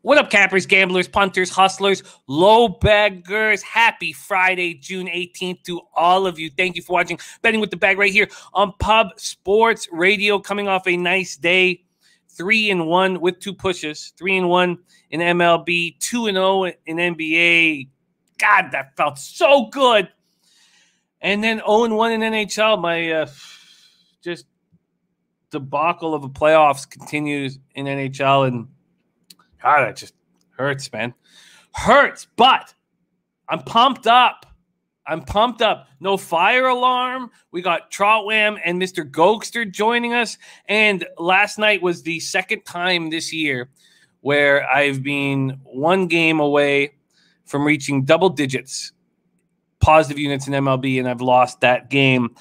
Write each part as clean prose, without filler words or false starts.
What up, cappers, gamblers, punters, hustlers, low baggers? Happy Friday, June 18th to all of you. Thank you for watching Betting with the Bag right here on Pub Sports Radio. Coming off a nice day, 3-1 with 2 pushes, 3-1 in MLB, 2-0 in NBA. God, that felt so good. And then 0-1 in NHL. My just debacle of the playoffs continues in NHL, and God, that just hurts, man. Hurts, but I'm pumped up. No fire alarm. We got Trotwam and Mr. Gokster joining us. And last night was the second time this year where I've been one game away from reaching double digits positive units in MLB, and I've lost that game.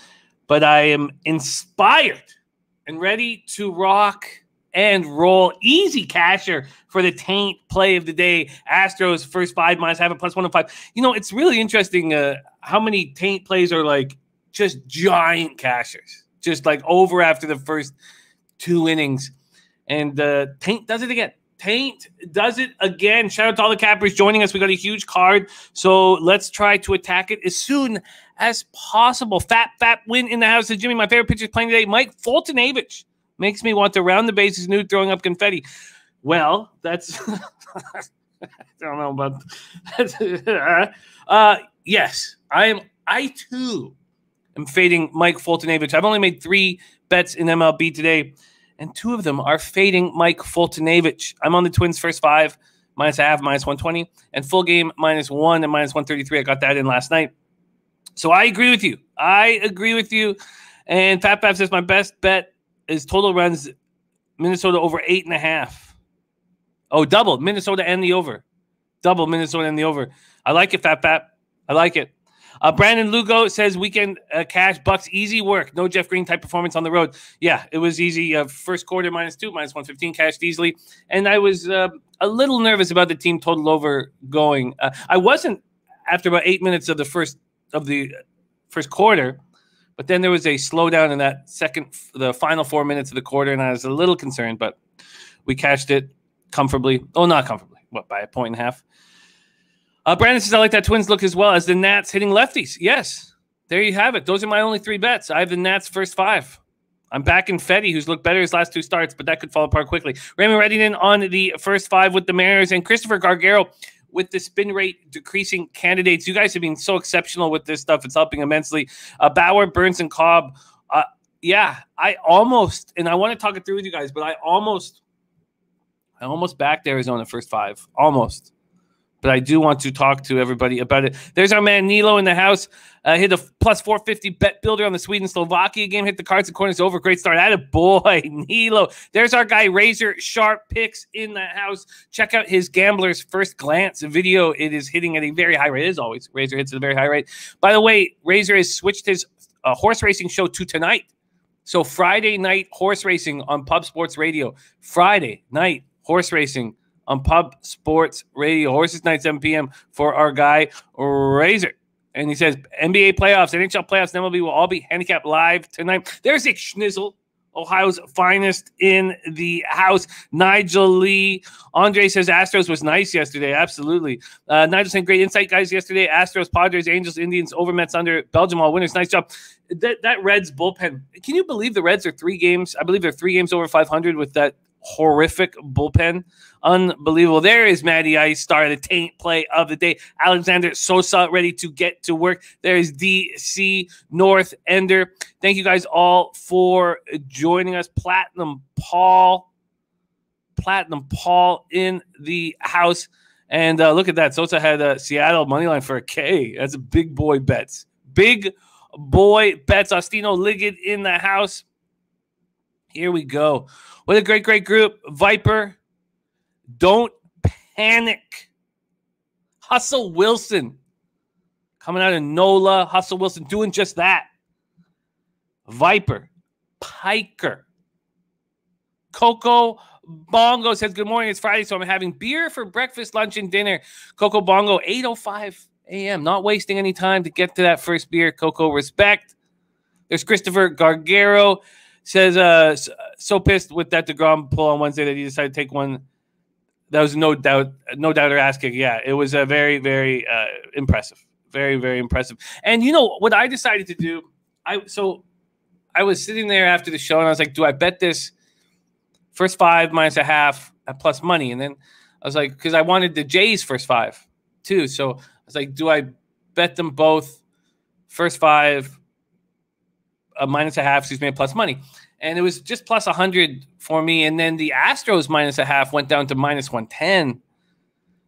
But I am inspired and ready to rock and roll. Easy casher for the taint play of the day. Astros first 5 minus half a plus 105. You know, it's really interesting how many taint plays are like just giant cashers, just like over after the first 2 innings. And taint does it again. Taint does it again. Shout out to all the cappers joining us. We got a huge card, so let's try to attack it as soon as possible. Fat win in the house of Jimmy. My favorite pitcher playing today, Mike Foltynewicz. Makes me want to round the bases, nude, throwing up confetti. Well, that's I don't know about that. Yes, I too am fading Mike Foltynewicz. I've only made 3 bets in MLB today, and 2 of them are fading Mike Foltynewicz. I'm on the Twins first 5, minus half, minus 120, and full game minus 1 and minus 133. I got that in last night. So I agree with you. And Fat says my best bet is total runs Minnesota over 8.5. Oh, double Minnesota and the over. Double Minnesota and the over. I like it, Fat. I like it. Brandon Lugo says weekend cash Bucks easy work. No Jeff Green type performance on the road. Yeah, it was easy. First quarter minus 2, minus 115 cashed easily. And I was a little nervous about the team total over going. I wasn't after about 8 minutes of the first quarter. But then there was a slowdown in the final 4 minutes of the quarter, and I was a little concerned, but we cashed it comfortably. Oh, not comfortably. What, by 1.5? Brandon says, I like that Twins look as well as the Nats hitting lefties. Yes, there you have it. Those are my only 3 bets. I have the Nats first 5. I'm back in Fetty, who's looked better his last 2 starts, but that could fall apart quickly. Raymond Reddington on the first 5 with the Mariners, and Christopher Gargaro with the spin rate decreasing candidates. You guys have been so exceptional with this stuff. It's helping immensely. Bauer, Burns, and Cobb. Yeah, I almost, and I want to talk it through with you guys, but I almost backed Arizona first 5. Almost. But I do want to talk to everybody about it. There's our man Nilo in the house. Hit a plus 450 bet builder on the Sweden-Slovakia game. Hit the cards and corners over. Great start. Attaboy, Nilo. There's our guy Razor Sharp Picks in the house. Check out his Gambler's First Glance video. It is hitting at a very high rate. As always, Razor hits at a very high rate. By the way, Razor has switched his horse racing show to tonight. So Friday night horse racing on Pub Sports Radio. Friday night horse racing on Pub Sports Radio. Horses Night, 7 p.m. for our guy, Razor. And he says, NBA playoffs, NHL playoffs, and MLB will all be handicapped live tonight. There's a schnizzle, Ohio's finest in the house. Nigel Lee. Andre says Astros was nice yesterday. Absolutely. Nigel saying, great insight, guys, yesterday. Astros, Padres, Angels, Indians, over Mets, under, Belgium, all winners. Nice job. That Reds bullpen. Can you believe the Reds are 3 games? I believe they're 3 games over 500 with that horrific bullpen. Unbelievable. There is Matty Ice, star the taint play of the day. Alexander Sosa ready to get to work. There is DC North Ender. Thank you guys all for joining us. Platinum Paul in the house. And look at that. Sosa had Seattle moneyline for a K. That's a big boy bets. Big boy bets. Ostino Liggett in the house. Here we go. What a great group. Viper, don't panic. Hustle Wilson coming out of NOLA. Hustle Wilson doing just that. Viper, Piker. Coco Bongo says, good morning. It's Friday, so I'm having beer for breakfast, lunch, and dinner. Coco Bongo, 8:05 a.m. Not wasting any time to get to that first beer. Coco, respect. There's Christopher Gargaro. Says, so pissed with that DeGrom pull on Wednesday that he decided to take one That was no doubter asking. Yeah, it was a very, very impressive. Very, very impressive. And you know what I decided to do? I was sitting there after the show and I was like, do I bet this first 5 minus a half at plus money? And then I was like, because I wanted the Jays first 5 too. So I was like, do I bet them both first 5 minus a half, excuse me, plus money? And it was just plus 100 for me. And then the Astros minus a half went down to minus 110.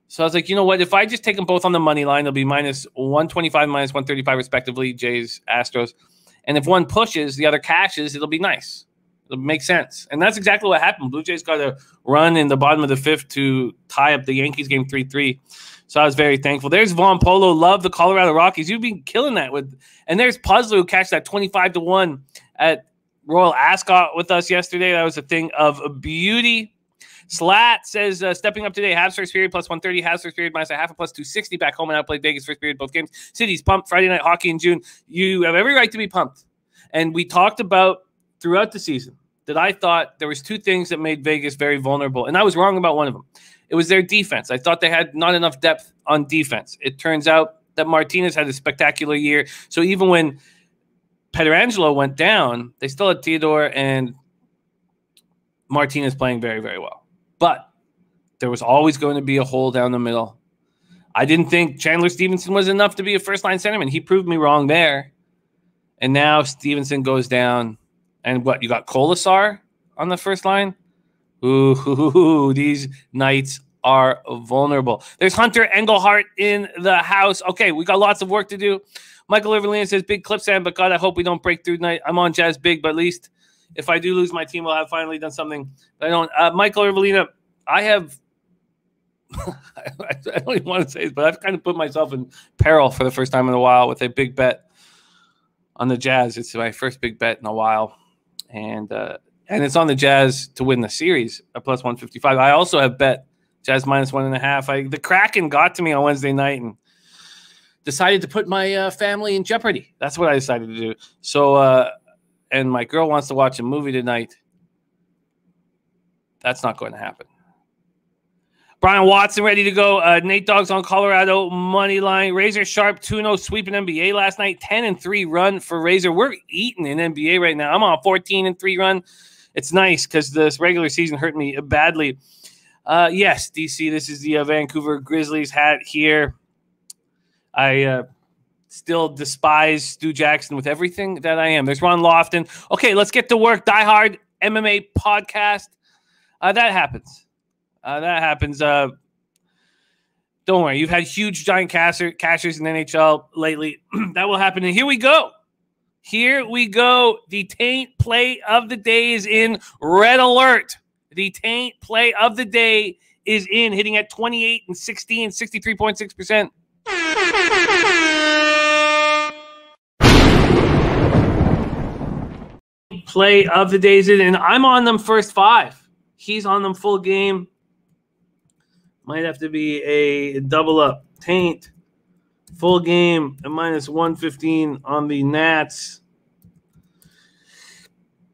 So I was like, you know what? If I just take them both on the money line, they'll be minus 125, minus 135 respectively, Jays, Astros. And if one pushes, the other cashes, it'll be nice. It'll make sense. And that's exactly what happened. Blue Jays got a run in the bottom of the 5th to tie up the Yankees game 3-3. So I was very thankful. There's Vaughn Polo. Love the Colorado Rockies. You've been killing that with. And there's Puzzler who cashed that 25-1 at Royal Ascot with us yesterday. That was a thing of beauty. Slat says, stepping up today, Habs first period plus 130, Habs first period minus a half, a plus 260. Back home and outplayed Vegas first period, both games. City's pumped. Friday night hockey in June. You have every right to be pumped. And we talked about throughout the season that I thought there was 2 things that made Vegas very vulnerable. And I was wrong about one of them. It was their defense. I thought they had not enough depth on defense. It turns out that Martinez had a spectacular year. So even when Pietrangelo went down, they still had Theodore and Martinez playing very, very well. But there was always going to be a hole down the middle. I didn't think Chandler Stevenson was enough to be a first-line centerman. He proved me wrong there. And now Stevenson goes down. And what, you got Kolasar on the first line? Ooh, these Knights are vulnerable. There's Hunter Engelhart in the house. Okay, we got lots of work to do. Michael Everlina says, big clip, Sam, but God, I hope we don't break through tonight. I'm on Jazz big, but at least if I do lose my team, I'll have finally done something. I don't. Michael Everlina, I have I don't even want to say this, but I've kind of put myself in peril for the first time in a while with a big bet on the Jazz. It's my first big bet in a while. And it's on the Jazz to win the series at plus 155. I also have bet Jazz minus 1.5. The Kraken got to me on Wednesday night and decided to put my family in jeopardy. That's what I decided to do. So, and my girl wants to watch a movie tonight. That's not going to happen. Brian Watson ready to go. Nate Dogg's on Colorado money line. Razor Sharp 2-0 sweeping NBA last night. 10-3 run for Razor. We're eating in NBA right now. I'm on a 14-3 run. It's nice because this regular season hurt me badly. Yes, DC, this is the Vancouver Grizzlies hat here. I still despise Stu Jackson with everything that I am. There's Ron Lofton. Okay, let's get to work. Die Hard MMA podcast. That happens. That happens. Don't worry. You've had huge, giant cashers in the NHL lately. That will happen. And here we go. Here we go. The Taint play of the day is in. Red alert. The Taint play of the day is in, hitting at 28 and 16, 63.6%. Play of the day is in, and I'm on them first 5. He's on them full game. Might have to be a double up. Taint, full game, at minus 115 on the Nats.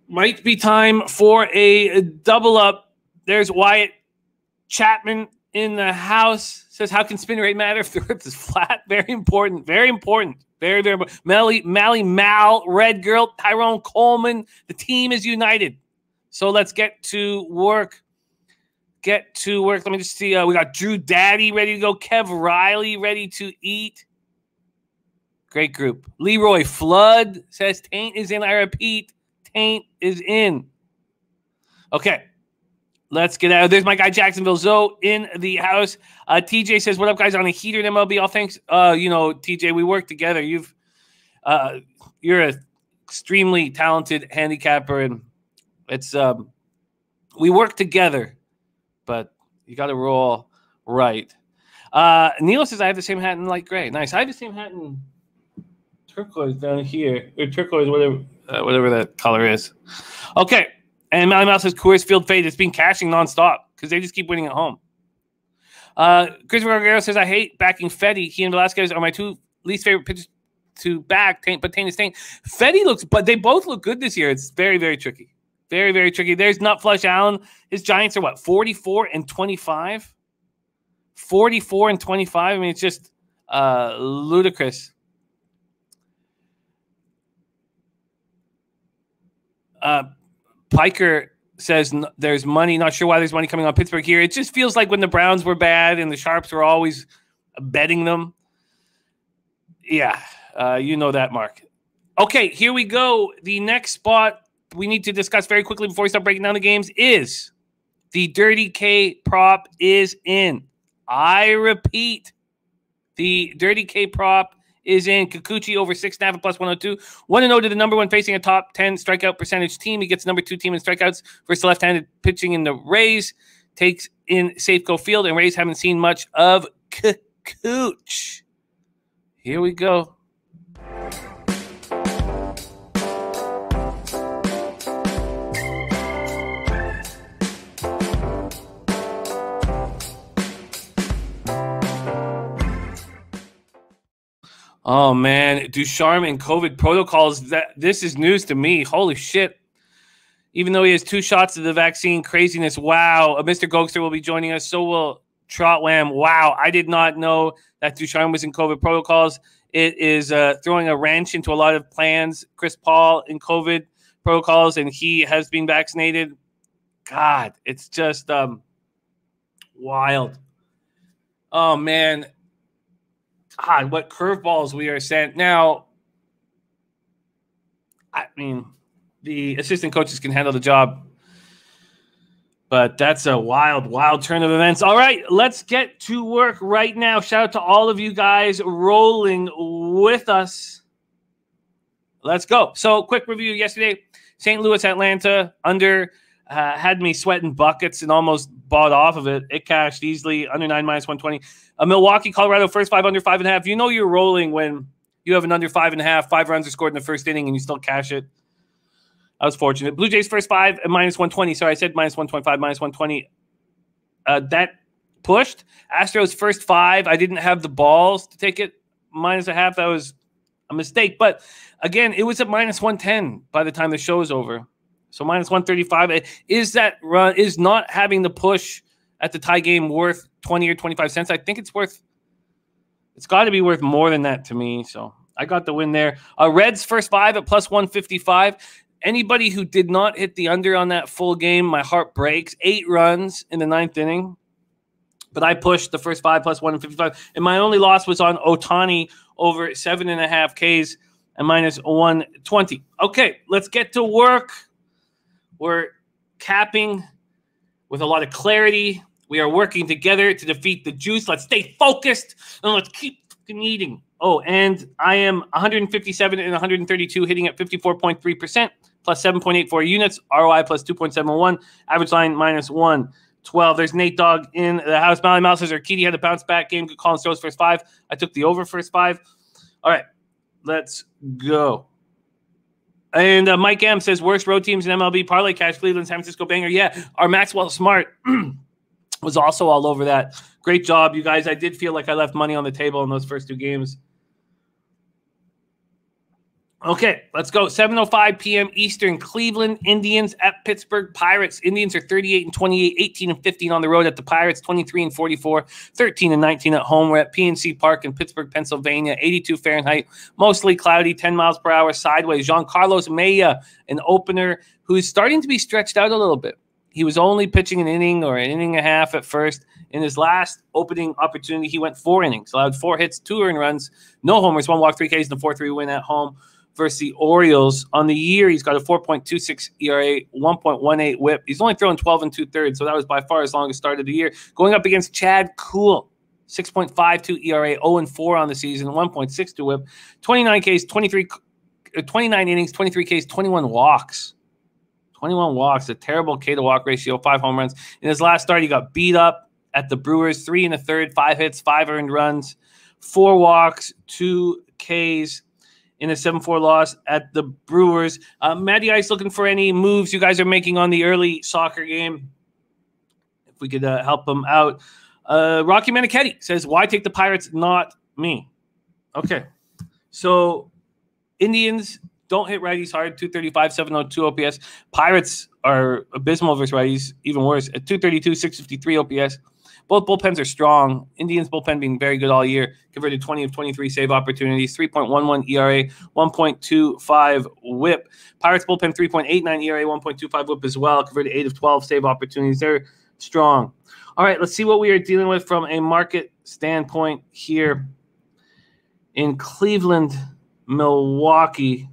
Might be time for a double up. There's Wyatt Chapman in the house. Says, how can spin rate matter if the earth is flat? Very important. Very important. Very, very important. Mally Mal, Red Girl, Tyrone Coleman. The team is united. So let's get to work. Let me just see. We got Drew Daddy ready to go. Kev Riley ready to eat. Great group. Leroy Flood says Taint is in. I repeat, Taint is in. Okay. Let's get out. There's my guy Jacksonville Zoe in the house. TJ says, what up, guys, on a heater in MLB? All thanks. TJ, we work together. You're an extremely talented handicapper, and it's we work together. But you got to roll right. Neil says, I have the same hat in light gray. Nice. I have the same hat in turquoise down here. Or turquoise, whatever that color is. Okay. And Mally Mouse says, Coors Field fade. It's been cashing nonstop because they just keep winning at home. Christopher Guerrero says, I hate backing Fetty. He and Velasquez are my 2 least favorite pitchers to back. But Taint is Taint. Fetty looks, but they both look good this year. It's very, very tricky. Very, very tricky. There's Nut Flush Allen. His Giants are what, 44-25? 44-25. I mean, it's just ludicrous. Piker says there's money. Not sure why there's money coming on Pittsburgh here. It just feels like when the Browns were bad and the Sharps were always betting them. Yeah, you know that, Mark. Okay, here we go. The next spot we need to discuss very quickly before we start breaking down the games is the Dirty K prop is in. I repeat, the Dirty K prop is in. Kikuchi over 6.5 plus 102. 1-0 to the number one facing a top 10 strikeout percentage team. He gets number 2 team in strikeouts versus the left-handed pitching in the Rays. Takes in Safeco Field, and Rays haven't seen much of Kikuchi. Here we go. Oh, man. Ducharme and COVID protocols. This is news to me. Holy shit. Even though he has 2 shots of the vaccine, craziness. Wow. Mr. Gokster will be joining us. So will Trotwam. Wow. I did not know that Ducharme was in COVID protocols. It is throwing a wrench into a lot of plans. Chris Paul in COVID protocols, and he has been vaccinated. God, it's just wild. Oh, man. God, what curveballs we are sent. Now, I mean, the assistant coaches can handle the job, but that's a wild, wild turn of events. All right, let's get to work right now. Shout out to all of you guys rolling with us. Let's go. So, quick review yesterday. St. Louis, Atlanta, under had me sweating buckets and almost bought off of it. It cashed easily, under 9 minus 120. Milwaukee, Colorado, first 5 under 5.5. You know you're rolling when you have an under 5.5. 5 runs are scored in the first inning and you still cash it. I was fortunate. Blue Jays first 5 at minus 120. Sorry, I said minus 125, minus 120. That pushed. Astros first 5. I didn't have the balls to take it minus a half. That was a mistake. But again, it was at minus 110 by the time the show is over. So minus 135. Is that run, is not having the push at the tie game worth 20 or 25 cents? I think it's got to be worth more than that to me. So I got the win there. Reds first 5 at plus 155. Anybody who did not hit the under on that full game, my heart breaks. 8 runs in the 9th inning. But I pushed the first 5 plus 155. And my only loss was on Ohtani over 7.5 Ks and minus 120. Okay, let's get to work. We're capping with a lot of clarity. We are working together to defeat the juice. Let's stay focused and let's keep eating. Oh, and I am 157 and 132, hitting at 54.3%, plus 7.84 units, ROI plus 2.71, average line minus 112. There's Nate Dogg in the house. Mally Mouse says Urquidy had a bounce back game. Good call and throws first 5. I took the over first 5. All right, let's go. And Mike M says, worst road teams in MLB, parlay cash, Cleveland, San Francisco banger. Yeah, our Maxwell Smart was also all over that. Great job, you guys. I did feel like I left money on the table in those first 2 games. Okay, let's go. 7:05 p.m. Eastern. Cleveland Indians at Pittsburgh Pirates. Indians are 38-28, 18-15 on the road at the Pirates, 23-44, 13-19 at home. We're at PNC Park in Pittsburgh, Pennsylvania, 82 Fahrenheit, mostly cloudy, 10 miles per hour sideways. Giancarlo Mejia, an opener who's starting to be stretched out a little bit. He was only pitching an inning or an inning and a half at first. In his last opening opportunity, he went 4 innings, allowed 4 hits, 2 earned runs, no homers, 1 walk, 3 Ks, and a 4-3 win at home versus the Orioles. On the year, he's got a 4.26 ERA, 1.18 whip. He's only thrown 12 2/3, so that was by far his longest start of the year. Going up against Chad Kuhl, 6.52 ERA, 0-4 on the season, 1.62 whip, 29 Ks, 29 innings, 23 Ks, 21 walks. 21 walks, a terrible K to walk ratio, 5 home runs. In his last start, he got beat up at the Brewers, 3 1/3, 5 hits, 5 earned runs, 4 walks, 2 Ks. In a 7-4 loss at the Brewers. Matty Ice looking for any moves you guys are making on the early soccer game. If we could help them out. Rocky Manichetti says, why take the Pirates, not me? Okay. So Indians don't hit righties hard. 235, 702 OPS. Pirates are abysmal versus righties, even worse at 232, 653 OPS. Both bullpens are strong. Indians bullpen being very good all year. Converted 20 of 23 save opportunities, 3.11 ERA, 1.25 WHIP. Pirates bullpen 3.89 ERA, 1.25 WHIP as well. Converted 8 of 12 save opportunities. They're strong. All right, let's see what we are dealing with from a market standpoint here in Cleveland, Milwaukee.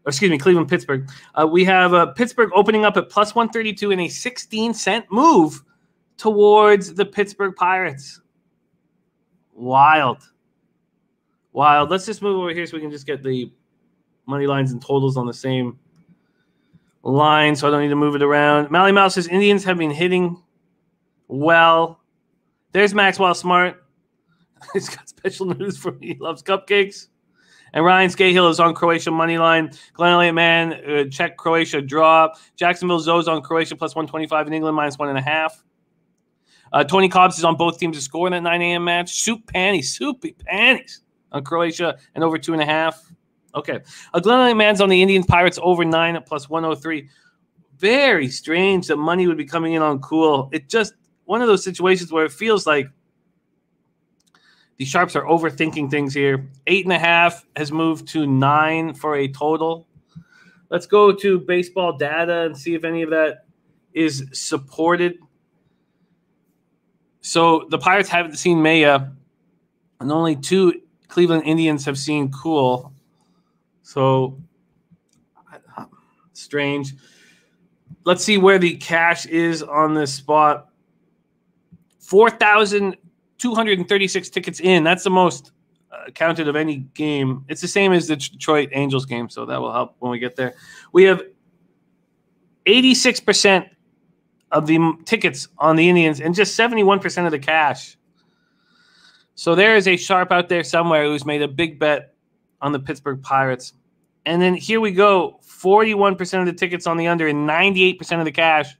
Excuse me, Cleveland, Pittsburgh. We have Pittsburgh opening up at plus 132 in a 16-cent move towards the Pittsburgh Pirates. Wild. Let's just move over here so we can just get the money lines and totals on the same line so I don't need to move it around. Mally Mouse says Indians have been hitting well. There's Maxwell Smart. He's got special news for me. He loves cupcakes. And Ryan Scahill is on Croatia money line. Glenn Elliott Man, check Croatia draw. Jacksonville Zoe's on Croatia plus 125 in England minus 1.5. Tony Cobbs is on both teams to score in that 9 a.m. match. Soupy panties on Croatia and over 2.5. Okay. Glenn Elliott Man's on the Indians Pirates over 9 at plus 103. Very strange that money would be coming in on Cool. It just one of those situations where it feels like the Sharps are overthinking things here. 8.5 has moved to 9 for a total. Let's go to baseball data and see if any of that is supported. So the Pirates haven't seen Maya, and only 2 Cleveland Indians have seen Cool. So strange. Let's see where the cash is on this spot. 4,236 tickets in. That's the most counted of any game. It's the same as the Detroit Angels game, so that will help when we get there. We have 86% of the tickets on the Indians and just 71% of the cash. So there is a sharp out there somewhere who's made a big bet on the Pittsburgh Pirates. And then here we go, 41% of the tickets on the under and 98% of the cash.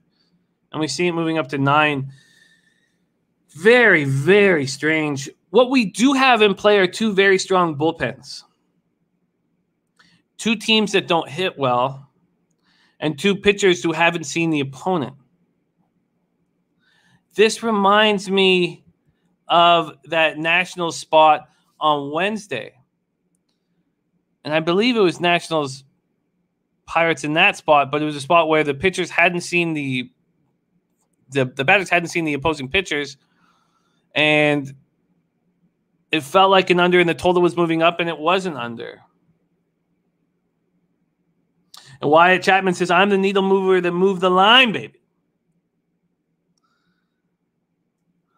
And we see it moving up to 9. Very, very strange. What we do have in play are 2 very strong bullpens. 2 teams that don't hit well and 2 pitchers who haven't seen the opponent. This reminds me of that Nationals spot on Wednesday. And I believe it was Nationals Pirates in that spot, but it was a spot where the pitchers hadn't seen the batters hadn't seen the opposing pitchers, and it felt like an under, and the total was moving up, and it wasn't under. And Wyatt Chapman says, I'm the needle mover that moved the line, baby.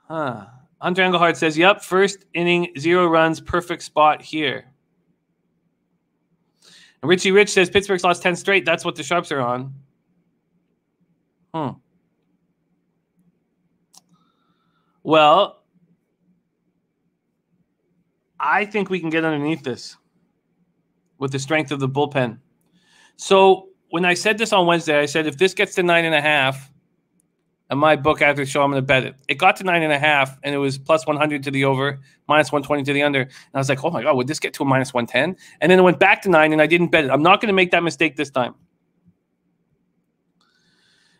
Hunter Engelhardt says, yep, first inning, 0 runs, perfect spot here. And Richie Rich says, Pittsburgh's lost 10 straight. That's what the Sharps are on. Well, I think we can get underneath this with the strength of the bullpen. So when I said this on Wednesday, I said, if this gets to 9.5, and my book after the show, I'm going to bet it. It got to 9.5, and it was plus 100 to the over, minus 120 to the under. And I was like, oh, my God, would this get to a minus 110? And then it went back to 9, and I didn't bet it. I'm not going to make that mistake this time.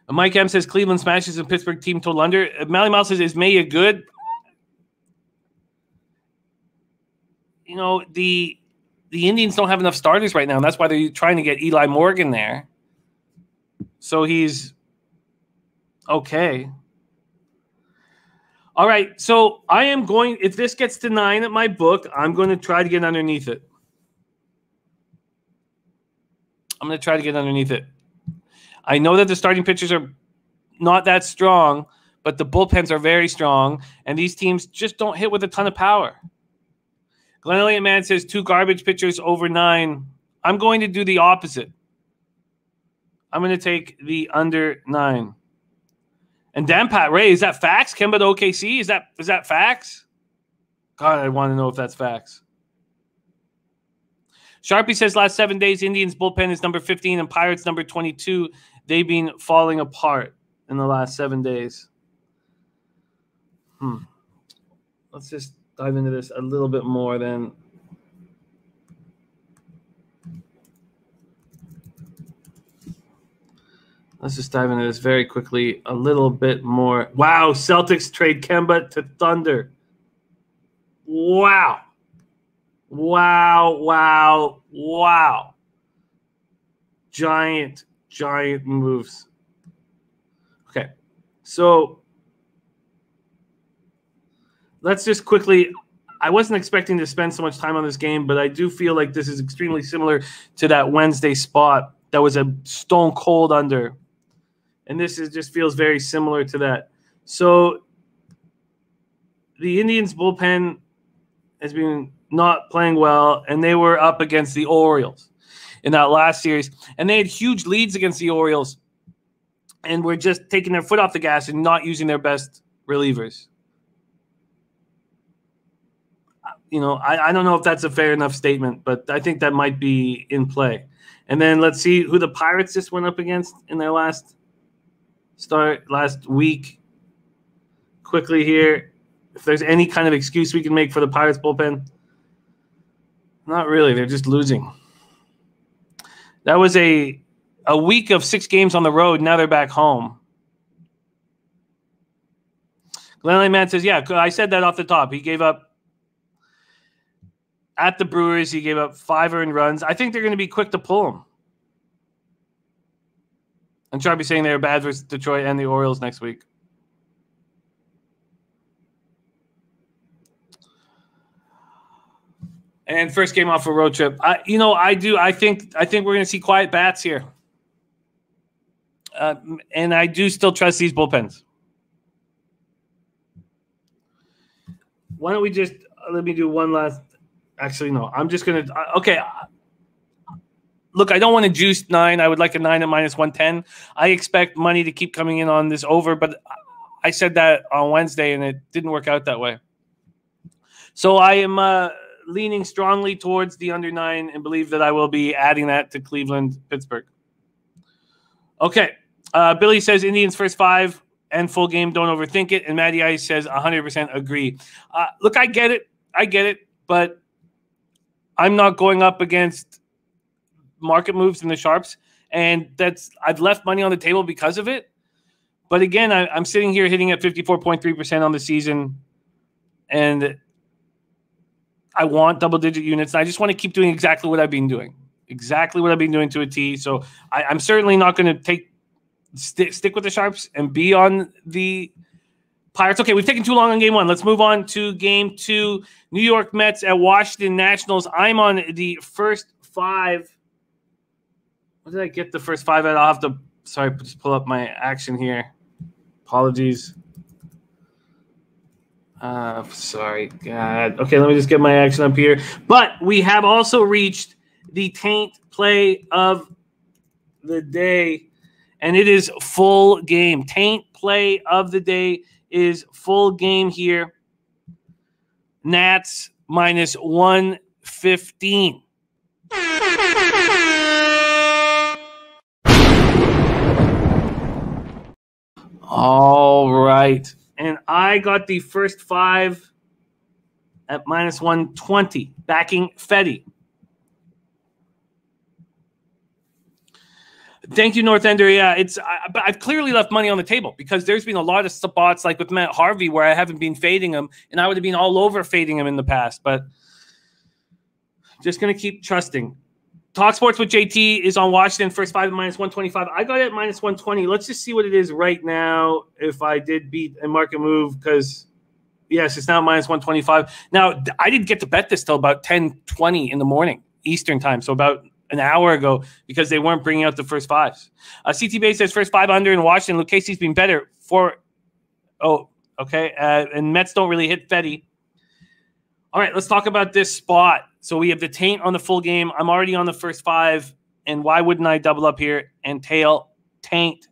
And Mike M says Cleveland smashes and Pittsburgh team total under. Mally Mouse says, is Maya good? You know, the Indians don't have enough starters right now, and that's why they're trying to get Eli Morgan there. So he's okay. All right. So I am going, if this gets to 9 at my book, I'm going to try to get underneath it. I'm going to try to get underneath it. I know that the starting pitchers are not that strong, but the bullpens are very strong, and these teams just don't hit with a ton of power. Glenn Elliott Man says 2 garbage pitchers over 9. I'm going to do the opposite. I'm going to take the under 9. And Dan Pat Ray, is that facts? Kemba to OKC, is that facts? God, I want to know if that's facts. Sharpie says last 7 days, Indians bullpen is number 15 and Pirates number 22. They've been falling apart in the last 7 days. Let's just dive into this a little bit more then. Let's just dive into this very quickly a little bit more. Wow, Celtics trade Kemba to Thunder. Wow. Giant moves. Okay, so let's just quickly. I wasn't expecting to spend so much time on this game, but I do feel like this is extremely similar to that Wednesday spot that was a stone cold under. And this just feels very similar to that. So the Indians bullpen has been not playing well, and they were up against the Orioles in that last series. And they had huge leads against the Orioles and were just taking their foot off the gas and not using their best relievers. You know, I don't know if that's a fair enough statement, but I think that might be in play. And then let's see who the Pirates just went up against in their last week. Quickly here, if there's any kind of excuse we can make for the Pirates bullpen. Not really. They're just losing. That was a week of 6 games on the road. Now they're back home. Glenn Man says, yeah, I said that off the top. He gave up at the Brewers. He gave up 5 earned runs. I think they're going to be quick to pull him. And try to be saying they're bad versus Detroit and the Orioles next week. And first game off a road trip. I think we're going to see quiet bats here. And I do still trust these bullpens. Why don't we just let me do one last. Actually, no. I'm just going to. Okay. Look, I don't want to juice 9. I would like a 9 at -110. I expect money to keep coming in on this over, but I said that on Wednesday, and it didn't work out that way. So I am leaning strongly towards the under 9 and believe that I will be adding that to Cleveland, Pittsburgh. Okay. Billy says Indians first 5 and full game, don't overthink it. And Matty Ice says 100% agree. Look, I get it, but I'm not going up against market moves in the sharps, and I've left money on the table because of it. But again, I'm sitting here hitting at 54.3% on the season, and I want double-digit units. And I just want to keep doing exactly what I've been doing to a T. So I'm certainly not going to stick with the sharps and be on the Pirates. Okay, we've taken too long on game 1. Let's move on to game 2. New York Mets at Washington Nationals. I'm on the first 5. What did I get the first 5 at? I'll have to, just pull up my action here. Apologies. Sorry, God. Okay, let me just get my action up here. But we have also reached the taint play of the day, and it is full game. Taint play of the day is full game here. Nats -115. All right. And I got the first 5 at -120, backing Fetty. Thank you, North Ender. Yeah, but I've clearly left money on the table because there's been a lot of spots like with Matt Harvey where I haven't been fading him, and I would have been all over fading him in the past. But just going to keep trusting. Talk Sports with JT is on Washington, first 5 at -125. I got it at -120. Let's just see what it is right now if I did beat a market move because, yes, it's now -125. Now, I didn't get to bet this till about 10:20 in the morning, Eastern time, so about an hour ago because they weren't bringing out the first 5s. CT Bay says first 5 under in Washington. Lucchese's been better for – okay. And Mets don't really hit Fetty. All right, let's talk about this spot. So we have the taint on the full game. I'm already on the first 5, and why wouldn't I double up here and tail taint?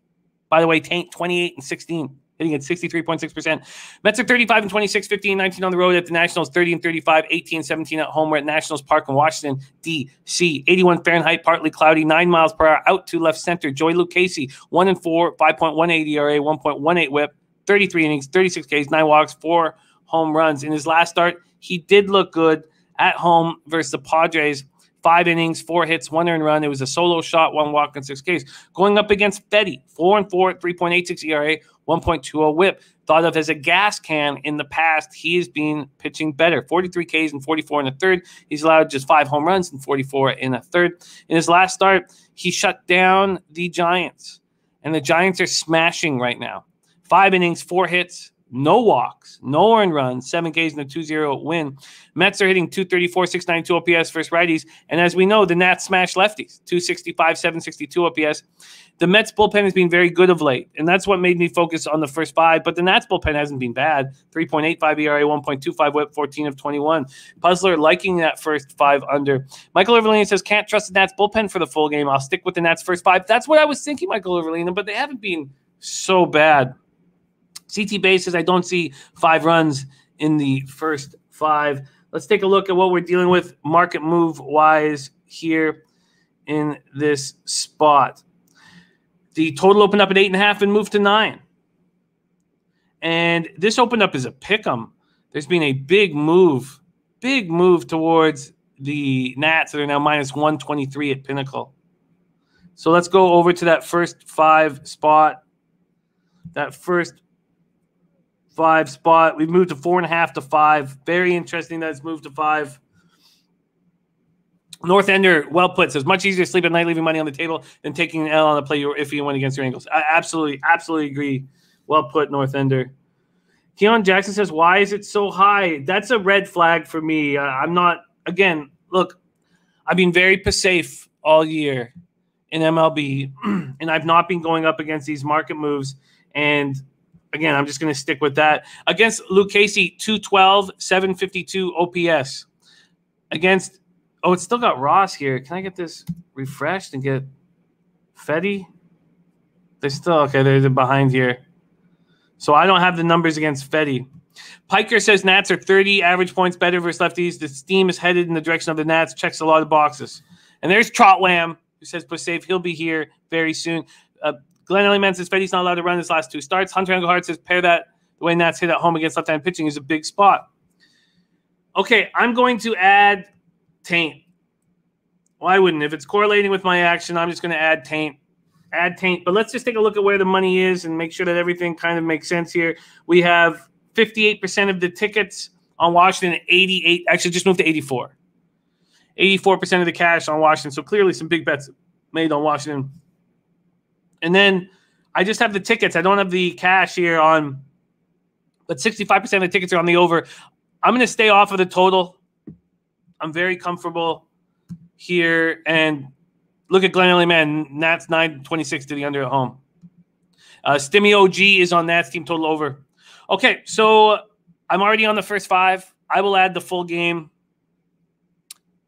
By the way, taint 28 and 16, hitting at 63.6%. Mets are 35 and 26, 15 and 19 on the road at the Nationals, 30 and 35, 18 and 17 at home. We're at Nationals Park in Washington, D.C. 81 Fahrenheit, partly cloudy, 9 miles per hour, out to left center. Joey Lucchese, 1-4, 5.18 ERA, 1.18 whip, 33 innings, 36 Ks, 9 walks, 4 home runs. In his last start, he did look good at home versus the Padres. 5 innings, 4 hits, 1 earned run. It was a solo shot, 1 walk, and 6 Ks. Going up against Fedde, 4-4, 3.86 ERA, 1.20 WHIP. Thought of as a gas can in the past. He has been pitching better. 43 Ks and 44 in the third. He's allowed just 5 home runs and 44 in a third. In his last start, he shut down the Giants. And the Giants are smashing right now. 5 innings, 4 hits, no walks, no earned runs, 7 Ks and a 2-0 win. Mets are hitting 234, 692 OPS versus righties. And as we know, the Nats smash lefties, 265, 762 OPS. The Mets bullpen has been very good of late, and that's what made me focus on the first 5. But the Nats bullpen hasn't been bad. 3.85 ERA, 1.25 WHIP, 14 of 21. Puzzler liking that first 5 under. Michael Everlina says, can't trust the Nats bullpen for the full game. I'll stick with the Nats first 5. That's what I was thinking, Michael Everlina, but they haven't been so bad. CT Base says, I don't see 5 runs in the first 5. Let's take a look at what we're dealing with market move-wise here in this spot. The total opened up at 8.5 and moved to 9. And this opened up as a pick'em. There's been a big move towards the Nats that are now minus 123 at Pinnacle. So let's go over to that first 5 spot. That first 5 spot. We've moved to 4.5 to 5. Very interesting that it's moved to 5. North Ender, well put, says, much easier to sleep at night leaving money on the table than taking an L on the play if you win against your Angles. I absolutely agree. Well put, North Ender. Keon Jackson says, why is it so high? That's a red flag for me. I'm not, again, look, I've been very safe all year in MLB, and I've not been going up against these market moves. And again, I'm just going to stick with that. Against Luke Casey, 212, 752 OPS. Against, oh, it's still got Ross here. Can I get this refreshed and get Fedde? They're still, okay, they're behind here. So I don't have the numbers against Fedde. Piker says Nats are 30 average points better versus lefties. The steam is headed in the direction of the Nats. Checks a lot of boxes. And there's Trotwam, who says, play safe. He'll be here very soon. Glenn Elliman says Fedde's not allowed to run his last 2 starts. Hunter Engelhardt says pair that the way Nats hit at home against left-hand pitching is a big spot. Okay, I'm going to add Taint. Why wouldn't? If it's correlating with my action, I'm just going to add Taint. Add Taint. But let's just take a look at where the money is and make sure that everything kind of makes sense here. We have 58% of the tickets on Washington, 88. Actually, just moved to 84. 84% of the cash on Washington. So clearly some big bets made on Washington. And then I just have the tickets. I don't have the cash here on, but 65% of the tickets are on the over. I'm going to stay off of the total. I'm very comfortable here. And look at Glenn Elliman. Nats 9.26 to the under at home. Stimmy OG is on Nats team total over. Okay, so I'm already on the first 5. I will add the full game.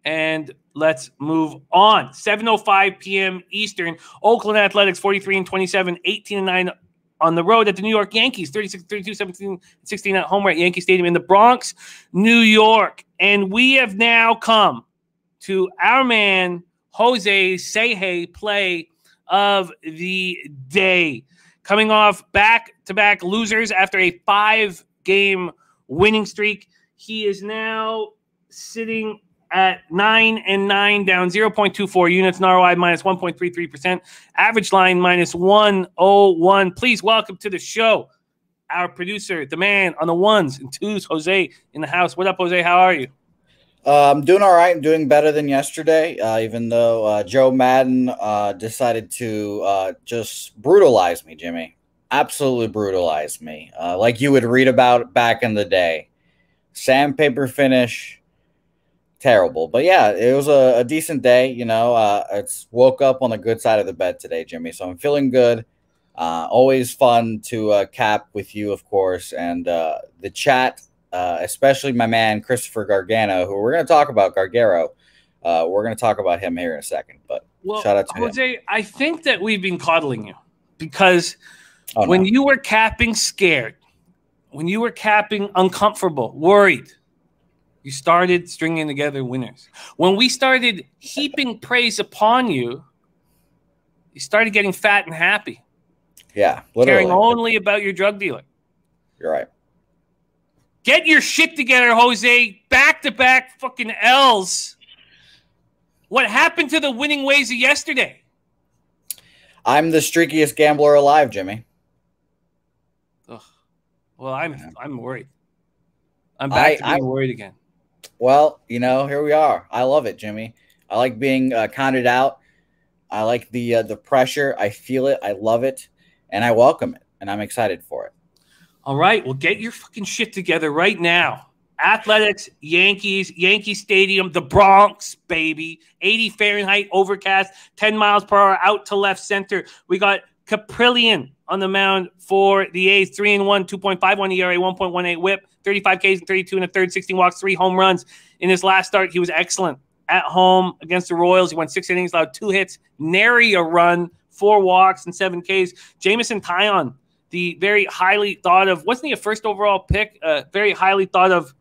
And let's move on. 7:05 p.m. Eastern. Oakland Athletics 43-27, 18-9 on the road at the New York Yankees. 36-32, 17-16 at home at Yankee Stadium in the Bronx, New York. And we have now come to our man Jose Seje play of the day. Coming off back-to-back losers after a 5-game winning streak. He is now sitting at 9-9, down 0.24 units, and ROI minus 1.33%. Average line minus 101. Please welcome to the show our producer, the man on the 1s and 2s, Jose in the house. What up, Jose? How are you? I'm doing all right. I'm doing better than yesterday, even though Joe Madden decided to just brutalize me, Jimmy. Absolutely brutalize me, like you would read about back in the day. Sandpaper finish. Terrible. But yeah, it was a decent day. You know, it's woke up on the good side of the bed today, Jimmy. So I'm feeling good. Always fun to cap with you, of course, and the chat, especially my man, Christopher Gargano, who we're going to talk about, Gargaro. We're going to talk about him here in a second. But shout out to Jose, him. I think that we've been coddling you because when you were capping scared, when you were capping uncomfortable, worried, you started stringing together winners. When we started heaping praise upon you, you started getting fat and happy. Yeah, literally. Caring only about your drug dealer. You're right. Get your shit together, Jose. Back-to-back fucking L's What happened to the winning ways of yesterday? I'm the streakiest gambler alive, Jimmy. Ugh. Well, I'm worried. I'm back to being worried again. Well, here we are. I love it, Jimmy. I like being counted out. I like the pressure. I feel it. I love it, and I welcome it, and I'm excited for it. All right, well, get your fucking shit together right now. Athletics, Yankees, Yankee Stadium, the Bronx, baby. 80 Fahrenheit, overcast, 10 miles per hour, out to left center. We got Caprillion on the mound for the A's, 3-1, 2.51 ERA, 1.18 WHIP, 35 Ks and 32 and a third, 16 walks, 3 home runs. In his last start, he was excellent. At home against the Royals, he went 6 innings, allowed 2 hits, nary a run, 4 walks, and 7 Ks. Jameson Taillon, the very highly thought of, wasn't he a first overall pick? Very highly thought of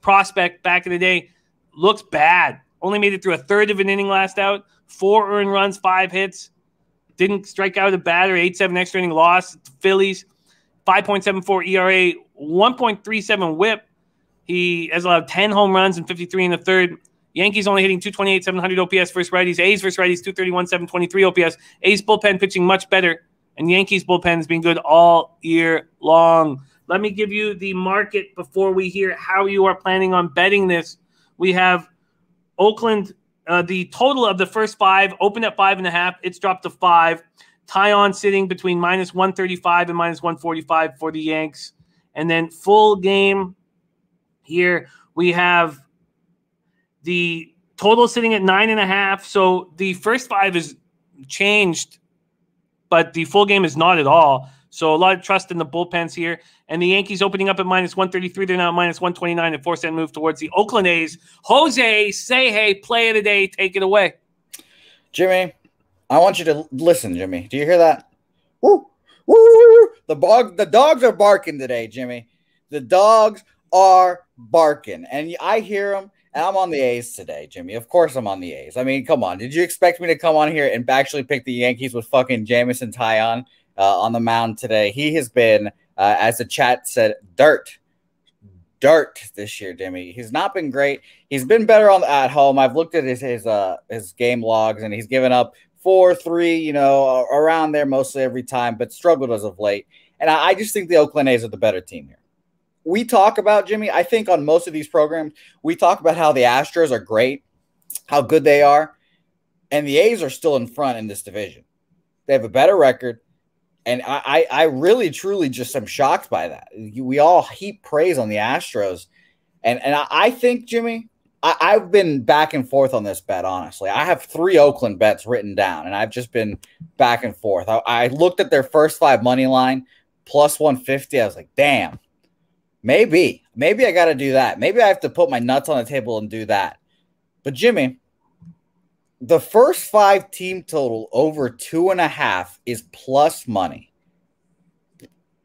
prospect back in the day, looks bad. Only made it through a third of an inning last out, 4 earned runs, 5 hits. Didn't strike out a batter, 8-7 extra inning loss. Phillies, 5.74 ERA, 1.37 WHIP. He has allowed 10 home runs and 53 in the third. Yankees only hitting 228, 700 OPS versus righties. A's versus righties, 231, 723 OPS. A's bullpen pitching much better, and Yankees bullpen has been good all year long. Let me give you the market before we hear how you are planning on betting this. We have Oakland, the total of the first 5 opened at 5.5. It's dropped to 5. Taillon sitting between minus 135 and minus 145 for the Yanks. And then full game here, we have the total sitting at 9.5. So the first 5 is changed, but the full game is not at all. So a lot of trust in the bullpens here. And the Yankees opening up at minus 133. They're now at minus 129, a 4-cent move towards the Oakland A's. Jose, say hey, play of the day. Take it away. Jimmy, I want you to listen, Jimmy. Do you hear that? Woo, woo. The dogs are barking today, Jimmy. The dogs are barking. And I hear them, and I'm on the A's today, Jimmy. Of course I'm on the A's. I mean, come on. Did you expect me to come on here and actually pick the Yankees with fucking Jameson Taillon on the mound today? He has been, as the chat said, dirt this year, Jimmy. He's not been great. He's been better at home. I've looked at his game logs, and he's given up 4-3, around there mostly every time, but struggled as of late. And I just think the Oakland A's are the better team here. We talk about, Jimmy, I think on most of these programs, we talk about how the Astros are great, how good they are, and the A's are still in front in this division. They have a better record. And I really, truly just am shocked by that. We all heap praise on the Astros. And I think, Jimmy, I've been back and forth on this bet, honestly. I have 3 Oakland bets written down, and I've just been back and forth. I looked at their first 5 money line, plus 150. I was like, damn, maybe I got to do that. Maybe I have to put my nuts on the table and do that. But, Jimmy, the first 5 team total over 2.5 is plus money.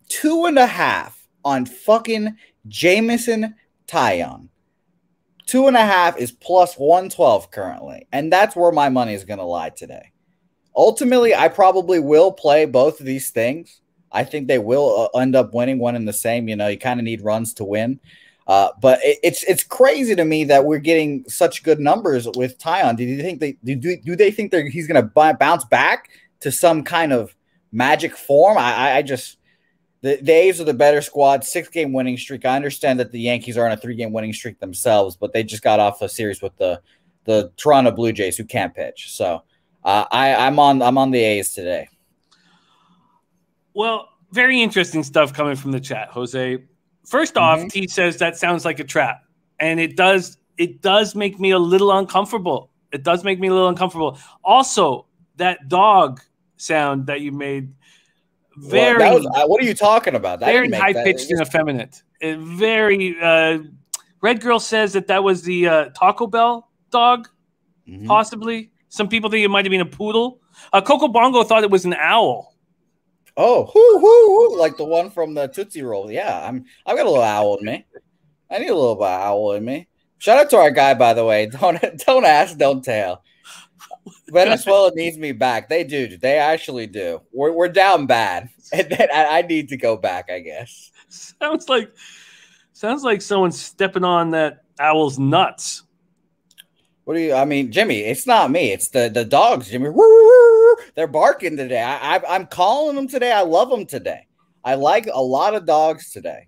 2.5 on fucking Jameson Taillon. 2.5 is plus 112 currently. And that's where my money is going to lie today. Ultimately, I probably will play both of these things. I think they will end up winning one and the same. You kind of need runs to win. But it's crazy to me that we're getting such good numbers with Taillon. Do they think he's going to bounce back to some kind of magic form? The A's are the better squad, 6-game winning streak. I understand that the Yankees are on a 3-game winning streak themselves, but they just got off a series with the Toronto Blue Jays who can't pitch. So I'm on the A's today. Well, very interesting stuff coming from the chat, Jose. First off, T says that sounds like a trap, and it does make me a little uncomfortable. It does make me a little uncomfortable. Also, that dog sound that you made, what are you talking about? Very high pitched and effeminate. Red Girl says that was the Taco Bell dog, possibly. Some people think it might have been a poodle. Coco Bongo thought it was an owl. Oh, hoo, like the one from the Tootsie Roll. Yeah, I've got a little owl in me. I need a little bit of owl in me. Shout out to our guy, by the way. Don't ask, don't tell. Venezuela needs me back. They do. They actually do. We're down bad, and I need to go back, I guess. Sounds like someone's stepping on that owl's nuts. What do you? I mean, Jimmy, it's not me. It's the dogs, Jimmy. They're barking today. I'm calling them today. I love them today. I like a lot of dogs today.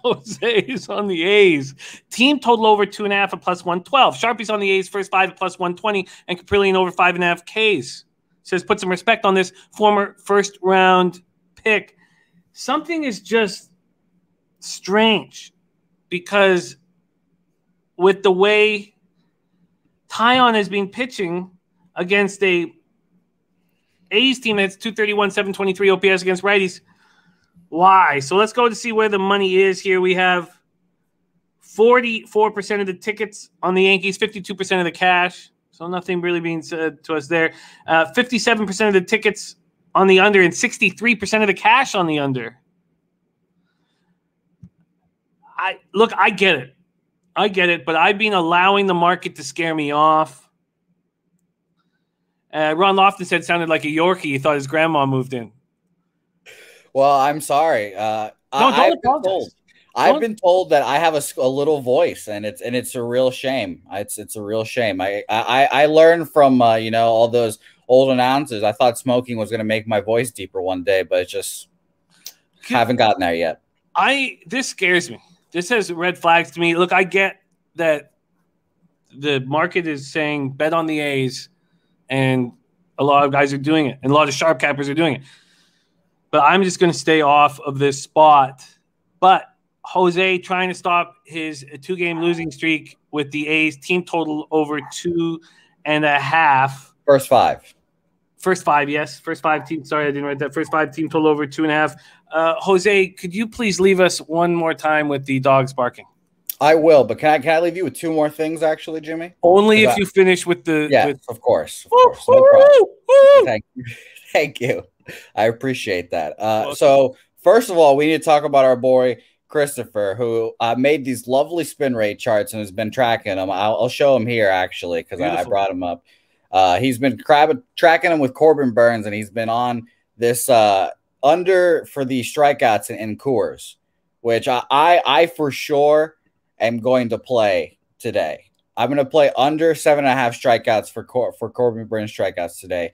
Jose's on the A's. Team total over 2.5 at +112. Sharpie's on the A's first 5 at +120, and Caprillion over 5.5 Ks. Says put some respect on this former first round pick. Something is just strange because with the way Taillon has been pitching against a A's team that's 231, 723 OPS against righties. Why? So let's go to see where the money is here. We have 44% of the tickets on the Yankees, 52% of the cash. So nothing really being said to us there. 57% of the tickets on the under and 63% of the cash on the under. I get it. I get it, but I've been allowing the market to scare me off. Ron Lofton said it sounded like a Yorkie. He thought his grandma moved in. Well, I'm sorry. I've been told that I have a little voice, and it's a real shame. It's a real shame. I learned from all those old announcers. I thought smoking was going to make my voice deeper one day, but it just haven't gotten there yet. This scares me. This has red flags to me. Look, I get that the market is saying bet on the A's, and a lot of guys are doing it, and a lot of sharp cappers are doing it. But I'm just going to stay off of this spot. But Jose trying to stop his 2-game losing streak with the A's team total over 2.5. First five, yes. First 5 team. Sorry, I didn't write that. First 5 team total over 2.5. Jose, could you please leave us one more time with the dogs barking? I will, but can I leave you with 2 more things, actually, Jimmy? Only if you finish with the. Yeah, of course. No problem. Thank you. I appreciate that. So first of all, we need to talk about our boy Christopher, who made these lovely spin rate charts and has been tracking them. I'll show him here, actually, because I brought him up. He's been tracking them with Corbin Burns, and he's been on this under for the strikeouts in Coors, which I for sure am going to play today. I'm going to play under 7.5 strikeouts for Corbin Burns strikeouts today.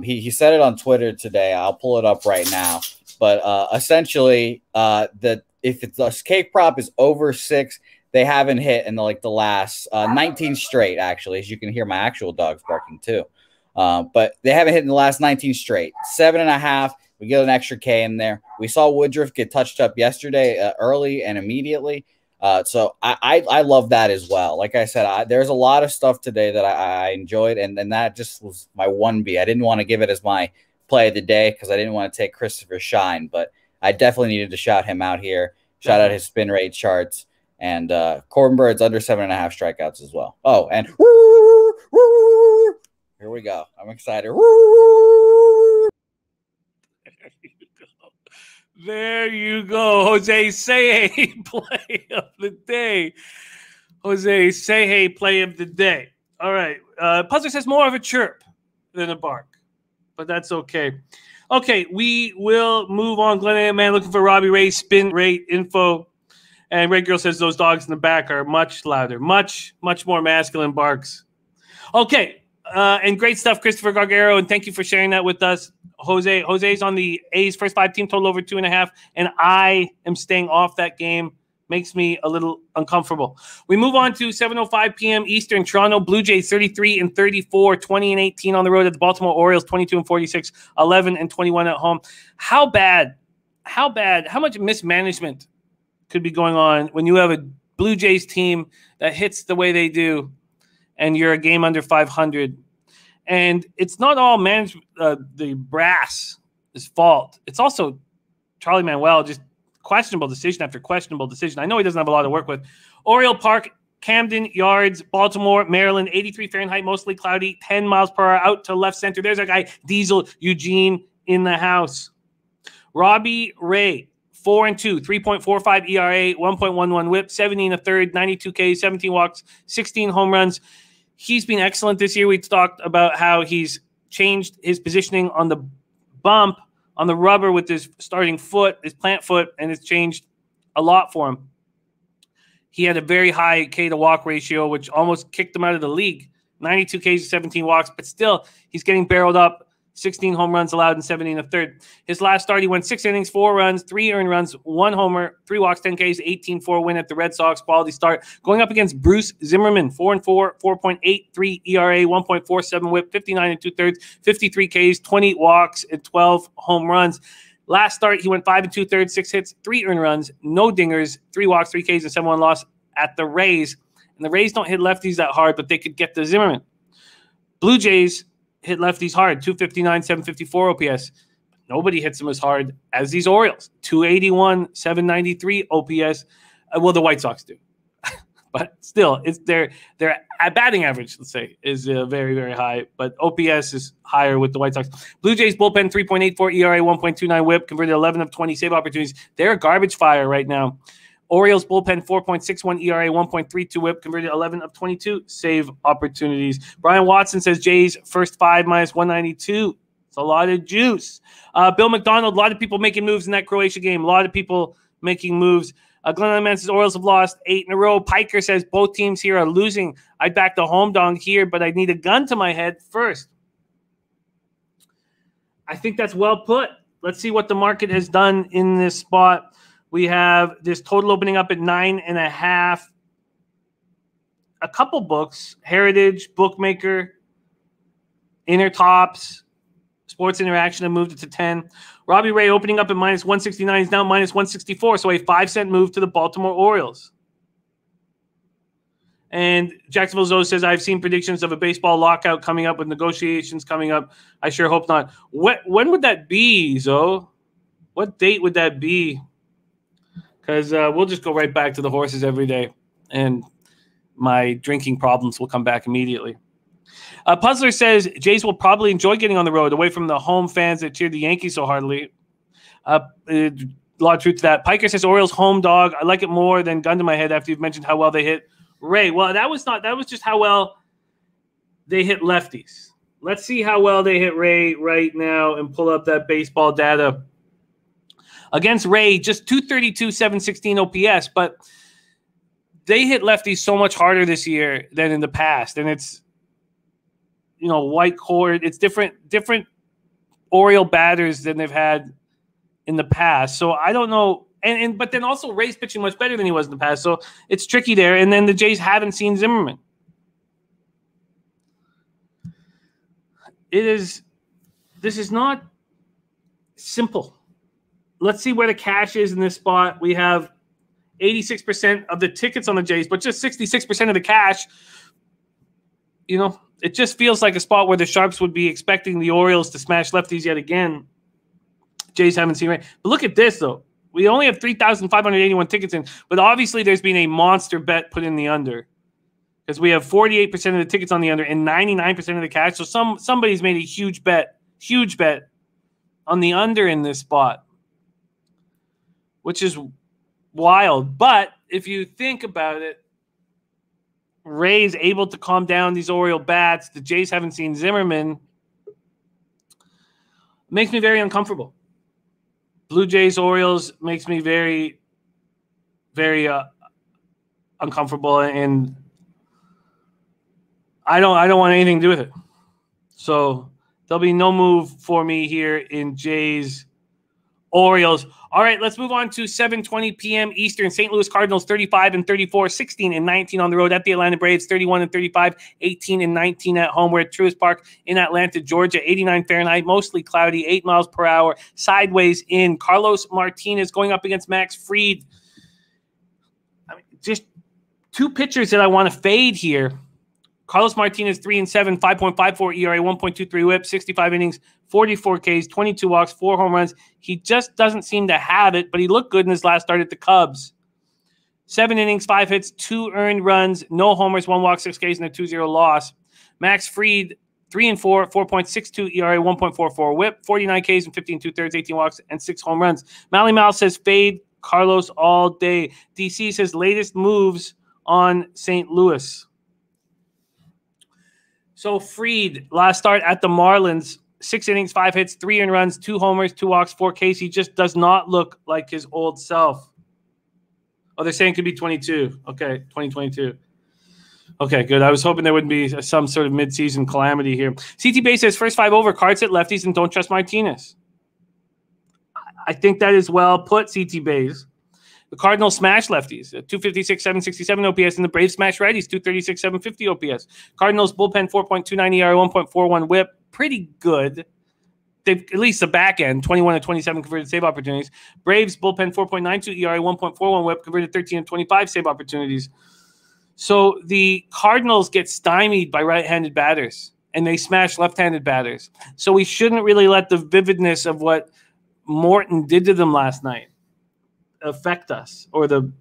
He said it on Twitter today. I'll pull it up right now. But essentially, if it's the K prop is over 6, they haven't hit in the last 19 straight. Actually, as you can hear, my actual dogs barking too. But they haven't hit in the last 19 straight. 7.5. We get an extra K in there. We saw Woodruff get touched up yesterday early and immediately. So I love that as well. Like I said, there's a lot of stuff today that I enjoyed, and that just was my 1B. I didn't want to give it as my play of the day because I didn't want to take Christopher Shine, but I definitely needed to shout him out here, shout out his spin rate charts, and Corbin Burns under 7.5 strikeouts as well. Oh, and here we go. I'm excited. There you go. Jose Seje play of the day. Jose Seje play of the day. All right. Puzzler says more of a chirp than a bark, but that's okay. Okay, we will move on. Glenn Man looking for Robbie Ray's spin rate info. And Red Girl says those dogs in the back are much louder, much more masculine barks. Okay. And great stuff, Christopher Gargaro, and thank you for sharing that with us. Jose's on the A's first 5 team total over 2.5, and I am staying off that game. Makes me a little uncomfortable. We move on to 7:05 p.m. Eastern. Toronto Blue Jays 33-34, 20-18 on the road at the Baltimore Orioles 22-46, 11-21 at home. How much mismanagement could be going on when you have a Blue Jays team that hits the way they do, and you're a game under 500? And it's not all the brass' fault. It's also Charlie Manuel, just questionable decision after questionable decision. I know he doesn't have a lot to work with. Oriole Park, Camden Yards, Baltimore, Maryland, 83 Fahrenheit, mostly cloudy, 10 miles per hour out to left center. There's our guy, Diesel Eugene, in the house. Robbie Ray, 4-2, 3.45 ERA, 1.11 whip, 17 1/3, 92 Ks, 17 walks, 16 home runs. He's been excellent this year. We talked about how he's changed his positioning on the bump, on the rubber with his starting foot, his plant foot, and it's changed a lot for him. he had a very high K to walk ratio, which almost kicked him out of the league. 92 Ks and 17 walks, but still, he's getting barreled up. 16 home runs allowed in 7 1/3. His last start, he went 6 innings, 4 runs, 3 earned runs, 1 homer, 3 walks, 10 Ks, 18-4 win at the Red Sox. Quality start. Going up against Bruce Zimmerman, 4-4, 4.83 ERA, 1.47 whip, 59 2/3, 53 Ks, 20 walks, and 12 home runs. Last start, he went 5 2/3, 6 hits, 3 earned runs, no dingers, 3 walks, 3 Ks, and 7-1 loss at the Rays. And the Rays don't hit lefties that hard, but they could get to Zimmerman. Blue Jays hit lefties hard, 259, 754 OPS. Nobody hits them as hard as these Orioles, 281, 793 OPS. Well, the White Sox do. But still, it's their batting average, let's say, is very, very high. But OPS is higher with the White Sox. Blue Jays bullpen, 3.84 ERA, 1.29 whip, converted 11 of 20 save opportunities. They're a garbage fire right now. Orioles bullpen, 4.61 ERA, 1.32 whip, converted 11 of 22 save opportunities. Brian Watson says Jays first 5 minus 192. It's a lot of juice. Bill McDonald, a lot of people making moves in that Croatia game. A lot of people making moves. Glenn Man says Orioles have lost 8 in a row. Piker says both teams here are losing. I'd back the home dog here, but I'd need a gun to my head first. I think that's well put. Let's see what the market has done in this spot. We have this total opening up at 9.5. A couple books, Heritage, Bookmaker, Inner Tops, Sports Interaction have moved it to 10. Robbie Ray opening up at minus 169 is now minus 164, so a 5-cent move to the Baltimore Orioles. And Jacksonville Zoe says, I've seen predictions of a baseball lockout coming up with negotiations coming up. I sure hope not. When would that be, Zoe? What date would that be? Because we'll just go right back to the horses every day, and my drinking problems will come back immediately. Puzzler says Jays will probably enjoy getting on the road away from the home fans that cheered the Yankees so heartily. A lot of truth to that. Piker says Orioles home dog. I like it more than gun to my head after you've mentioned how well they hit Ray. Well, that was just how well they hit lefties. Let's see how well they hit Ray right now and pull up that baseball data. Against Ray, just 232, 716 OPS, but they hit lefties so much harder this year than in the past. And it's, white cord. It's different Oriole batters than they've had in the past. So I don't know. But then also Ray's pitching much better than he was in the past. So it's tricky there. And then the Jays haven't seen Zimmerman. This is not simple. Let's see where the cash is in this spot. We have 86% of the tickets on the Jays, but just 66% of the cash. It just feels like a spot where the Sharps would be expecting the Orioles to smash lefties yet again. Jays haven't seen right. But look at this, though. We only have 3,581 tickets in, but obviously there's been a monster bet put in the under because we have 48% of the tickets on the under and 99% of the cash. So somebody's made a huge bet on the under in this spot, which is wild. But if you think about it, Ray's able to calm down these Oriole bats. The Jays haven't seen Zimmerman. Makes me very uncomfortable. Blue Jays, Orioles makes me very, very uncomfortable, and I don't want anything to do with it. So there'll be no move for me here in Jays, Orioles. All right, let's move on to 7:20 p.m. Eastern. St. Louis Cardinals 35-34, 16-19 on the road at the Atlanta Braves, 31-35, 18-19 at home. We're at Truist Park in Atlanta, Georgia, 89 Fahrenheit, mostly cloudy, 8 miles per hour, sideways in. Carlos Martinez going up against Max Fried. Just two pitchers that I want to fade here. Carlos Martinez, 3-7, 5.54 ERA, 1.23 whip, 65 innings, 44 Ks, 22 walks, 4 home runs. He just doesn't seem to have it, but he looked good in his last start at the Cubs. 7 innings, 5 hits, 2 earned runs, no homers, 1 walk, 6 Ks, and a 2-0 loss. Max Fried, 3-4, 4.62 ERA, 1.44 whip, 49 Ks and 15 2/3, 18 walks, and 6 home runs. Mally Mal says fade Carlos all day. DC says latest moves on St. Louis. So Fried, last start at the Marlins, 6 innings, 5 hits, 3 earned runs, 2 homers, 2 walks, 4 Ks. He just does not look like his old self. Oh, they're saying it could be 22. Okay, 2022. Okay, good. I was hoping there would be some sort of mid-season calamity here. CT Bay says first 5 over, cards hit lefties and don't trust Martinez. I think that is well put, CT Bays. The Cardinals smash lefties, 256, 767 OPS, and the Braves smash righties, 236, 750 OPS. Cardinals bullpen 4.29 ERA, 1.41 WHIP, pretty good. They've at least the back end, 21 and 27 converted save opportunities. Braves bullpen 4.92 ERA, 1.41 WHIP, converted 13 and 25 save opportunities. So the Cardinals get stymied by right-handed batters, and they smash left-handed batters. So we shouldn't really let the vividness of what Morton did to them last night affect us, or the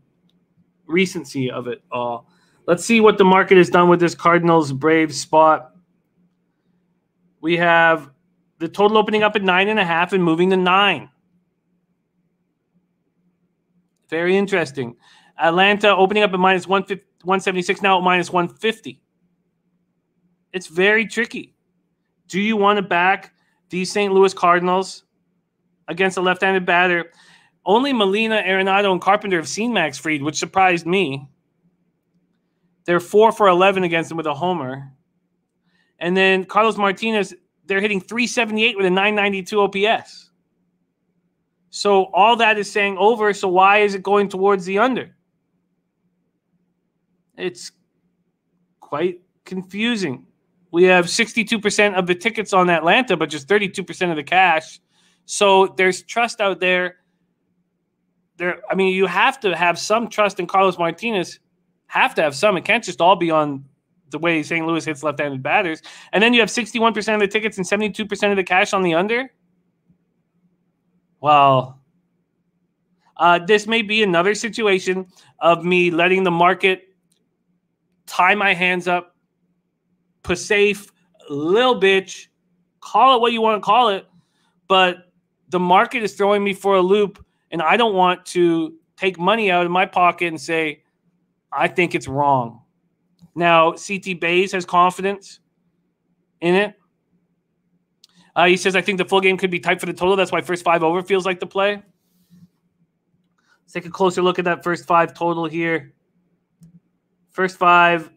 recency of it all. Let's see what the market has done with this Cardinals-Braves spot. We have the total opening up at 9.5 and moving to 9. Very interesting. Atlanta opening up at minus 176, now at minus 150. It's very tricky. Do you want to back these St. Louis Cardinals against a left-handed batter? Only Molina, Arenado, and Carpenter have seen Max Fried, which surprised me. They're 4 for 11 against him with a homer. And then Carlos Martinez, they're hitting 378 with a 992 OPS. So all that is saying over, so why is it going towards the under? It's quite confusing. We have 62% of the tickets on Atlanta, but just 32% of the cash. So there's trust out there. I mean, you have to have some trust in Carlos Martinez. Have to have some. It can't just all be on the way St. Louis hits left-handed batters. And then you have 61% of the tickets and 72% of the cash on the under. Well, this may be another situation of me letting the market tie my hands up, put safe, little bitch, call it what you want to call it, but the market is throwing me for a loop, and I don't want to take money out of my pocket and say, I think it's wrong. Now, CT Bays has confidence in it. He says, I think the full game could be tight for the total. That's why first 5 over feels like the play. Let's take a closer look at that first 5 total here. First 5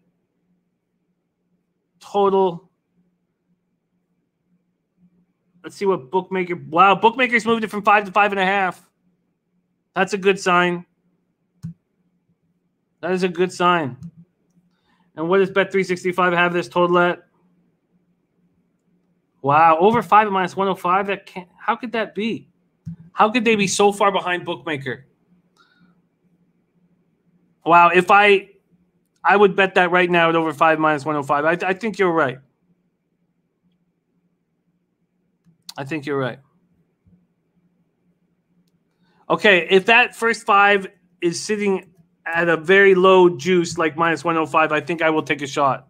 total. Let's see what bookmaker. Wow, bookmakers moved it from 5 to 5.5. That's a good sign. That is a good sign. And what does Bet365 have this total at? Wow, over 5 at minus 105. That can't. How could that be? How could they be so far behind bookmaker? Wow, if I would bet that right now at over 5 minus 105. I think you're right. I think you're right. Okay, if that first 5 is sitting at a very low juice like minus 105, I think I will take a shot.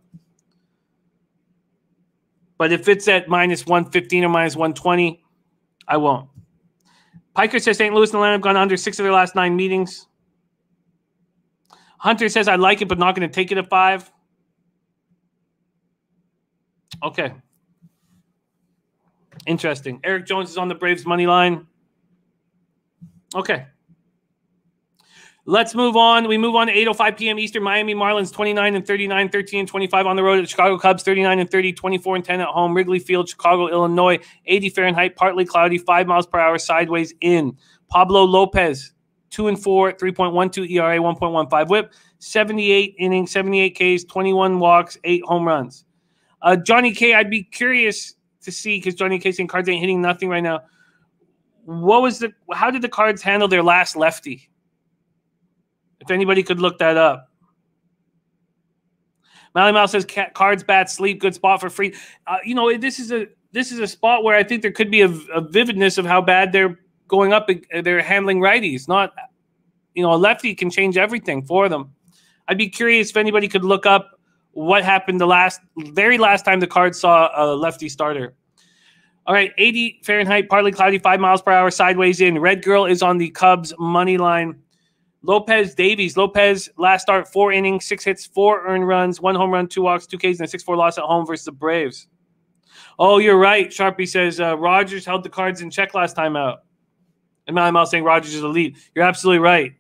But if it's at minus 115 or minus 120, I won't. Piker says St. Louis and Atlanta have gone under 6 of their last 9 meetings. Hunter says, I like it, but not going to take it at 5. Okay. Interesting. Eric Jones is on the Braves money line. Okay. Let's move on. We move on to 8:05 p.m. Eastern. Miami Marlins 29 and 39, 13 and 25 on the road at Chicago Cubs 39 and 30, 24 and 10 at home. Wrigley Field, Chicago, Illinois. 80 Fahrenheit, partly cloudy, 5 miles per hour, sideways in. Pablo Lopez 2 and 4, 3.12 ERA, 1.15 WHIP, 78 innings, 78 Ks, 21 walks, 8 home runs. Johnny K, I'd be curious to see, because Johnny K saying Cards ain't hitting nothing right now. How did the Cards handle their last lefty? If anybody could look that up. Mally Mouse says Cards, bat, sleep, good spot for free. This is a spot where I think there could be a vividness of how bad they're going up. They're handling righties. Not, a lefty can change everything for them. I'd be curious if anybody could look up what happened the very last time the Cards saw a lefty starter. All right, 80 Fahrenheit, partly cloudy, 5 miles per hour, sideways in. Red Girl is on the Cubs money line. Lopez Davies. Lopez, last start, 4 innings, 6 hits, 4 earned runs, 1 home run, 2 walks, 2 Ks, and a 6-4 loss at home versus the Braves. Oh, you're right. Sharpie says Rogers held the Cards in check last time out. And I'm saying Rogers is elite. You're absolutely right.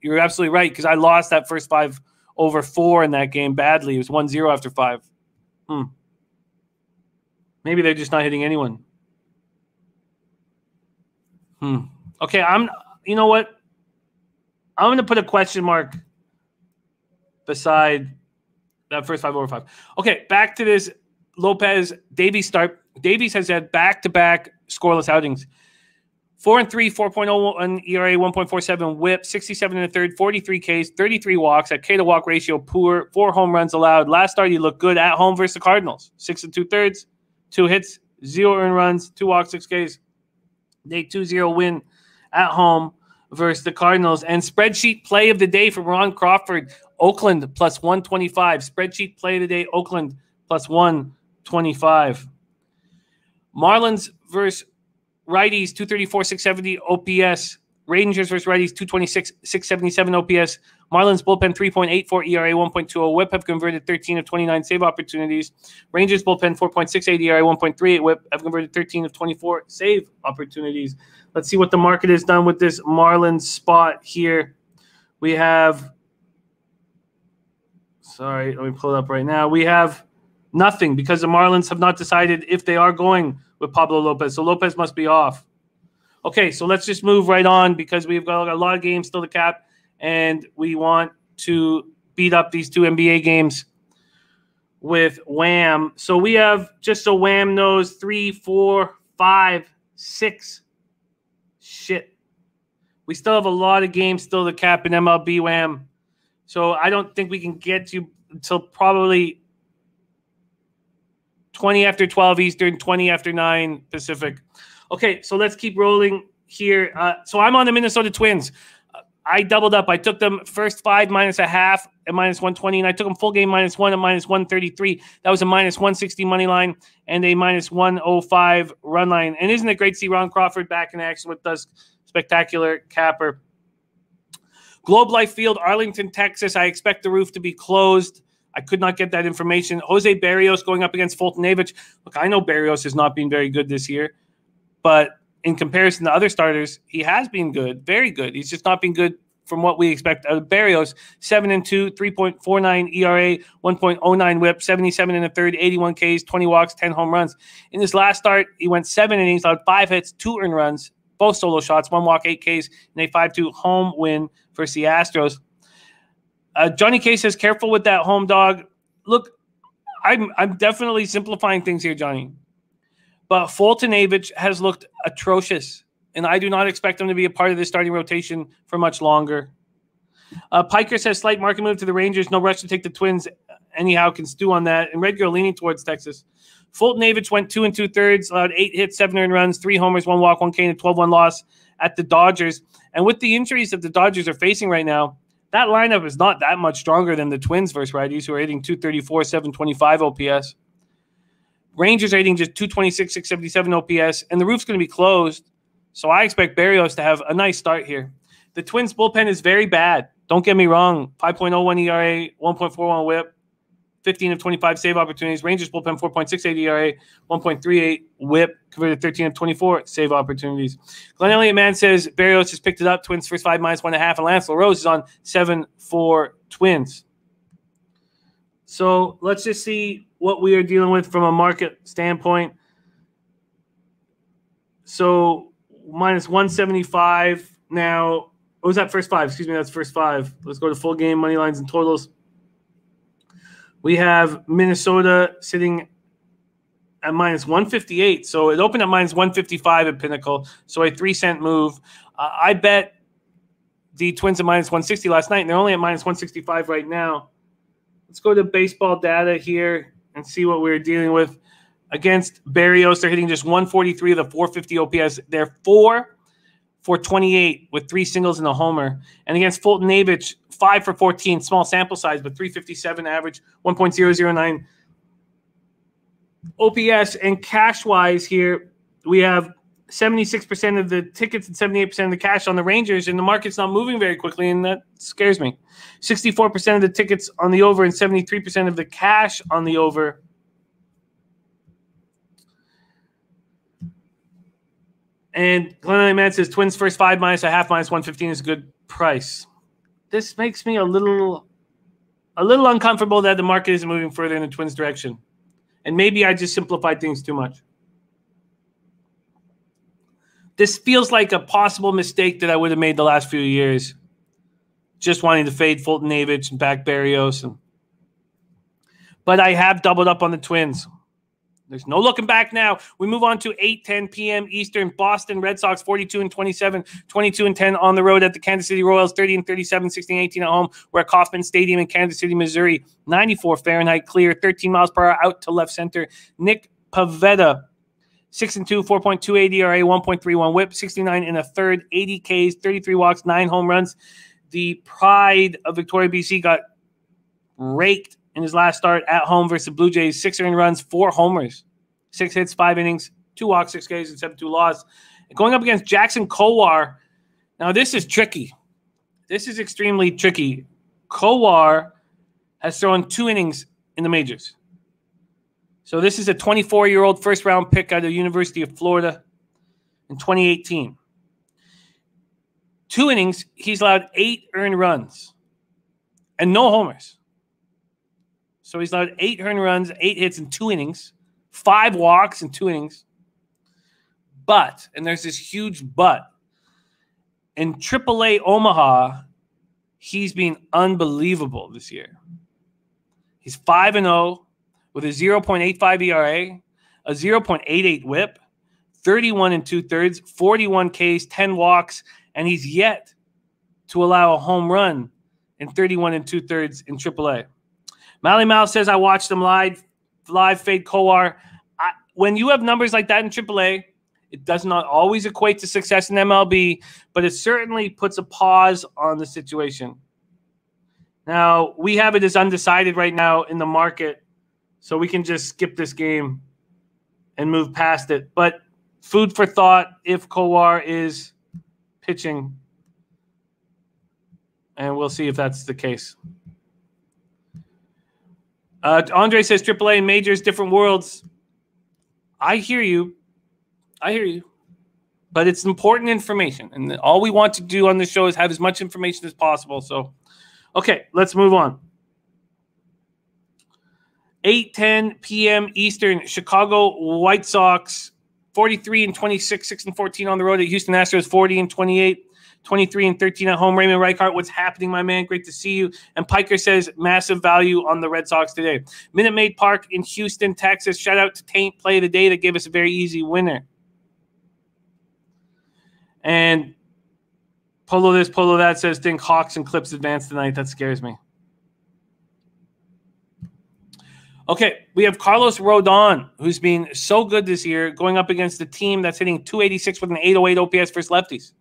You're absolutely right, because I lost that first 5 over 4 in that game badly. It was 1-0 after 5. Maybe they're just not hitting anyone. Okay, you know what? I'm going to put a question mark beside that first 5 over 5. Okay, back to this Lopez Davies start. Davies has had back-to-back scoreless outings. 4-3, 4.01 ERA, 1.47 WHIP, 67 in the third, 43 Ks, 33 walks. At K to walk ratio poor. 4 home runs allowed. Last start he looked good at home versus the Cardinals. 6 2/3, 2 hits, 0 earned runs, 2 walks, 6 Ks. They 2-0 win at home versus the Cardinals. And spreadsheet play of the day for Ron Crawford. Oakland plus 125. Spreadsheet play of the day, Oakland plus 125. Marlins versus righties, 234, 670 OPS. Rangers versus righties, 226, 677 OPS. Marlins bullpen, 3.84 ERA, 1.20 WHIP, have converted 13 of 29 save opportunities. Rangers bullpen, 4.68 ERA, 1.38 WHIP, have converted 13 of 24 save opportunities. Let's see what the market has done with this Marlins spot here. We have, sorry, let me pull it up right now. We have nothing because the Marlins have not decided if they are going with Pablo Lopez. So Lopez must be off. Okay, so let's just move right on because we've got a lot of games still to cap, and we want to beat up these 2 NBA games with Wham. So we have, just so Wham knows, 3, 4, 5, 6. Shit. We still have a lot of games still to cap in MLB Wham. So I don't think we can get to until probably 20 after 12 Eastern, 20 after 9 Pacific. Okay, so let's keep rolling here. So I'm on the Minnesota Twins. I doubled up. I took them first 5 minus a half at minus 120, and I took them full game -1 at minus 133. That was a minus 160 money line and a minus 105 run line. And isn't it great to see Ron Crawford back in action with us? Spectacular capper. Globe Life Field, Arlington, Texas. I expect the roof to be closed. I could not get that information. Jose Barrios going up against Foltynewicz. Look, I know Barrios has not been very good this year, but in comparison to other starters, he has been good, very good. He's just not been good from what we expect out of Barrios. 7-2, 3.49 ERA, 1.09 WHIP, 77 in the third, 81 Ks, 20 walks, 10 home runs. In his last start, he went 7 innings, allowed 5 hits, 2 earned runs, both solo shots, 1 walk, 8 Ks, and a 5-2 home win versus the Astros. Johnny K says, careful with that home dog. Look, I'm definitely simplifying things here, Johnny. But Foltynewicz has looked atrocious, and I do not expect him to be a part of this starting rotation for much longer. Piker says, slight market move to the Rangers. No rush to take the Twins. Anyhow, can stew on that. And Red Girl leaning towards Texas. Foltynewicz went 2 2/3, allowed 8 hits, 7 earned runs, 3 homers, 1 walk, 1 K, and a 12-1 loss at the Dodgers. And with the injuries that the Dodgers are facing right now, that lineup is not that much stronger than the Twins versus righties, who are hitting 234, 725 OPS. Rangers are hitting just 226, 677 OPS, and the roof's going to be closed. So I expect Barrios to have a nice start here. The Twins bullpen is very bad. Don't get me wrong. 5.01 ERA, 1.41 WHIP, 15 of 25 save opportunities. Rangers bullpen 4.68 ERA, 1.38 WHIP, converted 13 of 24 save opportunities. Glenn Elliott Man says Barrios has picked it up. Twins first 5 minus 1.5, and Lance LaRose is on 7 for Twins. So let's just see what we are dealing with from a market standpoint. So minus 175 now. What was that first 5? Excuse me, that's first 5. Let's go to full game, money lines, and totals. We have Minnesota sitting at minus 158. So it opened at minus 155 at Pinnacle. So a 3-cent move. I bet the Twins at minus 160 last night, and they're only at minus 165 right now. Let's go to baseball data here and see what we're dealing with. Against Barrios, they're hitting just 143 of the 450 OPS. They're 4 for 28 with 3 singles and a homer. And against Foltynewicz, 5 for 14, small sample size, but 357 average, 1.009 OPS. And cash-wise here, we have 76% of the tickets and 78% of the cash on the Rangers, and the market's not moving very quickly, and that scares me. 64% of the tickets on the over and 73% of the cash on the over. And Glenn Man says Twins first 5 minus a half, minus 115 is a good price. this makes me a little uncomfortable that the market isn't moving further in the Twins' direction. And maybe I just simplified things too much. This feels like a possible mistake that I would have made the last few years. Just wanting to fade Fulton Avich and back Berrios. But I have doubled up on the Twins. There's no looking back now. We move on to 8:10 p.m. Eastern. Boston Red Sox 42-27, 22-10 on the road at the Kansas City Royals, 30-37, 16-18 at home. We're at Kauffman Stadium in Kansas City, Missouri. 94 Fahrenheit clear, 13 miles per hour out to left center. Nick Pivetta, 6-2, 4.28 ERA, 1.31 WHIP, 69 in a third, 80 Ks, 33 walks, 9 home runs. The pride of Victoria, BC got raked in his last start at home versus the Blue Jays. 6 earned runs, 4 homers, 6 hits, 5 innings, 2 walks, 6 Ks, and 7-2 loss. Going up against Jackson Kowar. Now, this is tricky. This is extremely tricky. Kowar has thrown 2 innings in the majors. So this is a 24-year-old first-round pick out of the University of Florida in 2018. 2 innings, he's allowed 8 earned runs and no homers. So he's allowed 8 earned runs, 8 hits in 2 innings, 5 walks in 2 innings. But, and there's this huge but, in AAA Omaha, he's been unbelievable this year. He's 5-0 with a 0.85 ERA, a 0.88 WHIP, 31 2/3, 41 Ks, 10 walks, and he's yet to allow a home run in 31 2/3 in AAA. Mally Mal says, I watched him live fade Kowar. When you have numbers like that in AAA, it does not always equate to success in MLB, but it certainly puts a pause on the situation. Now, we have it as undecided right now in the market, so we can just skip this game and move past it. But food for thought if Kowar is pitching, and we'll see if that's the case. Andre says AAA and majors, different worlds. I hear you. But it's important information. And all we want to do on this show is have as much information as possible. So, okay, let's move on. 8:10 p.m. Eastern, Chicago White Sox, 43-26, 6-14 on the road at Houston Astros, 40-28. 23-13 at home. Raymond Reichart, what's happening, my man? Great to see you. And Piker says massive value on the Red Sox today. Minute Maid Park in Houston, Texas. Shout out to Taint Play of the Day that gave us a very easy winner. And Polo this, Polo that says think Hawks and Clips advance tonight. That scares me. Okay, we have Carlos Rodon, who's been so good this year, going up against the team that's hitting 286 with an 808 OPS versus lefties.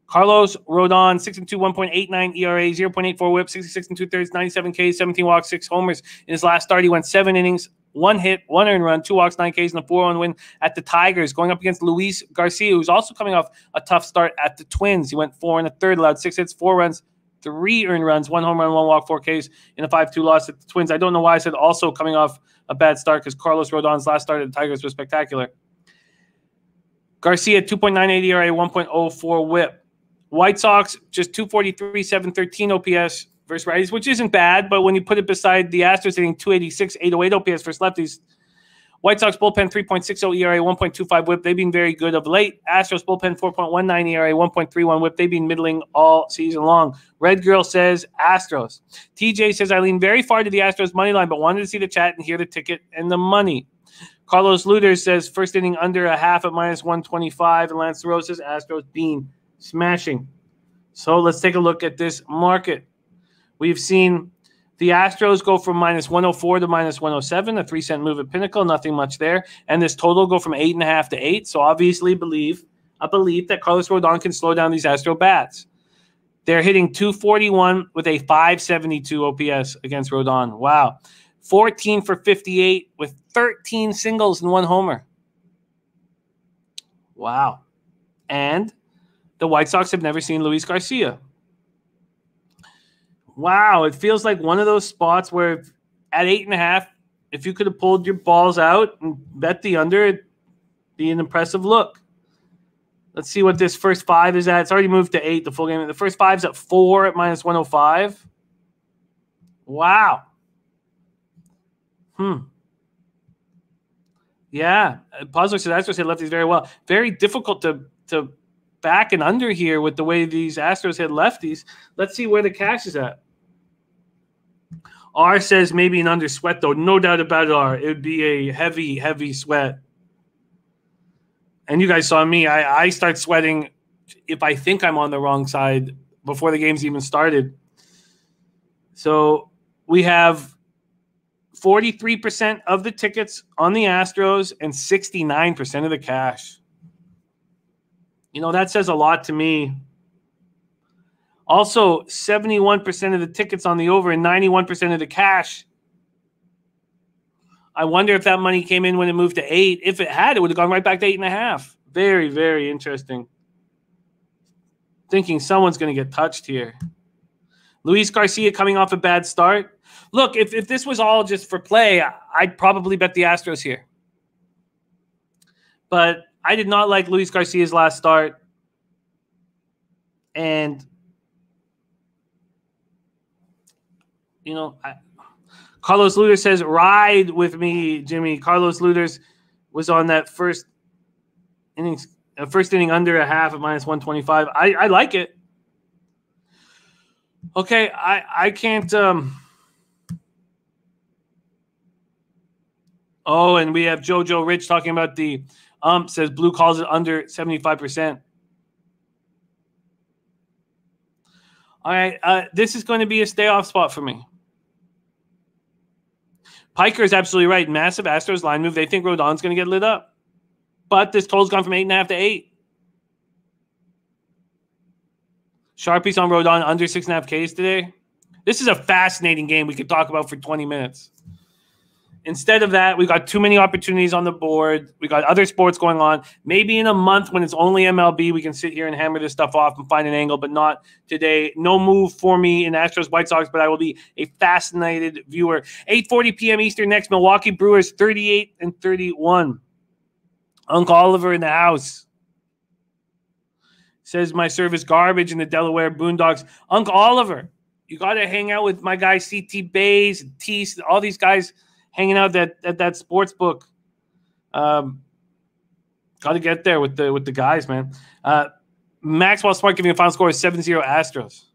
Carlos Rodon, 6-2, 1.89 ERA, 0.84 WHIP, 66 2/3, 97 Ks, 17 walks, 6 homers. In his last start, he went 7 innings, 1 hit, 1 earned run, 2 walks, 9 Ks, and a 4-1 win at the Tigers. Going up against Luis Garcia, who's also coming off a tough start at the Twins. He went 4 1/3, allowed 6 hits, 4 runs, 3 earned runs, 1 home run, 1 walk, 4 Ks, in a 5-2 loss at the Twins. I don't know why I said also coming off a bad start, because Carlos Rodon's last start at the Tigers was spectacular. Garcia, 2.98 ERA, 1.04 WHIP. White Sox, just 243, 713 OPS versus righties, which isn't bad, but when you put it beside the Astros hitting 286, 808 OPS versus lefties, White Sox bullpen 3.60 ERA, 1.25 WHIP. They've been very good of late. Astros bullpen 4.19 ERA, 1.31 WHIP. They've been middling all season long. Red Girl says Astros. TJ says I lean very far to the Astros money line, but wanted to see the chat and hear the ticket and the money. Carlos Luder says first inning under a half at -125. And Lance Rose says Astros bean smashing. So let's take a look at this market. We've seen the Astros go from -104 to -107, a 3-cent move at Pinnacle, nothing much there. And this total go from 8.5 to 8. So obviously a belief that Carlos Rodon can slow down these Astro bats. They're hitting 241 with a 572 OPS against Rodon. Wow. 14 for 58 with 13 singles and 1 homer. Wow. And the White Sox have never seen Luis Garcia. Wow, it feels like one of those spots where at 8.5, if you could have pulled your balls out and bet the under, it'd be an impressive look. Let's see what this first 5 is at. It's already moved to 8, the full game. The first 5's at 4 at minus 105. Wow. Yeah. Puzzler says Astros hit lefties very well. Very difficult to back and under here with the way these Astros hit lefties. Let's see where the cash is at. R says maybe an under sweat, though. No doubt about it, R. It would be a heavy, heavy sweat. And you guys saw me. I start sweating if I think I'm on the wrong side before the game's even started. So we have 43% of the tickets on the Astros and 69% of the cash. You know, that says a lot to me. Also, 71% of the tickets on the over and 91% of the cash. I wonder if that money came in when it moved to 8. If it had, it would have gone right back to 8.5. Very, very interesting. Thinking someone's going to get touched here. Luis Garcia coming off a bad start. Look, if this was all just for play, I'd probably bet the Astros here. But I did not like Luis Garcia's last start. And, you know, Carlos Luders says, ride with me, Jimmy. Carlos Luders was on that first inning under a half at minus 125. I like it. Okay, I can't. Oh, and we have JoJo Rich talking about the says Blue calls it under 75%. All right, this is going to be a stay off spot for me. Piker is absolutely right. Massive Astros line move. They think Rodon's going to get lit up. But this total's gone from 8.5 to 8. Sharpies on Rodon under 6.5 Ks today. This is a fascinating game we could talk about for 20 minutes. Instead of that, we got too many opportunities on the board. We got other sports going on. Maybe in a month when it's only MLB, we can sit here and hammer this stuff off and find an angle, but not today. No move for me in Astros White Sox, but I will be a fascinated viewer. 8:40 p.m. Eastern next, Milwaukee Brewers 38-31. Uncle Oliver in the house. Says my service garbage in the Delaware Boondocks. Uncle Oliver, you got to hang out with my guy CT Bays, Tease, all these guys hanging out at that sports book. Got to get there with the guys, man. Maxwell Smart giving a final score of 7-0 Astros.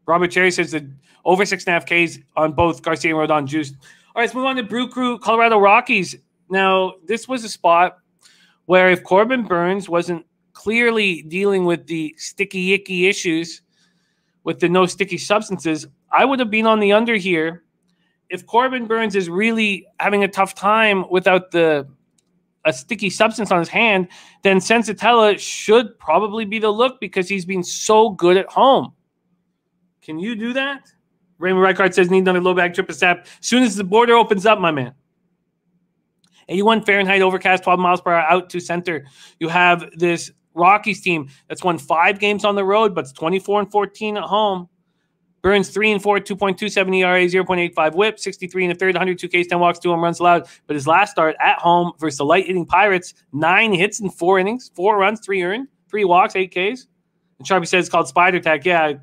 Robert Cherry says that over 6.5 Ks on both Garcia and Rodon juiced. All right, let's move on to Brew Crew, Colorado Rockies. Now, this was a spot where if Corbin Burnes wasn't clearly dealing with the sticky icky issues with the no sticky substances, I would have been on the under here. If Corbin Burnes is really having a tough time without a sticky substance on his hand, then Senzatella should probably be the look because he's been so good at home. Can you do that? Raymond Reichard says need another low bag trip sap. As soon as the border opens up, my man. 81 Fahrenheit overcast, 12 miles per hour out to center. You have this Rockies team that's won 5 games on the road, but it's 24-14 at home. Burnes 3-4, 2.27 ERA, 0.85 WHIP, 63 in the third, 102 Ks, 10 walks, 2 home runs allowed. But his last start at home versus the light hitting Pirates, 9 hits in 4 innings, 4 runs, 3 earned, 3 walks, 8 Ks. And Sharpie says it's called Spider Tack. Yeah,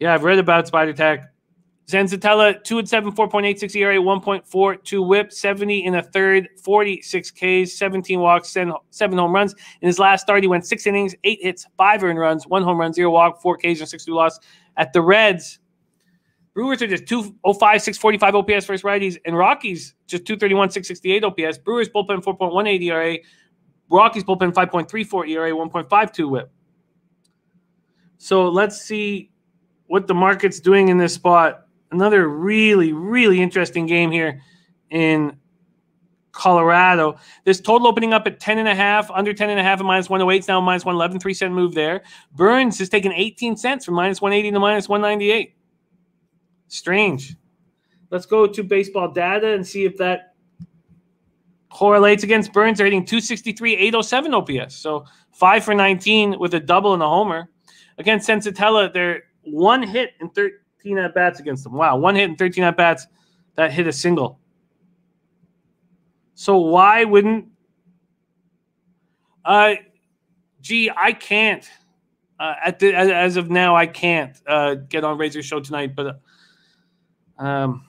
I've read about Spider Tack. Senzatella, 2-7, 4.86 ERA, 1.42 WHIP, 70 in the third, 46 Ks, 17 walks, 7 home runs. In his last start, he went 6 innings, 8 hits, 5 earned runs, 1 home run, 0 walk, 4 Ks, and 6 loss. At the Reds, Brewers are just 205, 645 OPS versus righties, and Rockies just 231, 668 OPS. Brewers bullpen 4.18 ERA, Rockies bullpen 5.34 ERA, 1.52 WHIP. So let's see what the market's doing in this spot. Another really, really interesting game here in Colorado. This total opening up at 10.5, under 10.5 at minus 108. It's now minus 111, 3-cent move there. Burnes has taken 18 cents from minus 180 to minus 198. Strange. Let's go to baseball data and see if that correlates against Burnes. They're hitting 263, 807 OPS. So 5 for 19 with a double and a homer. Against Senzatella, they're 1 hit in 13 at-bats against them. Wow, 1 hit in 13 at-bats. That hit a single. So why wouldn't Gee, I can't. As of now, I can't get on Razor's show tonight, but I'll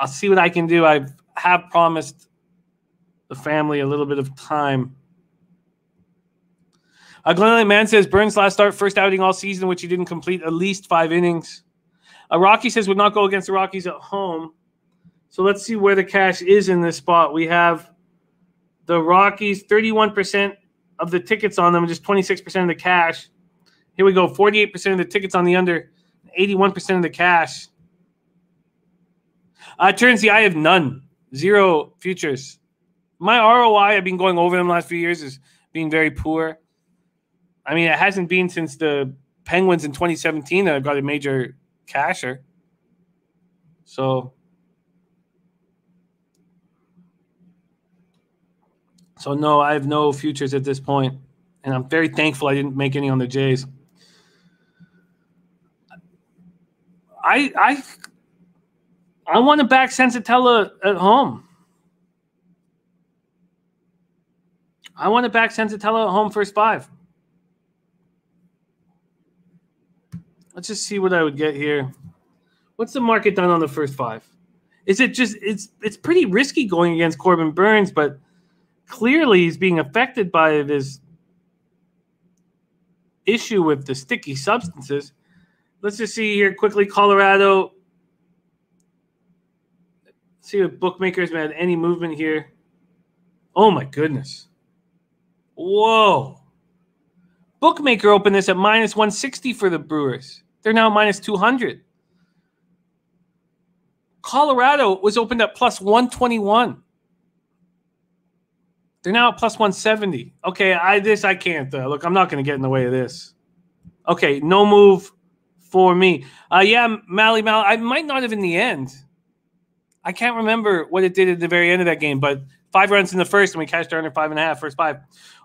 see what I can do. I have promised the family a little bit of time. Glenn Man says Burns' last start, first outing all season, which he didn't complete at least 5 innings. Rocky says would not go against the Rockies at home. So let's see where the cash is in this spot. We have the Rockies, 31% of the tickets on them, just 26% of the cash. Here we go, 48% of the tickets on the under, 81% of the cash. Turnsy, I have none. 0 futures. My ROI, I've been going over them the last few years, is being very poor. I mean, it hasn't been since the Penguins in 2017 that I've got a major casher. So no, I have no futures at this point, and I'm very thankful I didn't make any on the Jays. I want to back Senzatella at home. I want to back Senzatella at home first 5. Let's just see what I would get here. What's the market done on the first 5? Is it just it's pretty risky going against Corbin Burns, but clearly he's being affected by this issue with the sticky substances. Let's just see here quickly. Colorado. Let's see if bookmakers had any movement here. Oh my goodness. Whoa. Bookmaker opened this at minus 160 for the Brewers. They're now minus 200. Colorado was opened at plus 121. They're now at plus 170. Okay, I can't. Look, I'm not going to get in the way of this. Okay, no move for me. Yeah, Mally, I might not have in the end. I can't remember what it did at the very end of that game, but 5 runs in the first, and we cashed our under 5.5, first 5.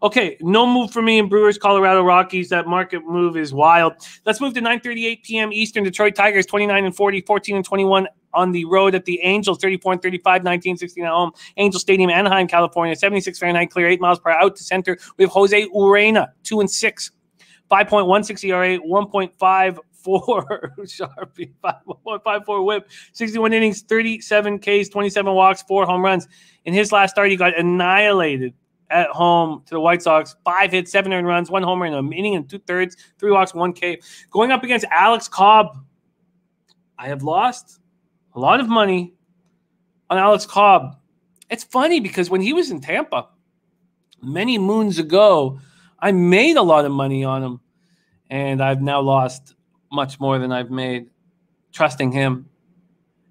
Okay, no move for me in Brewers, Colorado Rockies. That market move is wild. Let's move to 9:38 p.m. Eastern. Detroit Tigers 29-40, 14-21 on the road at the Angels, 34-35, 19-16 at home. Angel Stadium, Anaheim, California, 76 Fahrenheit, clear, 8 miles per hour out to center. We have Jose Urena, 2-6, 5.16 ERA, 1.54 Sharpie, 1.54 whip, 61 innings, 37 Ks, 27 walks, 4 home runs. In his last start, he got annihilated at home to the White Sox. 5 hits, 7 earned runs, 1 homer in an inning and 2/3, 3 walks, 1 K. Going up against Alex Cobb, I have lost a lot of money on Alex Cobb. It's funny because when he was in Tampa many moons ago, I made a lot of money on him, and I've now lost much more than I've made trusting him.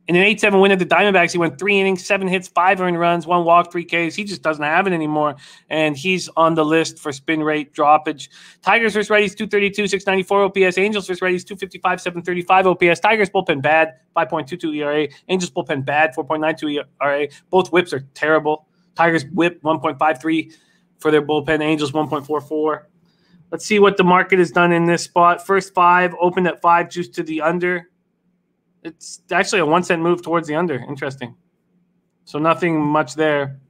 In an 8-7 win at the Diamondbacks, he went 3 innings, 7 hits, 5 earned runs, 1 walk, 3 Ks. He just doesn't have it anymore, and he's on the list for spin rate droppage. Tigers versus righties, 232, 694 OPS. Angels versus righties, 255, 735 OPS. Tigers bullpen bad, 5.22 ERA. Angels bullpen bad, 4.92 ERA. Both whips are terrible. Tigers whip 1.53 for their bullpen. Angels 1.44. Let's see what the market has done in this spot. First 5 opened at 5, juice to the under. It's actually a 1 cent move towards the under. Interesting. So nothing much there.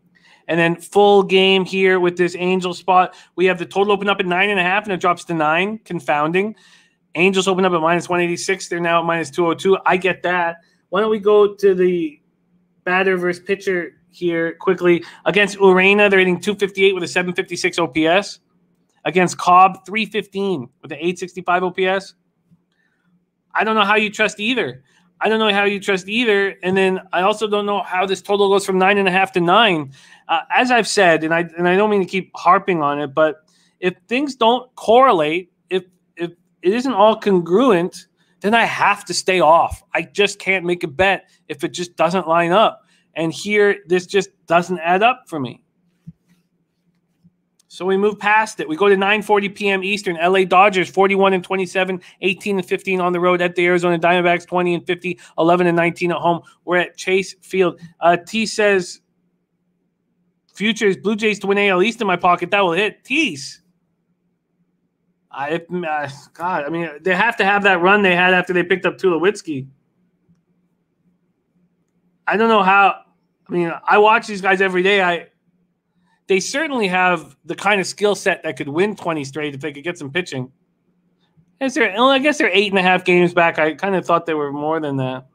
And then full game here with this Angel spot. We have the total open up at 9.5, and it drops to 9. Confounding. Angels open up at minus 186. They're now at minus 202. I get that. Why don't we go to the batter versus pitcher here quickly. Against Urena, they're hitting 258 with a 756 OPS. Against Cobb, 315 with an 865 OPS. I don't know how you trust either. And then I also don't know how this total goes from 9.5 to 9. As I've said, and I don't mean to keep harping on it, but if things don't correlate, if it isn't all congruent, then I have to stay off. I just can't make a bet if it just doesn't line up. And here, this just doesn't add up for me. So we move past it. We go to 9:40 p.m. Eastern. LA Dodgers 41-27, 18-15 on the road at the Arizona Diamondbacks, 20-50, 11-19 at home. We're at Chase Field. T says, futures Blue Jays to win AL East in my pocket. That will hit. Tease. God, I mean, they have to have that run they had after they picked up Tulowitzki. I don't know how. I mean, I watch these guys every day. they certainly have the kind of skill set that could win 20 straight if they could get some pitching. I guess they're 8.5 games back. I kind of thought they were more than that.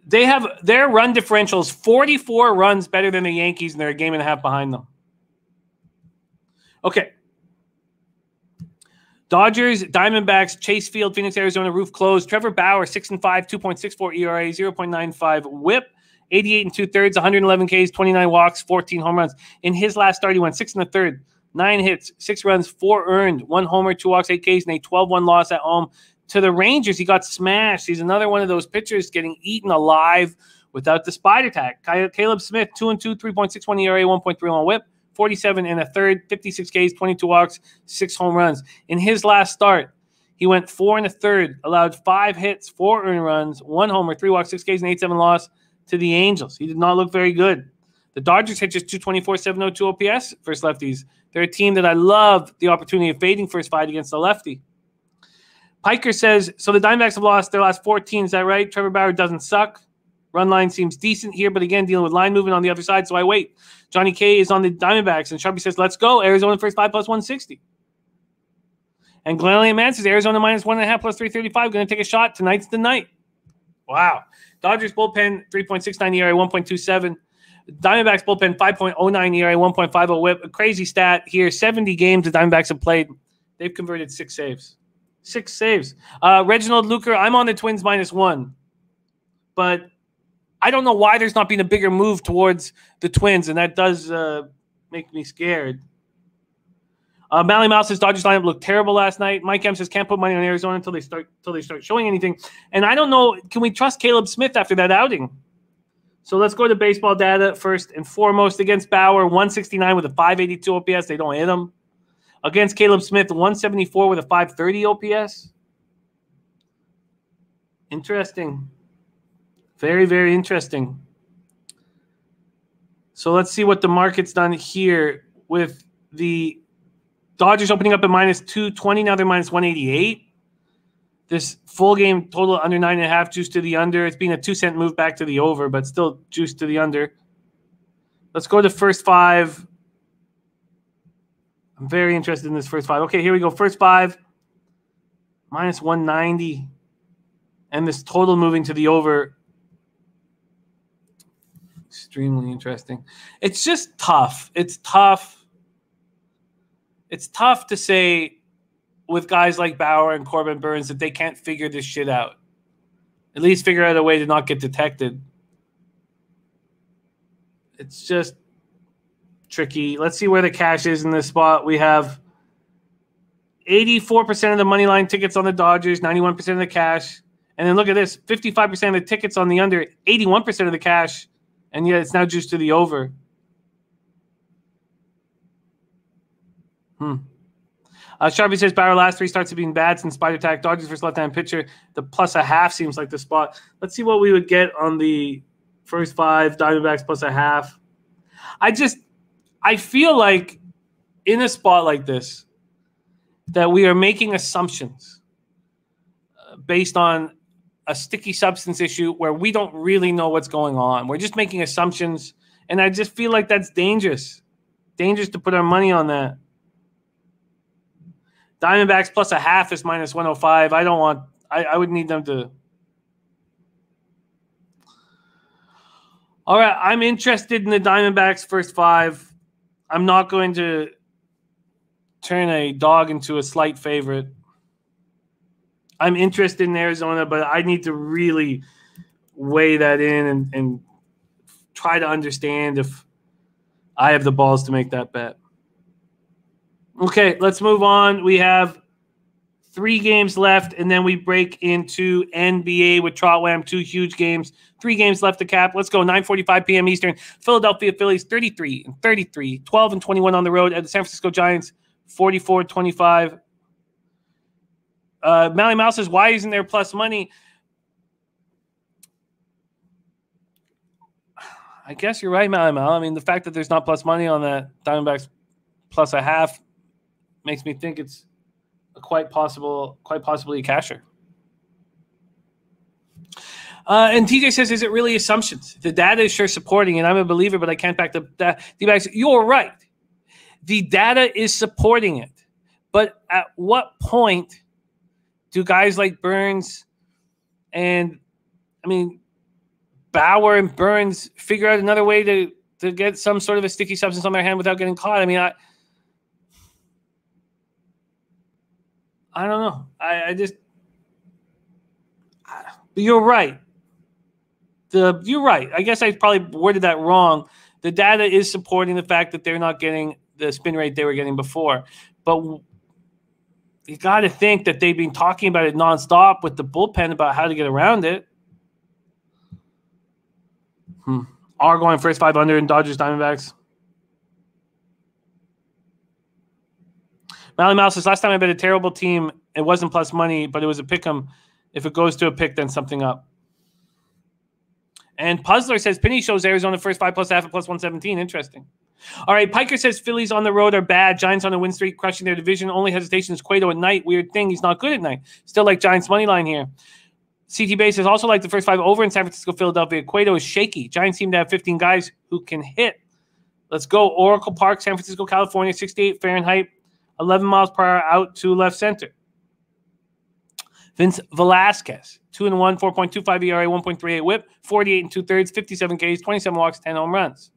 They have their run differentials 44 runs better than the Yankees, and they're a game and a half behind them. Okay. Dodgers, Diamondbacks, Chase Field, Phoenix, Arizona, roof closed. Trevor Bauer, 6-5, 2.64 ERA, 0.95 WHIP, 88 2/3, 111 Ks, 29 walks, 14 home runs. In his last start, he went 6 1/3, 9 hits, 6 runs, 4 earned, 1 homer, 2 walks, 8 Ks, and a 12-1 loss at home. To the Rangers, he got smashed. He's another one of those pitchers getting eaten alive without the spider tag. Caleb Smith, 2-2, 3.61 ERA, 1.31 WHIP, 47 1/3, 56 Ks, 22 walks, 6 home runs. In his last start, he went 4 1/3, allowed 5 hits, 4 earned runs, 1 homer, 3 walks, 6 Ks, and 8-7 loss to the Angels. He did not look very good. The Dodgers hit just 224, 702 OPS versus lefties. They're a team that I love the opportunity of fading first fight against the lefty. Piker says, so the Diamondbacks have lost their last 14. Is that right? Trevor Bauer doesn't suck. Run line seems decent here, but again, dealing with line movement on the other side, so I wait. Johnny K is on the Diamondbacks, and Sharpie says, let's go. Arizona first 5 plus 160. And Glenn Elliott Man says, Arizona minus 1.5 plus 335. Going to take a shot. Tonight's the night. Wow. Dodgers bullpen, 3.69 ERA, 1.27. Diamondbacks bullpen, 5.09 ERA, 1.50 WHIP. A crazy stat here. 70 games the Diamondbacks have played. They've converted 6 saves. 6 saves. Reginald Luker, I'm on the Twins -1. But I don't know why there's not been a bigger move towards the Twins, and that does make me scared. Mally Mouse says Dodgers lineup looked terrible last night. Mike M says can't put money on Arizona until they start showing anything. And I don't know, can we trust Caleb Smith after that outing? So let's go to baseball data first and foremost. Against Bauer, 169 with a 582 OPS. They don't hit him. Against Caleb Smith, 174 with a 530 OPS. Interesting. Very, very interesting. So let's see what the market's done here with the Dodgers opening up at -220. Now they're -188. This full game total under 9.5, juice to the under. It's been a 2-cent move back to the over, but still juice to the under. Let's go to first 5. I'm very interested in this first 5. Okay, here we go. First 5, -190. And this total moving to the over. Extremely interesting. It's just tough. It's tough. It's tough to say with guys like Bauer and Corbin Burns that they can't figure this shit out. At least figure out a way to not get detected. It's just tricky. Let's see where the cash is in this spot. We have 84% of the money line tickets on the Dodgers, 91% of the cash. And then look at this, 55% of the tickets on the under, 81% of the cash, and yet it's now juiced to the over. Sharpie says Bauer last 3 starts have been bad since spider attack. Dodgers versus left-hand pitcher. The +0.5 seems like the spot. Let's see what we would get on the first 5, Diamondbacks +0.5. I feel like in a spot like this that we are making assumptions based on a sticky substance issue where we don't really know what's going on. We're just making assumptions, and I just feel like that's dangerous. Dangerous to put our money on that. Diamondbacks +0.5 is -105. I don't want – I would need them to – all right, I'm interested in the Diamondbacks first 5. I'm not going to turn a dog into a slight favorite. I'm interested in Arizona, but I need to really weigh that in and try to understand if I have the balls to make that bet. Okay, let's move on. We have 3 games left, and then we break into NBA with Trotwam. 2 huge games. 3 games left to cap. Let's go. 9:45 p.m. Eastern. Philadelphia Phillies 33-33, 12-21 on the road at the San Francisco Giants 44-25. Mally Mouse says, why isn't there plus money? I guess you're right, Mally Mouse. I mean, the fact that there's not plus money on that Diamondbacks +0.5 makes me think it's quite possibly a casher. And TJ says, is it really assumptions? The data is sure supporting it. I'm a believer, but I can't back the D-backs. You're right. The data is supporting it. But at what point do guys like Burns and, Bauer and Burns figure out another way to get some sort of a sticky substance on their hand without getting caught? I don't know. You're right. You're right. I guess I probably worded that wrong. The data is supporting the fact that they're not getting the spin rate they were getting before. But you got to think that they've been talking about it nonstop with the bullpen about how to get around it. Are going first 500 in Dodgers Diamondbacks. Mally Mouse says, last time I bet a terrible team, it wasn't plus money, but it was a pick 'em. If it goes to a pick, then something up. And Puzzler says, Penny shows Arizona first 5 plus half at plus 117. Interesting. All right, Piker says Phillies on the road are bad. Giants on a win streak, crushing their division. Only hesitation is Cueto at night. Weird thing, he's not good at night. Still like Giants money line here. CT Base says also like the first 5 over in San Francisco, Philadelphia. Cueto is shaky. Giants seem to have 15 guys who can hit. Let's go. Oracle Park, San Francisco, California, 68 Fahrenheit, 11 miles per hour out to left center. Vince Velasquez, 2-1, 4.25 ERA, 1.38 whip, 48 2/3, 57 Ks, 27 walks, 10 home runs.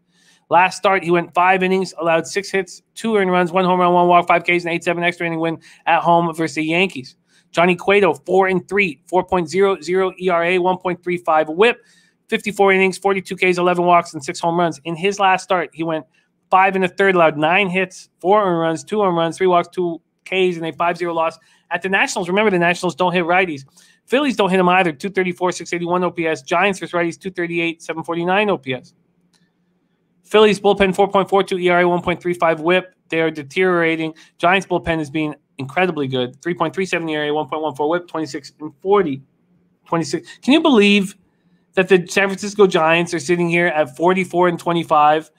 Last start, he went 5 innings, allowed 6 hits, 2 earned runs, 1 home run, 1 walk, 5 Ks, and 8-7 extra inning win at home versus the Yankees. Johnny Cueto, 4-3, 4.00 ERA, 1.35 whip, 54 innings, 42 Ks, 11 walks, and 6 home runs. In his last start, he went 5 1/3, allowed 9 hits, 4 earned runs, 2 home runs, 3 walks, 2 Ks, and a 5-0 loss at the Nationals. Remember, the Nationals don't hit righties. Phillies don't hit them either. 234, 681 OPS. Giants versus righties, 238, 749 OPS. Phillies bullpen, 4.42 ERA, 1.35 whip. They are deteriorating. Giants bullpen is being incredibly good. 3.37 ERA, 1.14 whip, 26 and 40. 26. Can you believe that the San Francisco Giants are sitting here at 44 and 25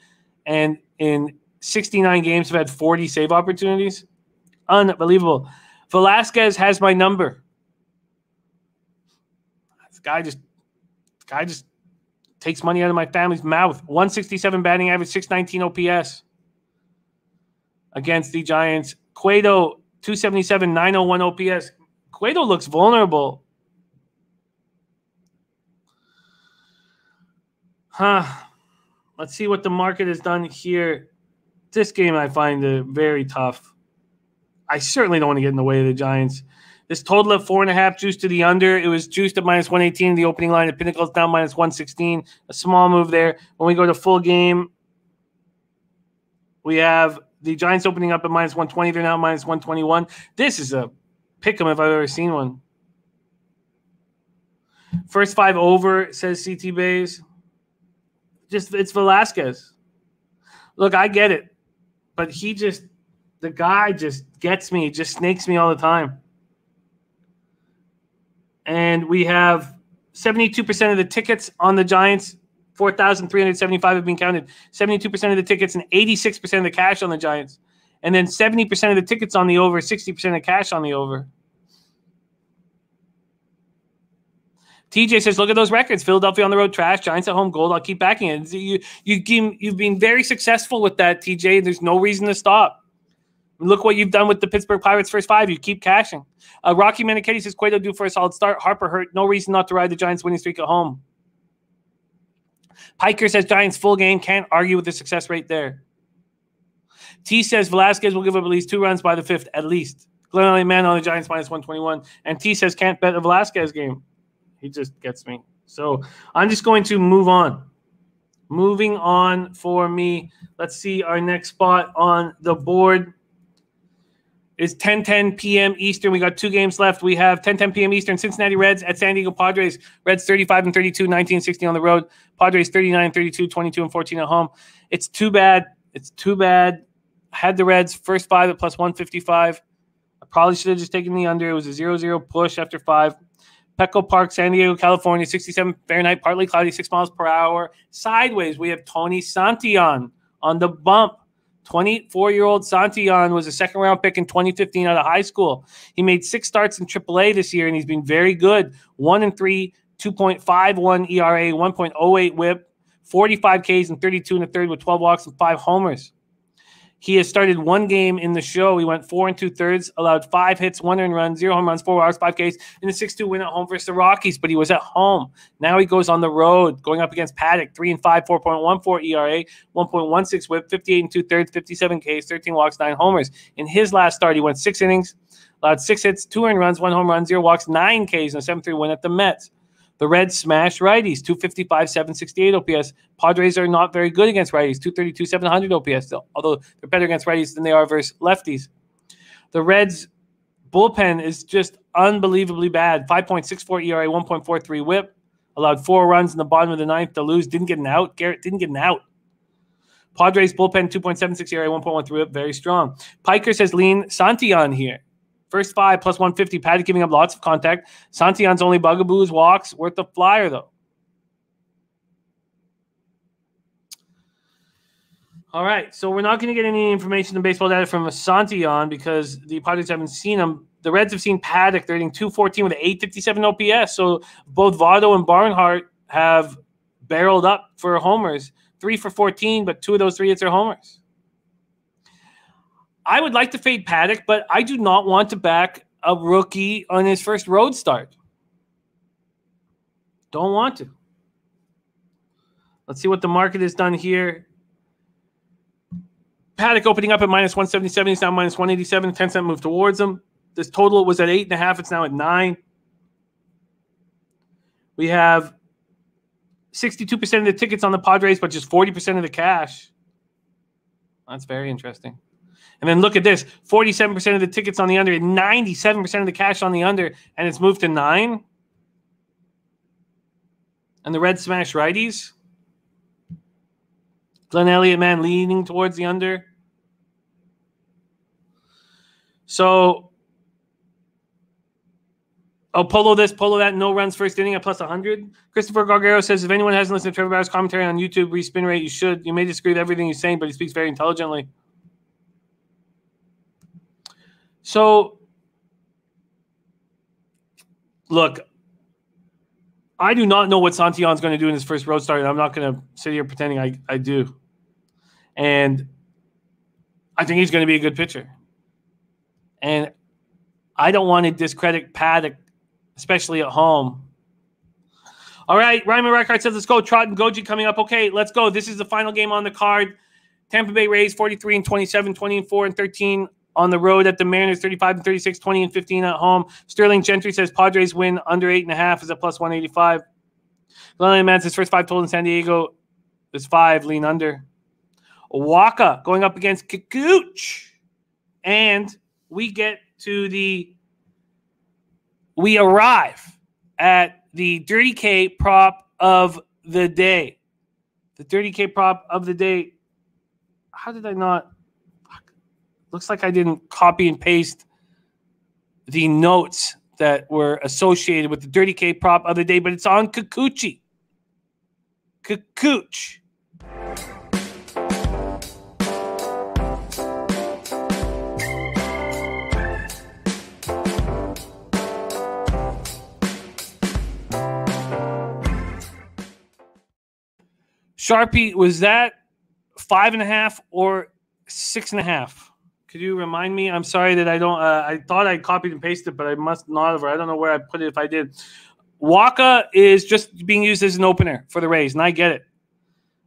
and in 69 games have had 40 save opportunities? Unbelievable. Velasquez has my number. This guy just takes money out of my family's mouth. 167 batting average, 619 OPS against the Giants. Cueto, 277, 901 OPS. Cueto looks vulnerable. Let's see what the market has done here. This game I find very tough. I certainly don't want to get in the way of the Giants. This total of 4.5 juiced to the under. It was juiced at minus 118. The opening line at Pinnacle's down minus 116. A small move there. When we go to full game, we have the Giants opening up at minus 120. They're now minus 121. This is a pick 'em if I've ever seen one. First 5 over, says CT Bays. It's Velasquez. Look, I get it. But the guy just gets me, just snakes me all the time. And we have 72% of the tickets on the Giants, 4,375 have been counted. 72% of the tickets and 86% of the cash on the Giants. And then 70% of the tickets on the over, 60% of cash on the over. TJ says, look at those records. Philadelphia on the road, trash. Giants at home, gold. I'll keep backing it. You've been very successful with that, TJ. There's no reason to stop. Look what you've done with the Pittsburgh Pirates first 5. You keep cashing. Rocky Manichetti says, Cueto due for a solid start. Harper hurt. No reason not to ride the Giants winning streak at home. Piker says, Giants full game. Can't argue with the success rate there. T says, Velasquez will give up at least 2 runs by the 5th, at least. Glenn Man on the Giants minus 121. And T says, can't bet a Velasquez game. He just gets me. So I'm just going to move on. Moving on for me. Let's see our next spot on the board. Is 10:10 p.m. Eastern. We got 2 games left. We have 10:10 p.m. Eastern. Cincinnati Reds at San Diego Padres. Reds 35 and 32, 19-60 on the road. Padres 39 32, 22 and 14 at home. It's too bad. I had the Reds first 5 at plus 155. I probably should have just taken the under. It was a 0-0 push after 5. Petco Park, San Diego, California, 67 Fahrenheit, partly cloudy, 6 miles per hour. Sideways, we have Tony Santillan on the bump. 24-year-old Santillan was a second-round pick in 2015 out of high school. He made 6 starts in AAA this year, and he's been very good. 1-3 2.51 ERA, 1.08 whip, 45 Ks and 32 in the third with 12 walks and 5 homers. He has started one game in the show. He went 4 2/3, allowed 5 hits, 1 earned run, 0 home runs, 4 walks, 5 Ks, in a 6-2 win at home versus the Rockies. But he was at home. Now he goes on the road, going up against Paddock, 3-5, 4.14 ERA, 1.16 whip, 58 2/3, 57 Ks, 13 walks, 9 homers. In his last start, he went 6 innings, allowed 6 hits, 2 earned runs, 1 home run, 0 walks, 9 Ks, and a 7-3 win at the Mets. The Reds smash righties, 255, 768 OPS. Padres are not very good against righties, 232, 700 OPS still, although they're better against righties than they are versus lefties. The Reds bullpen is just unbelievably bad, 5.64 ERA, 1.43 whip, allowed 4 runs in the bottom of the ninth to lose, didn't get an out. Garrett didn't get an out. Padres bullpen, 2.76 ERA, 1.13 whip, very strong. Piker says lean Santillan here. First 5 plus 150. Paddock giving up lots of contact. Santillan's only bugaboo is walks. Worth the flyer, though. All right. So we're not going to get any information on baseball data from Santillan because the Padres haven't seen him. The Reds have seen Paddock. They're hitting 214 with an 857 OPS. So both Votto and Barnhart have barreled up for homers. 3 for 14, but 2 of those 3 hits are homers. I would like to fade Paddock, but I do not want to back a rookie on his first road start. Don't want to. Let's see what the market has done here. Paddock opening up at minus 177. He's now minus 187. 10-cent move towards him. This total was at 8.5. It's now at 9. We have 62% of the tickets on the Padres, but just 40% of the cash. That's very interesting. And then look at this, 47% of the tickets on the under and 97% of the cash on the under, and it's moved to 9. And the Reds smash righties. Glenn Elliott, man, leaning towards the under. So, polo this, polo that, no runs first inning at plus 100. Christopher Gargaro says, if anyone hasn't listened to Trevor Bauer's commentary on YouTube, respin rate, you should. You may disagree with everything he's saying, but he speaks very intelligently. So, look, I do not know what Santillan's going to do in his first road start, and I'm not going to sit here pretending I do. And I think he's going to be a good pitcher. And I don't want to discredit Paddock, especially at home. All right, Ryman Reichart says, let's go. Trot and Goji coming up. Okay, let's go. This is the final game on the card. Tampa Bay Rays, 43-27, 20-4-13. On the road at the Mariners, 35-36, 20-15 at home. Sterling Gentry says Padres win under 8.5 is at plus 185. Glenn Man says first 5 total in San Diego is 5, lean under. Waka going up against Kikuch. And we arrive at the Dirty K prop of the day. The Dirty K prop of the day. How did I not? Looks like I didn't copy and paste the notes that were associated with the Dirty K prop of the day, but it's on Kikuchi. Kikuch. Sharpie, was that 5.5 or 6.5? Could you remind me? I'm sorry that I don't. I thought I copied and pasted it, but I must not have. I don't know where I put it if I did. Waka is just being used as an opener for the Rays, and I get it.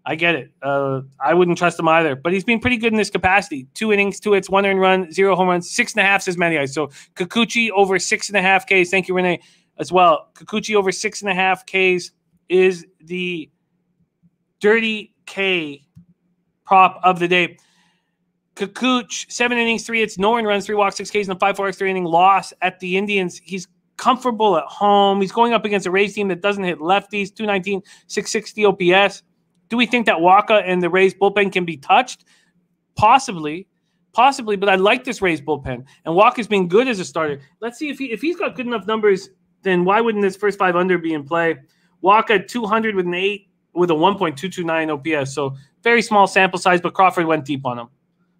I wouldn't trust him either, but he's been pretty good in this capacity. 2 innings, 2 hits, 1 earned run, 0 home runs, 6.5 says Matty Ice. So Kikuchi over 6.5 Ks. Thank you, Renee, as well. Kikuchi over 6.5 Ks is the Dirty K prop of the day. Kikuch, 7 innings, 3 hits, no earned runs, 3 walks, 6 Ks, and a 5-4 extra inning loss at the Indians. He's comfortable at home. He's going up against a Rays team that doesn't hit lefties, 219, 660 OPS. Do we think that Waka and the Rays bullpen can be touched? Possibly, but I like this Rays bullpen. And Waka's been good as a starter. Let's see if he's got good enough numbers, then why wouldn't this first 5 under be in play? Waka 200 with an 8 with a 1.229 OPS. So very small sample size, but Crawford went deep on him.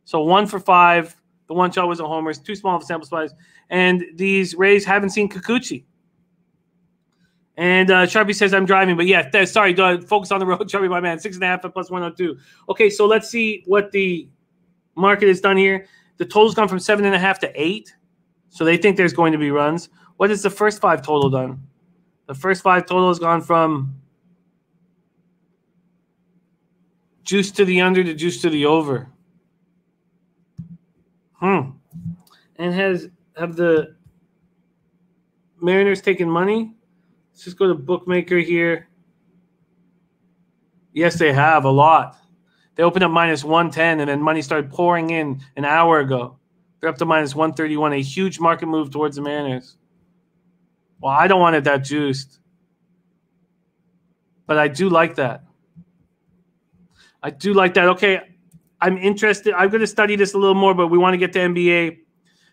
So 1 for 5. The one shot was a homer. It's too small of a sample size. And these Rays haven't seen Kikuchi. And Sharpie says I'm driving, but yeah, sorry, focus on the road, Sharpie, my man. 6.5 at plus 102. Okay, so let's see what the market has done here. The total's gone from 7.5 to 8, so they think there's going to be runs. What has the first 5 total done? The first 5 total has gone from juice to the under to juice to the over. And have the Mariners taken money? Let's just go to bookmaker here. Yes, they have a lot. They opened up minus 110, and then money started pouring in an hour ago. They're up to minus 131, a huge market move towards the Mariners. Well, I don't want it that juiced. But I do like that. I do like that. Okay, I'm interested. I'm going to study this a little more, but we want to get to NBA.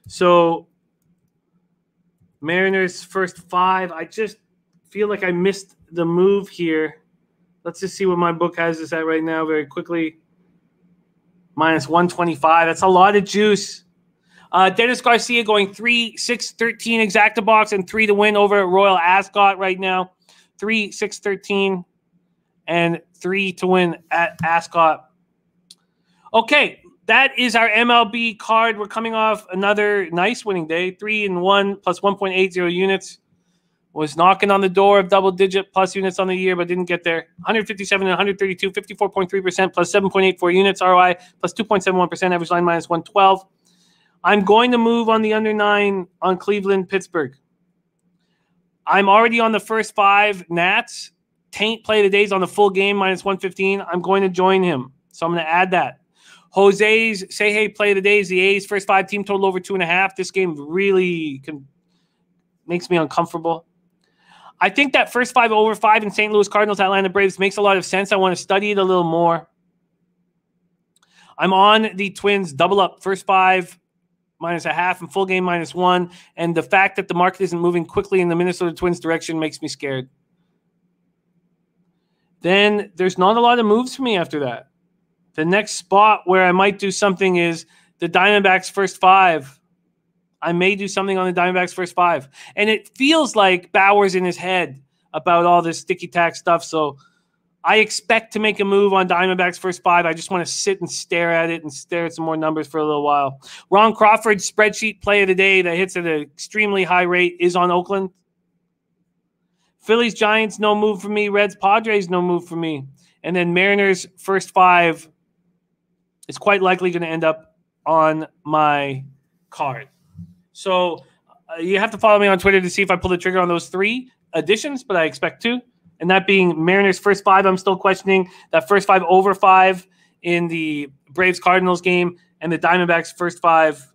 So, Mariners first 5. I just feel like I missed the move here. Let's just see what my book has this at right now very quickly. Minus 125. That's a lot of juice. Dennis Garcia going 3-6-13 exacta box and 3 to win over at Royal Ascot right now. 3-6-13 and 3 to win at Ascot. Okay, that is our MLB card. We're coming off another nice winning day. 3-1 plus 1.80 units. Was knocking on the door of double-digit plus units on the year, but didn't get there. 157 and 132, 54.3% plus 7.84 units ROI plus 2.71%, average line minus 112. I'm going to move on the under 9 on Cleveland, Pittsburgh. I'm already on the first 5 Nats. Taint play of the days on the full game minus 115. I'm going to join him, so I'm going to add that. Jose's Say play of the days. The A's first 5 team total over 2.5. This game really makes me uncomfortable. I think that first 5 over 5 in St. Louis Cardinals, Atlanta Braves makes a lot of sense. I want to study it a little more. I'm on the Twins double up. First 5 minus a half and full game minus 1. And the fact that the market isn't moving quickly in the Minnesota Twins direction makes me scared. Then there's not a lot of moves for me after that. The next spot where I might do something is the Diamondbacks first 5. I may do something on the Diamondbacks first 5. And it feels like Bauer's in his head about all this sticky-tack stuff. So I expect to make a move on Diamondbacks first 5. I just want to sit and stare at it and stare at some more numbers for a little while. Ron Crawford's spreadsheet play of the day that hits at an extremely high rate is on Oakland. Phillies, Giants, no move for me. Reds, Padres, no move for me. And then Mariners first 5 is quite likely going to end up on my card. So you have to follow me on Twitter to see if I pull the trigger on those 3 additions, but I expect to. And that being Mariners first 5, I'm still questioning. That first 5 over 5 in the Braves-Cardinals game, and the Diamondbacks first 5.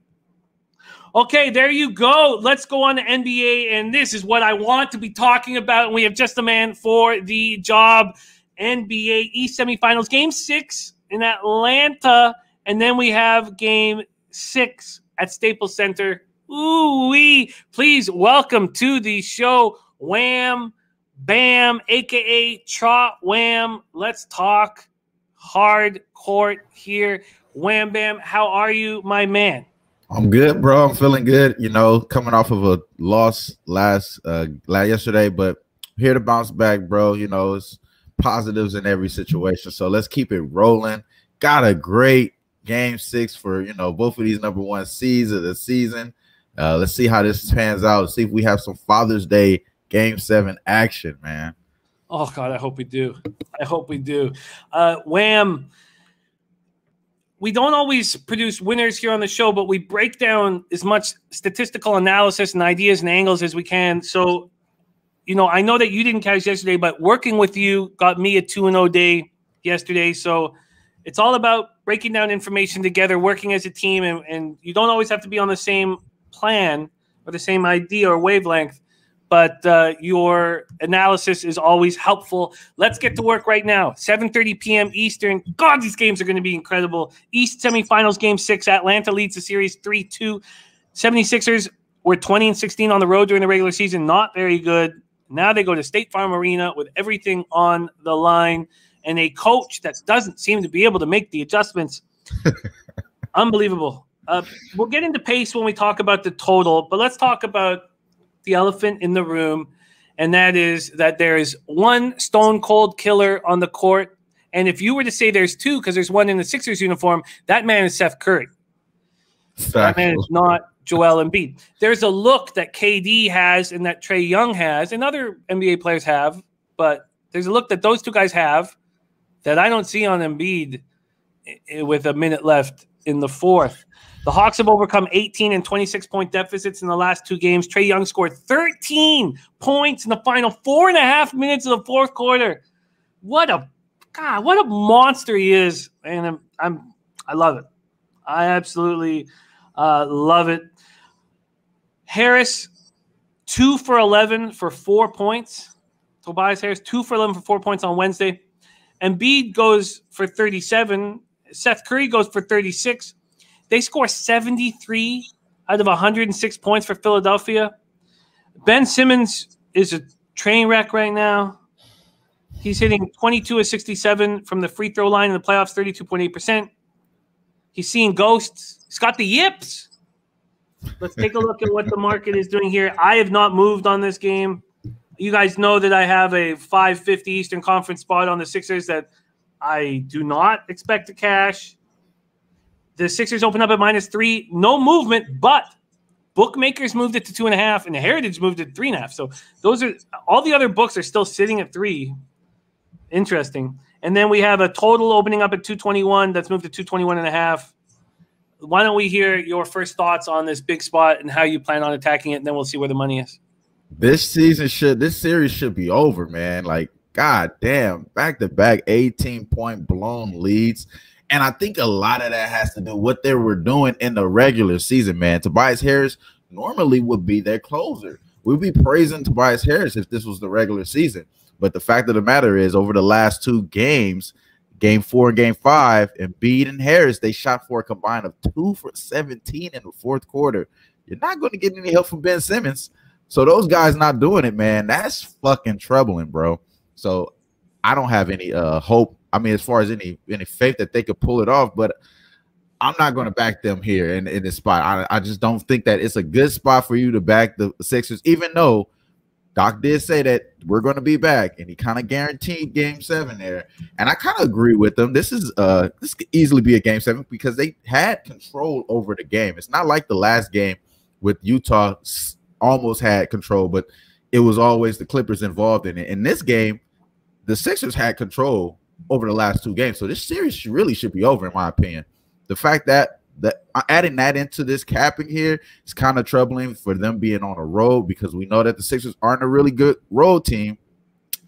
Okay, there you go. Let's go on to NBA, and this is what I want to be talking about. And we have just the man for the job. NBA East semifinals, Game 6 in Atlanta, and then we have Game 6 at Staples Center. Ooh-wee. Please welcome to the show, Wham Bam, a.k.a. Trot Wham. Let's talk hard court here. Wham Bam, how are you, my man? I'm good, bro. I'm feeling good, coming off of a loss yesterday, but here to bounce back, bro. It's positives in every situation. So let's keep it rolling. Got a great Game 6 for, both of these number 1 seeds of the season. Let's see how this pans out. Let's see if we have some Father's Day Game 7 action, man. Oh, God, I hope we do. I hope we do. Wham, we don't always produce winners here on the show, but we break down as much statistical analysis and ideas and angles as we can. So, I know that you didn't catch yesterday, but working with you got me a 2-0 day yesterday. So it's all about breaking down information together, working as a team, and you don't always have to be on the same plan or the same idea or wavelength, but your analysis is always helpful. Let's get to work right now. 7:30 p.m. Eastern. God, these games are going to be incredible. East semifinals, Game 6. Atlanta leads the series 3-2. 76ers were 20-16 on the road during the regular season. Not very good. Now they go to State Farm Arena with everything on the line and a coach that doesn't seem to be able to make the adjustments. Unbelievable. We'll get into pace when we talk about the total, but let's talk about the elephant in the room. and that is that there is one stone cold killer on the court. And if you were to say there's two, because there's one in the Sixers uniform, that man is Steph Curry. That man is not Joel Embiid. There's a look that KD has and that Trae Young has and other NBA players have, but there's a look that those two guys have that I don't see on Embiid with a minute left in the fourth. The Hawks have overcome 18 and 26-point deficits in the last two games. Trae Young scored 13 points in the final 4.5 minutes of the fourth quarter. What a monster he is, and I love it. I absolutely love it. Harris, 2 for 11 for 4 points. Tobias Harris, 2 for 11 for 4 points on Wednesday. Embiid goes for 37. Seth Curry goes for 36. They score 73 out of 106 points for Philadelphia. Ben Simmons is a train wreck right now. He's hitting 22 of 67 from the free throw line in the playoffs, 32.8%. He's seeing ghosts. He's got the yips. Let's take a look at what the market is doing here. I have not moved on this game. You guys know that I have a 550 Eastern Conference spot on the Sixers that I do not expect to cash. The Sixers open up at -3. No movement, but bookmakers moved it to 2.5, and the Heritage moved it to 3.5. So those are all the other books are still sitting at 3. Interesting. And then we have a total opening up at 221 that's moved to 221.5. Why don't we hear your first thoughts on this big spot and how you plan on attacking it, and then we'll see where the money is. This series should be over, man. Like, god damn, back-to-back 18-point blown leads. And I think a lot of that has to do with what they were doing in the regular season, man. Tobias Harris normally would be their closer. We'd be praising Tobias Harris if this was the regular season. But the fact of the matter is, over the last 2 games, Game 4 and Game 5, Embiid and Harris, they shot for a combined of 2 for 17 in the fourth quarter. You're not going to get any help from Ben Simmons. So those guys not doing it, man, that's fucking troubling, bro. So I don't have any hope. I mean, as far as any faith that they could pull it off, but I'm not going to back them here in this spot. I just don't think that it's a good spot for you to back the Sixers, even though Doc did say that we're going to be back, and he kind of guaranteed Game 7 there. And I kind of agree with them. This could easily be a Game 7 because they had control over the game. It's not like the last game with Utah almost had control, but it was always the Clippers involved in it. In this game, the Sixers had control over the last 2 games. So this series really should be over, in my opinion. The fact that adding that into this capping here is kind of troubling for them being on a road, because we know that the Sixers aren't a really good road team.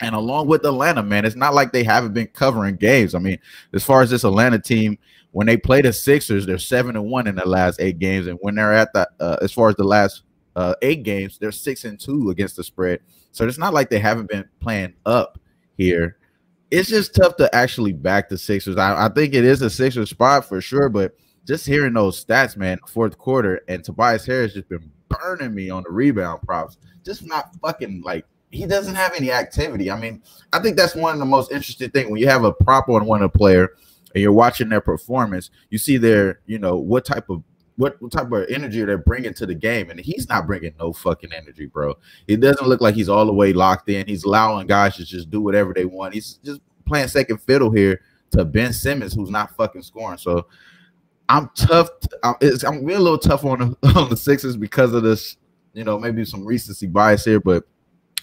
And along with Atlanta, man, it's not like they haven't been covering games. I mean, as far as this Atlanta team, when they play the Sixers, they're 7-1 in the last 8 games. And when they're at the as far as the last 8 games, they're 6-2 against the spread. So it's not like they haven't been playing up here. It's just tough to actually back the Sixers. I think it is a Sixers spot for sure, but just hearing those stats, man, fourth quarter, and Tobias Harris just been burning me on the rebound props. Just not fucking, like, he doesn't have any activity. I mean, I think that's one of the most interesting things. When you have a prop on one of the player and you're watching their performance, you see their, you know, what type of energy they're bringing to the game, and he's not bringing no fucking energy, bro. It doesn't look like he's all the way locked in. He's allowing guys to just do whatever they want. He's just playing second fiddle here to Ben Simmons, who's not fucking scoring. So I'm tough. I'm being a little tough on the Sixers because of this, you know, maybe some recency bias here, but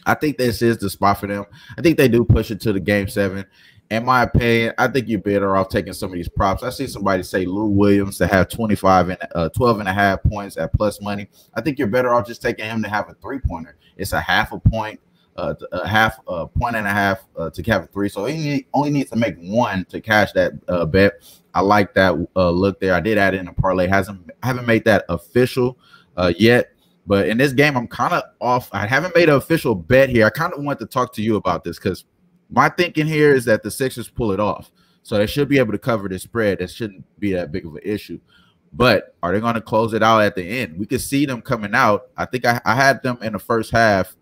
I think this is the spot for them. I think they do push it to the Game 7. In my opinion, I think you're better off taking some of these props. I see somebody say Lou Williams to have 12.5 points at plus money. I think you're better off just taking him to have a 3-pointer. It's a half a point, point and a half to have a 3. So he only needs to make 1 to cash that bet. I like that look there. I did add in a parlay. I haven't made that official yet. But in this game, I'm kind of off. I haven't made an official bet here. I kind of want to talk to you about this because my thinking here is that the Sixers pull it off. So they should be able to cover the spread. That shouldn't be that big of an issue. But are they going to close it out at the end? We could see them coming out. I think I had them in the first half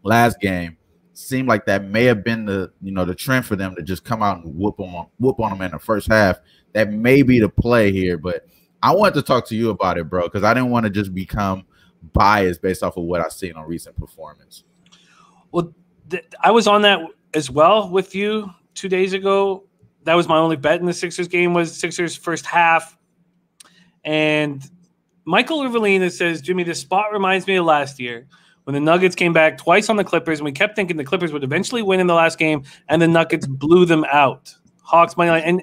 last game. Seemed like that may have been the trend for them to just come out and whoop on them in the first half. That may be the play here. But I wanted to talk to you about it, bro, because I didn't want to just become biased based off of what I've seen on recent performance. Well, I was on that as well with you 2 days ago. That was my only bet in the Sixers game, was Sixers first half. And Michael Rivelina says, Jimmy, this spot reminds me of last year when the Nuggets came back twice on the Clippers, and we kept thinking the Clippers would eventually win in the last game, and the Nuggets blew them out. Hawks money line. And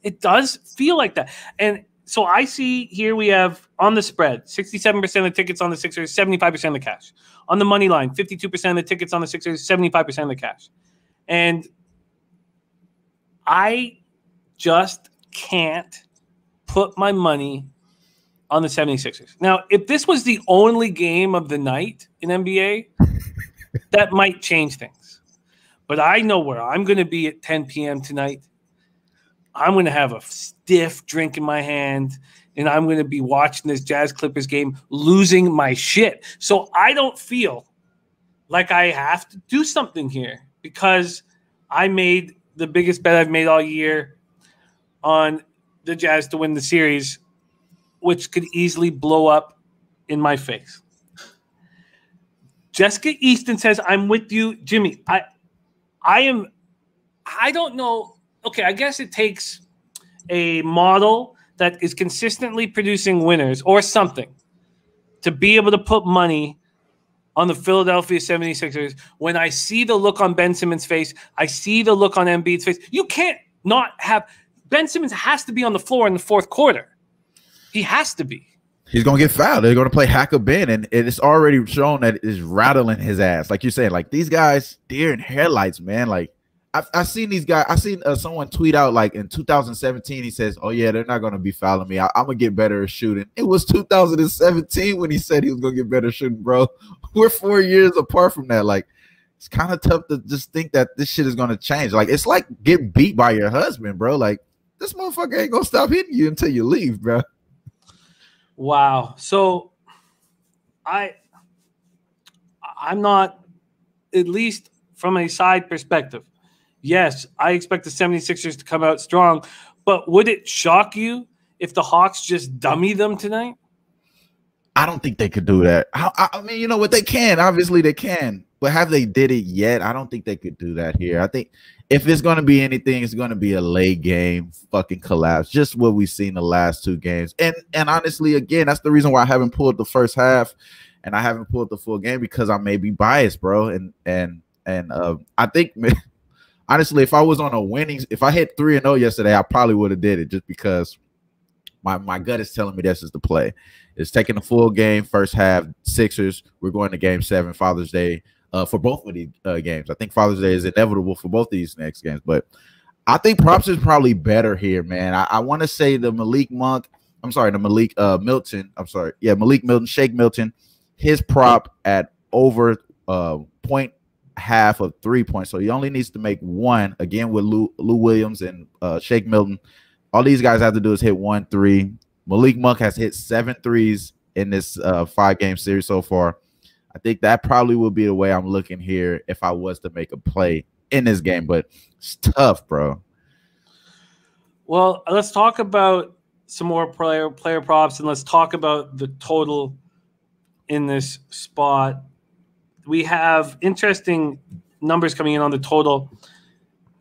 it does feel like that. And so I see here we have on the spread, 67% of the tickets on the Sixers, 75% of the cash. On the money line, 52% of the tickets on the Sixers, 75% of the cash. And I just can't put my money on the 76ers. Now, if this was the only game of the night in NBA, that might change things. But I know where I'm going to be at 10 p.m. tonight. I'm going to have a stiff drink in my hand, and I'm going to be watching this Jazz Clippers game, losing my shit. So I don't feel like I have to do something here because I made the biggest bet I've made all year on the Jazz to win the series, which could easily blow up in my face. Jessica Easton says, I'm with you, Jimmy. I don't know. Okay, I guess it takes a model that is consistently producing winners or something to be able to put money on the Philadelphia 76ers. When I see the look on Ben Simmons' face, I see the look on Embiid's face. You can't not have – Ben Simmons has to be on the floor in the fourth quarter. He has to be. He's going to get fouled. They're going to play hack a Ben, and it's already shown that it's rattling his ass. Like you're saying, like these guys, deer in headlights, man. Like I've seen these guys. I seen someone tweet out like in 2017. He says, "Oh yeah, they're not going to be fouling me. I'm gonna get better at shooting." It was 2017 when he said he was going to get better at shooting, bro. We're 4 years apart from that. Like it's kind of tough to just think that this shit is going to change. Like it's like getting beat by your husband, bro. Like this motherfucker ain't gonna stop hitting you until you leave, bro. Wow. So I'm not, at least from a side perspective. Yes, I expect the 76ers to come out strong, but would it shock you if the Hawks just dummy them tonight? I don't think they could do that. I mean, you know what? They can. Obviously, they can. But have they did it yet? I don't think they could do that here. I think if it's going to be anything, it's going to be a late game fucking collapse. Just what we've seen the last two games. And honestly, again, that's the reason why I haven't pulled the first half and I haven't pulled the full game, because I may be biased, bro. And I think honestly, if I was on a winning, if I hit 3-0 yesterday, I probably would have did it, just because my gut is telling me this is the play. It's taking the full game, first half, Sixers. We're going to Game 7, Father's Day, for both of these games. I think Father's Day is inevitable for both of these next games. But I think props is probably better here, man. I want to say the Malik Milton. Malik Milton, Shake Milton, his prop at over point half of 3 points. So he only needs to make one, again, with Lou Williams and Shake Milton. All these guys have to do is hit 1 3. Malik Monk has hit 7 threes in this 5-game series so far. I think that probably would be the way I'm looking here if I was to make a play in this game, but it's tough, bro. Well, let's talk about some more player props, and let's talk about the total in this spot. We have interesting numbers coming in on the total,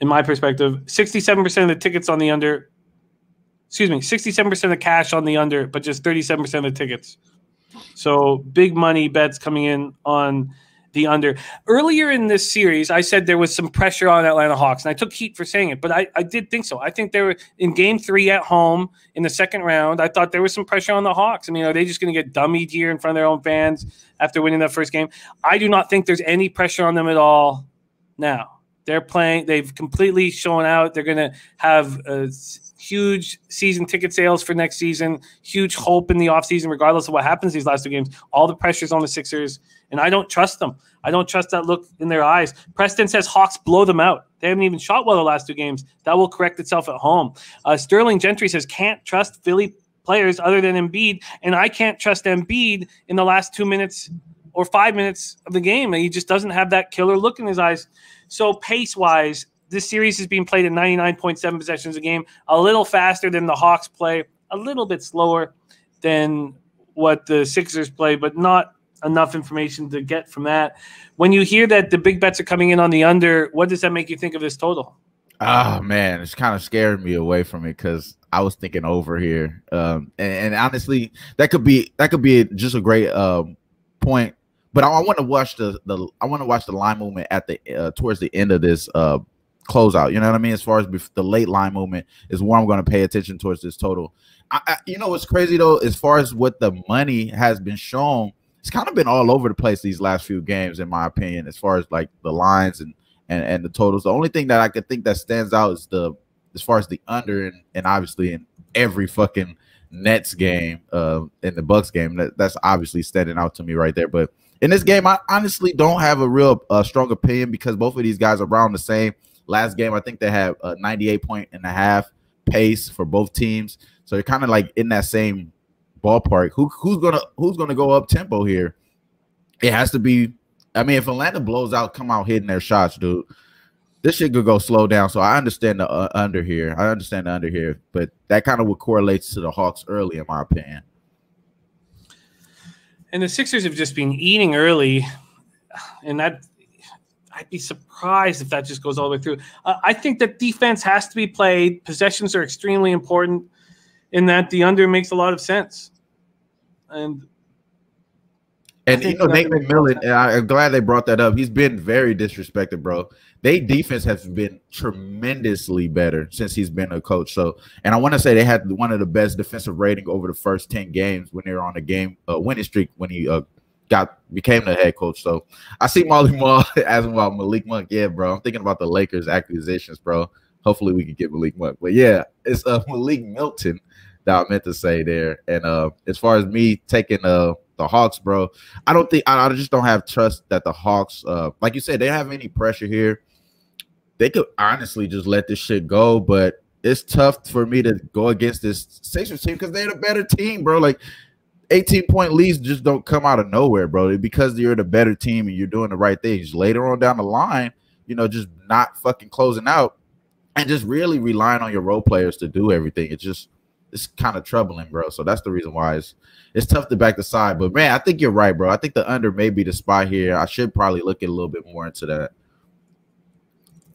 in my perspective. 67% of the tickets on the under. 67% of the cash on the under, but just 37% of the tickets. So big money bets coming in on the under. Earlier in this series, I said there was some pressure on Atlanta Hawks, and I took heat for saying it, but I did think so. I think they were in Game 3 at home in the second round. I thought there was some pressure on the Hawks. I mean, are they just going to get dummied here in front of their own fans after winning that first game? I do not think there's any pressure on them at all now. They're playing. They've completely shown out. They're going to have huge season ticket sales for next season, huge hope in the offseason, regardless of what happens these last two games. All the pressure's on the Sixers, and I don't trust them. I don't trust that look in their eyes. Preston says Hawks blow them out. They haven't even shot well the last two games. That will correct itself at home. Sterling Gentry says can't trust Philly players other than Embiid, and I can't trust Embiid in the last 2 minutes or 5 minutes of the game. He just doesn't have that killer look in his eyes. So pace-wise, this series is being played at 99.7 possessions a game, a little faster than the Hawks play, a little bit slower than what the Sixers play, but not enough information to get from that. When you hear that the big bets are coming in on the under, what does that make you think of this total? Oh man, it's kind of scaring me away from it because I was thinking over here, and honestly, that could be just a great point. But I want to watch the line movement at the towards the end of this closeout. You know what I mean? As far as the late line movement is where I'm going to pay attention towards this total. You know what's crazy though, as far as what the money has been shown, it's kind of been all over the place these last few games, in my opinion, as far as like the lines and the totals. The only thing that I could think that stands out is as far as the under, and obviously in every fucking Nets game, in the Bucks game, that's obviously standing out to me right there. But in this game, I honestly don't have a real strong opinion because both of these guys are around the same. Last game, I think they have a 98.5 pace for both teams, so you're kind of like in that same ballpark. Who's gonna go up tempo here? It has to be. I mean, if Atlanta blows out, come out hitting their shots, dude, this shit could go slow down. So I understand the under here. But that kind of what correlates to the Hawks early, in my opinion. And the Sixers have just been eating early, and I'd be surprised if that just goes all the way through. I think that defense has to be played. Possessions are extremely important in that the under makes a lot of sense. And you know, Nate McMillan, and I'm glad they brought that up. He's been very disrespected, bro. They defense has been tremendously better since he's been a coach. So, and I want to say they had one of the best defensive rating over the first 10 games when they were on a game winning streak when he became the head coach. So I see Molly Maul asking about Malik Monk. Yeah, bro. I'm thinking about the Lakers acquisitions, bro. Hopefully we can get Malik Monk. But yeah, it's Malik Milton that I meant to say there. And as far as me taking the Hawks, bro, I just don't have trust that the Hawks, like you said, they don't have any pressure here. They could honestly just let this shit go, but it's tough for me to go against this Sixers team because they're the better team, bro. Like 18-point leads just don't come out of nowhere, bro. Because you're the better team and you're doing the right things. Later on down the line, you know, just not fucking closing out and just really relying on your role players to do everything. It's kind of troubling, bro. So that's the reason why it's tough to back the side. But man, I think you're right, bro. I think the under may be the spot here. I should probably look at a little bit more into that.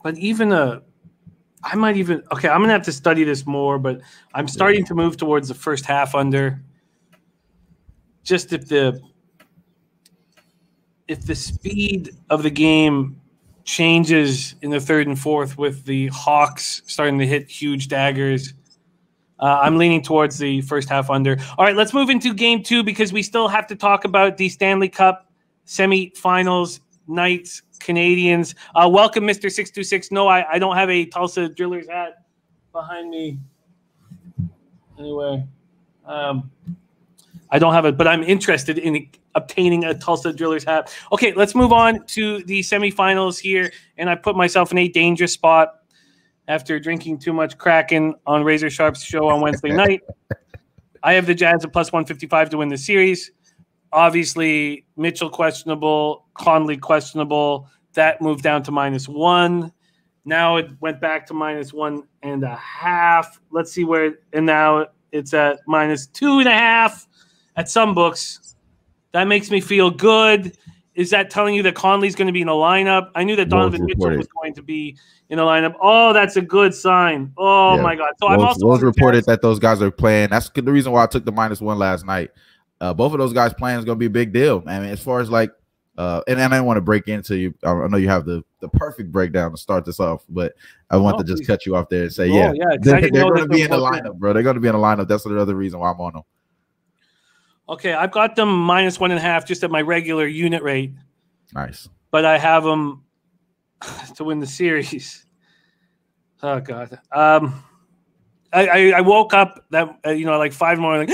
But even I'm gonna have to study this more, but I'm starting to move towards the first half under. Just if the speed of the game changes in the third and fourth with the Hawks starting to hit huge daggers, I'm leaning towards the first half under. All right, let's move into game 2 because we still have to talk about the Stanley Cup semifinals, Knights, Canadians. Welcome, Mr. 626. No, I don't have a Tulsa Drillers hat behind me. Anyway, I don't have it, but I'm interested in obtaining a Tulsa Drillers hat. Okay, let's move on to the semifinals here, and I put myself in a dangerous spot after drinking too much Kraken on Razor Sharp's show on Wednesday night. I have the Jazz at plus 155 to win the series. Obviously, Mitchell questionable, Conley questionable. That moved down to -1. Now it went back to -1.5. Let's see and now it's at -2.5 at some books. That makes me feel good. Is that telling you that Conley's going to be in the lineup? I knew that Donovan Mitchell was going to be in the lineup. Oh, that's a good sign. Oh, yeah. My God. So I'm also reported that those guys are playing. That's the reason why I took the -1 last night. Both of those guys playing is going to be a big deal. I mean, as far as like, and I didn't want to break into you. I know you have the perfect breakdown to start this off, but I want to just cut you off there and say, they're going to be in the lineup, bro. They're going to be in the lineup. That's another reason why I'm on them. Okay, I've got them -1.5 just at my regular unit rate. Nice. But I have them to win the series. Oh, God. I woke up that, like 5 more, like,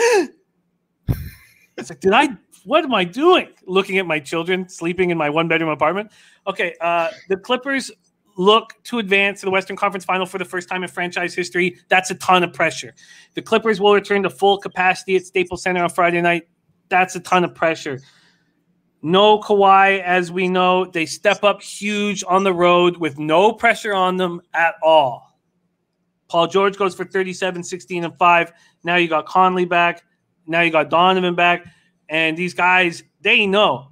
it's like, what am I doing? Looking at my children sleeping in my 1-bedroom apartment. Okay, the Clippers look to advance to the Western Conference Final for the first time in franchise history. That's a ton of pressure. The Clippers will return to full capacity at Staples Center on Friday night. That's a ton of pressure. No Kawhi, as we know. They step up huge on the road with no pressure on them at all. Paul George goes for 37, 16, and 5. Now you got Conley back. Now you got Donovan back. And these guys, they know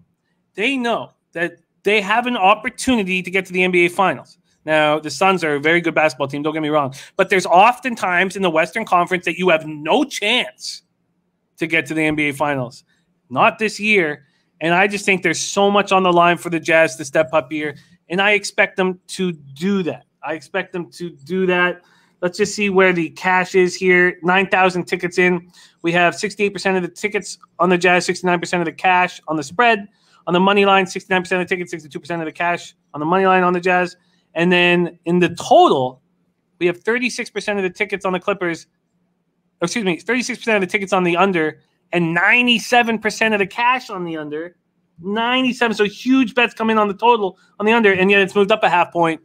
that they have an opportunity to get to the NBA Finals. Now, the Suns are a very good basketball team, don't get me wrong. But there's often times in the Western Conference that you have no chance to get to the NBA Finals. Not this year. And I just think there's so much on the line for the Jazz to step up here. And I expect them to do that. Let's just see where the cash is here. 9,000 tickets in. We have 68% of the tickets on the Jazz, 69% of the cash on the spread. On the money line, 69% of the tickets, 62% of the cash on the money line on the Jazz. And then in the total, we have 36% of the tickets on the Clippers. 36% of the tickets on the under and 97% of the cash on the under. 97. So huge bets come in on the total on the under, and yet it's moved up a half point.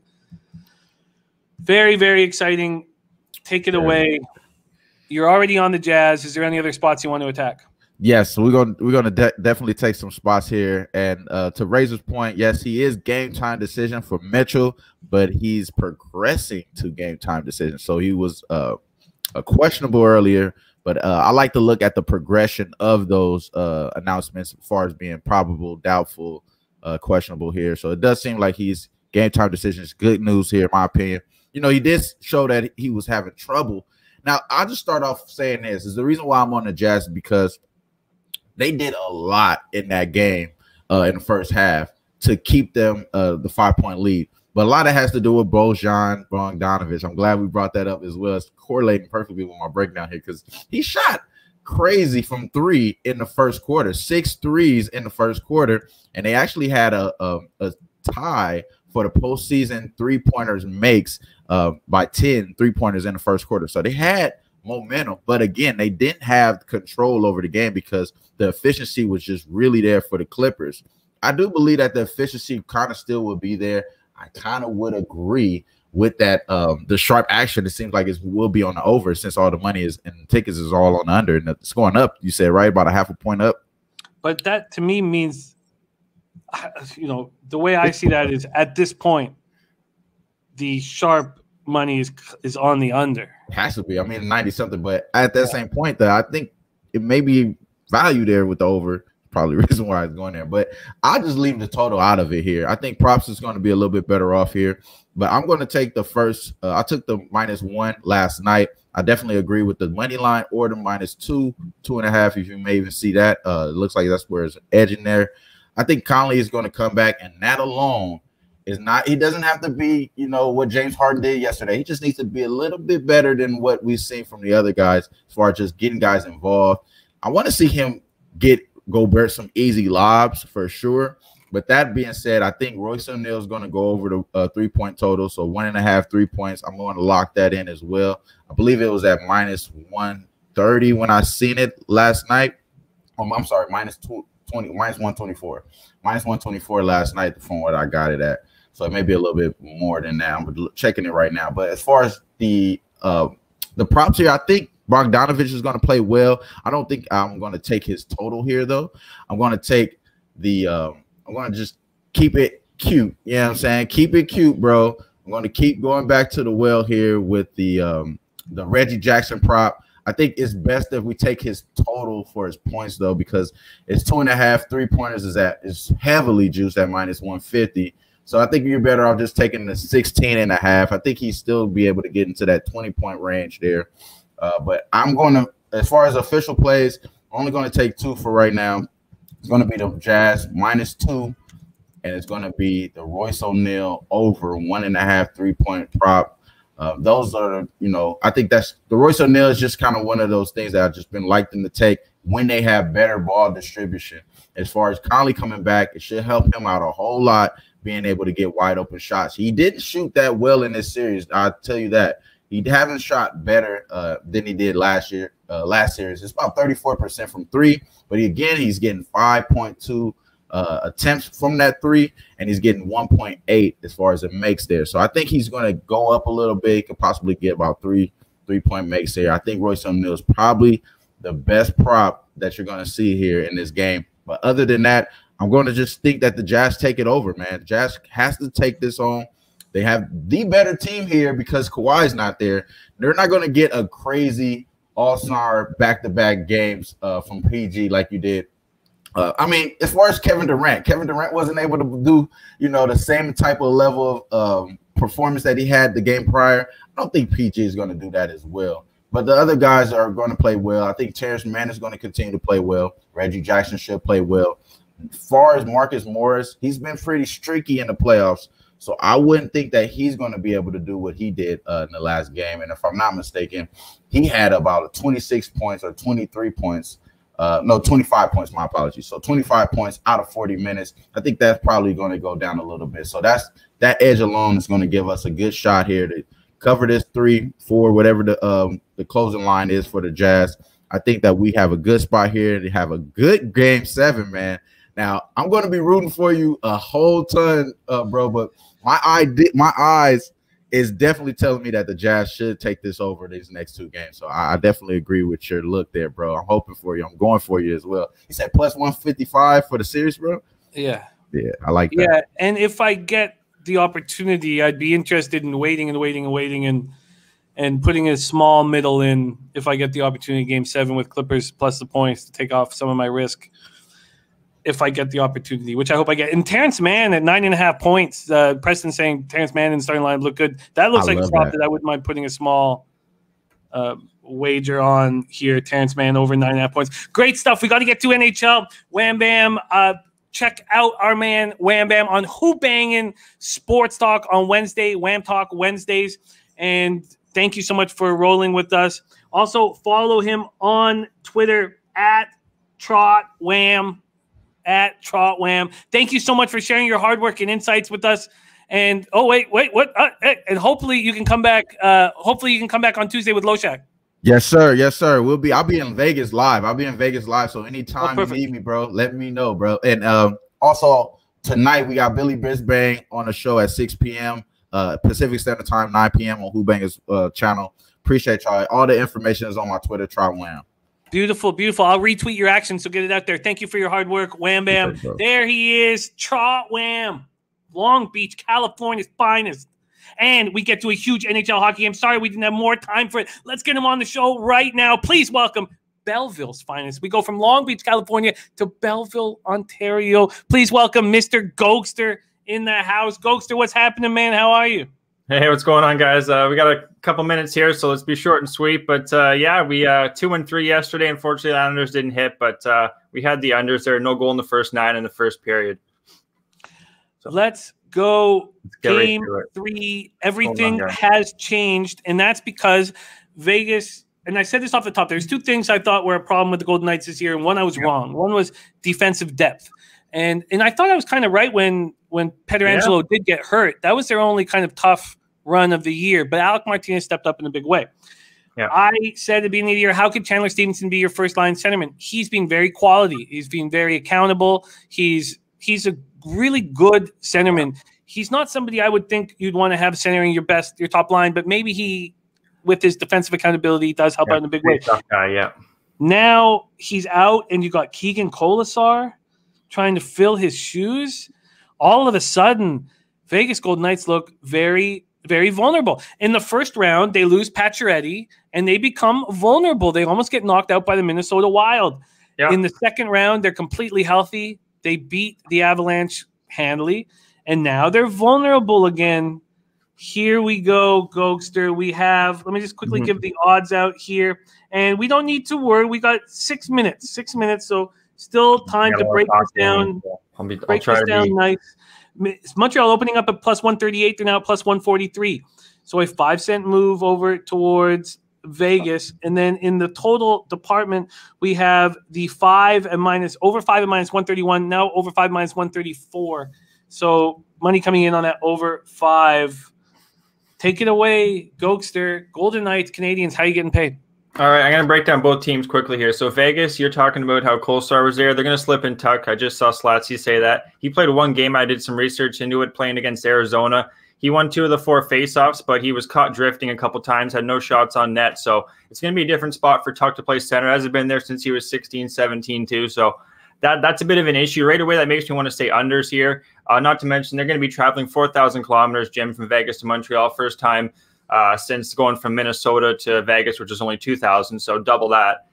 Very, very exciting. Take it away. You're already on the Jazz. Is there any other spots you want to attack? Yes, so we're gonna definitely take some spots here. And to Razor's point, yes, he is game time decision for Mitchell, but he's progressing to game time decision. So he was questionable earlier, but I like to look at the progression of those announcements as far as being probable, doubtful, questionable here. So it does seem like he's game time decision is good news here, in my opinion. You know, he did show that he was having trouble. Now, I'll just start off saying this is the reason why I'm on the Jazz, because they did a lot in that game in the first half to keep them the 5-point lead. But a lot of it has to do with Bojan Bogdanovic. I'm glad we brought that up as well. It's correlating perfectly with my breakdown here because he shot crazy from 3 in the first quarter, 6 threes in the first quarter. And they actually had a tie for the postseason three-pointers makes by 10 three-pointers in the first quarter. So they had momentum, but again, they didn't have control over the game because the efficiency was just really there for the Clippers. I do believe that the efficiency kind of still will be there. I kind of would agree with that. The sharp action, it seems like it will be on the over since all the money is and the tickets is all on the under, and it's going up. You said right about a half a point up. But that to me means, you know, the way I see that is at this point, the sharp money is on the under. It has to be. I mean, 90 something, but at that same point, though, I think it may be value there with the over. Probably the reason why it's going there, but I'll just leave the total out of it here. I think props is going to be a little bit better off here, but I'm going to take the first. I took the -1 last night. I definitely agree with the money line or the -2, 2.5. If you may even see that, it looks like that's where it's edging there. I think Conley is going to come back, and that alone is not. He doesn't have to be, you know, what James Harden did yesterday. He just needs to be a little bit better than what we've seen from the other guys as far as just getting guys involved. I want to see him get Gobert some easy lobs for sure. But that being said, I think Royce O'Neal is going to go over the 3-point total. So 1.5 3 points. I'm going to lock that in as well. I believe it was at -130 when I seen it last night. I'm sorry, -124. -124 last night from what I got it at. So it may be a little bit more than that. I'm checking it right now. But as far as the props here, I think Bogdanovic is going to play well. I don't think I'm going to take his total here, though. I'm going to take the I'm going to just keep it cute. You know what I'm saying? Keep it cute, bro. I'm going to keep going back to the well here with the Reggie Jackson prop. I think it's best if we take his total for his points, though, because it's 2.5 3-pointers is heavily juiced at -150. So I think you're better off just taking the 16.5. I think he'd still be able to get into that 20-point range there. But I'm going to, as far as official plays, I'm only going to take 2 for right now. It's going to be the Jazz -2, and it's going to be the Royce O'Neal over 1.5 3-point prop. Those are, you know, I think that's the Royce O'Neal is just kind of one of those things that I've just been like them to take when they have better ball distribution. As far as Conley coming back, it should help him out a whole lot, being able to get wide open shots. He didn't shoot that well in this series. I'll tell you that. He hasn't shot better than he did last year. Last series, it's about 34% from 3, but he's getting 5.2 attempts from that 3, and he's getting 1.8 as far as it makes there. So I think he's going to go up a little bit. He could possibly get about 3-point makes here. I think Royce O'Neal is probably the best prop that you're going to see here in this game. But other than that, I'm going to just think that the Jazz take it over, man. The Jazz has to take this on. They have the better team here because Kawhi's not there. They're not going to get a crazy all-star back-to-back games from PG like you did I mean, as far as Kevin Durant wasn't able to do, the same type of level of performance that he had the game prior. I don't think PG is going to do that as well. But the other guys are going to play well. I think Terrence Mann is going to continue to play well. Reggie Jackson should play well. As far as Marcus Morris, he's been pretty streaky in the playoffs. So I wouldn't think that he's going to be able to do what he did in the last game. And if I'm not mistaken, he had about 26 points or 23 points. 25 points, my apologies. So 25 points out of 40 minutes. I think that's probably going to go down a little bit. So that edge alone is going to give us a good shot here to cover this 3-4, whatever the closing line is for the Jazz. I think that we have a good spot here to have a good game 7, man. Now, I'm going to be rooting for you a whole ton, bro, but my eyes is definitely telling me that the Jazz should take this over these next 2 games. So I definitely agree with your look there, bro. I'm hoping for you. I'm going for you as well. You said plus 155 for the series, bro? Yeah. Yeah, I like that. Yeah, and if I get the opportunity, I'd be interested in waiting and putting a small middle in if I get the opportunity game 7 with Clippers plus the points to take off some of my risk. If I get the opportunity, which I hope I get. And Terrence Mann at 9.5 points. Preston saying Terrence Mann in the starting line look good. That looks like a prop that I wouldn't mind putting a small wager on here. Terrence Mann over 9.5 points. Great stuff. We got to get to NHL. Wham Bam. Check out our man Wham Bam on Who Bangin' Sports Talk on Wednesday. Wham Talk Wednesdays. And thank you so much for rolling with us. Also follow him on Twitter at TrotWham. At TrotWham. Thank you so much for sharing your hard work and insights with us. And wait, what? And hopefully you can come back. On Tuesday with Loshak. Yes, sir. I'll be in Vegas live. So anytime you need me, bro, let me know, bro. And also tonight we got Billy Brisbane on the show at 6 p.m. Pacific Standard Time, 9 p.m. on Who Bangers channel. Appreciate y'all. All the information is on my Twitter, TrotWham. Beautiful. I'll retweet your action, so get it out there. Thank you for your hard work, Wham Bam. There he is, TrotWham, Long Beach, California's finest. And we get to a huge NHL hockey game. Sorry we didn't have more time for it. Let's get him on the show right now. Please welcome Belleville's finest. We go from Long Beach, California to Belleville, Ontario. Please welcome Mr. Gokster in the house. Gokster, what's happening, man? How are you? Hey, what's going on, guys? We got a couple minutes here, so let's be short and sweet. But we 2-3 yesterday. Unfortunately, the Islanders didn't hit, but we had the unders there. No goal in the first 9 in the first period. So let's go. Game 3. Everything has changed, and that's because Vegas. And I said this off the top. There's 2 things I thought were a problem with the Golden Knights this year, and one I was wrong. One was defensive depth, and I thought I was kind of right when Pietrangelo did get hurt. That was their only kind of tough run of the year, but Alec Martinez stepped up in a big way. Yeah. I said at the beginning of the year, how could Chandler Stevenson be your first line centerman? He's been very quality. He's been very accountable. He's a really good centerman. He's not somebody I would think you'd want to have centering your top line, but maybe he, with his defensive accountability, does help out in a big way. Tough guy, Now he's out, and you got Keegan Colasar trying to fill his shoes. All of a sudden, Vegas Golden Knights look very, very vulnerable. In the first round, they lose Pacioretty, and they become vulnerable. They almost get knocked out by the Minnesota Wild. Yeah. In the second round, they're completely healthy. They beat the Avalanche handily, and now they're vulnerable again. Here we go, Gokster. Let me just quickly give the odds out here, and we don't need to worry. We got 6 minutes. 6 minutes, so still time to break this down. Break this down nice. Montreal opening up at plus 138. They're now at plus 143. So a 5-cent move over towards Vegas. And then in the total department, we have the over 5 and minus 131. Now over 5 minus 134. So money coming in on that over 5. Take it away, Gokster. Golden Knights, Canadians, how are you getting paid? All right, I'm going to break down both teams quickly here. So Vegas, you're talking about how Colasar was there. They're going to slip in Tuck. I just saw Slatsy say that. He played 1 game. I did some research into it, playing against Arizona. He won 2 of the 4 faceoffs, but he was caught drifting a couple times, had no shots on net. So it's going to be a different spot for Tuck to play center. Hasn't been there since he was 16, 17 too. So that's a bit of an issue. Right away, that makes me want to stay unders here. Not to mention they're going to be traveling 4,000 kilometers, Jim, from Vegas to Montreal. First time since going from Minnesota to Vegas, which is only 2,000, so double that.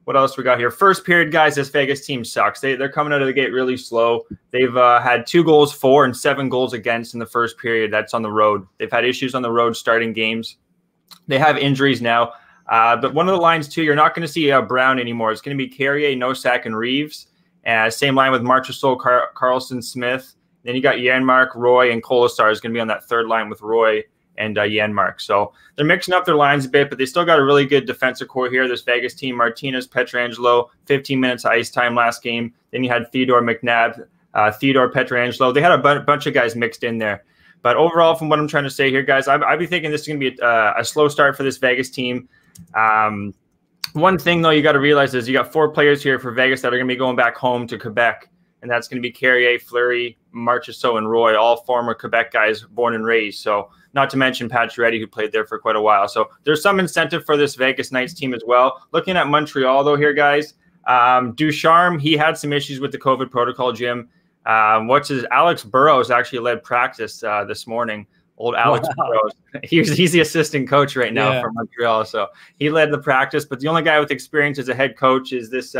What else we got here? First period, guys, this Vegas team sucks. They're coming out of the gate really slow. They've had 2 goals for and 7 goals against in the first period. That's on the road. They've had issues on the road starting games. They have injuries now. But one of the lines, too, you're not going to see Brown anymore. It's going to be Carrier, Nosak, and Reeves. Same line with Marchessault, Carlson, Smith. Then you got Janmark, Roy, and Kolasar is going to be on that third line with Roy and Janmark. So they're mixing up their lines a bit, but they still got a really good defensive core here. This Vegas team, Martinez, Pietrangelo, 15 minutes of ice time last game. Then you had Theodore McNabb, Theodore Pietrangelo. They had a bunch of guys mixed in there. But overall, from what I'm trying to say here, guys, I'd be thinking this is going to be a slow start for this Vegas team. One thing, though, you got to realize is you got 4 players here for Vegas that are going to be going back home to Quebec, and that's going to be Carrier, Fleury, Marchessault, and Roy, all former Quebec guys born and raised. So not to mention Pacioretty, who played there for quite a while. So there's some incentive for this Vegas Knights team as well. Looking at Montreal, though, here, guys, Ducharme, he had some issues with the COVID protocol, Jim. Alex Burrows actually led practice this morning. Old Alex Burrows. He's the assistant coach right now for Montreal. So he led the practice. But the only guy with experience as a head coach is this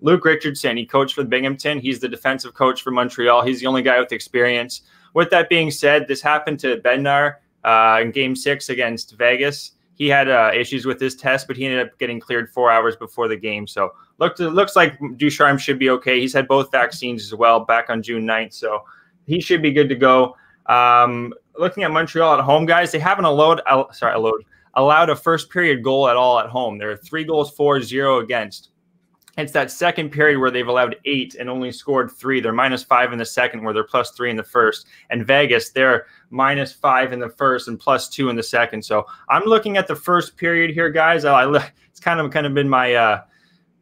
Luke Richardson. He coached for Binghamton. He's the defensive coach for Montreal. He's the only guy with experience. With that being said, this happened to Bednar in Game 6 against Vegas. He had issues with his test, but he ended up getting cleared 4 hours before the game. So looks like Ducharme should be okay. He's had both vaccines as well back on June 9th. So he should be good to go. Looking at Montreal at home, guys, they haven't allowed a first period goal at all at home. There are 3 goals for, 0 against. It's that second period where they've allowed 8 and only scored 3. They're -5 in the second, where they're +3 in the first. And Vegas, they're -5 in the first and +2 in the second. So I'm looking at the first period here, guys. It's kind of been my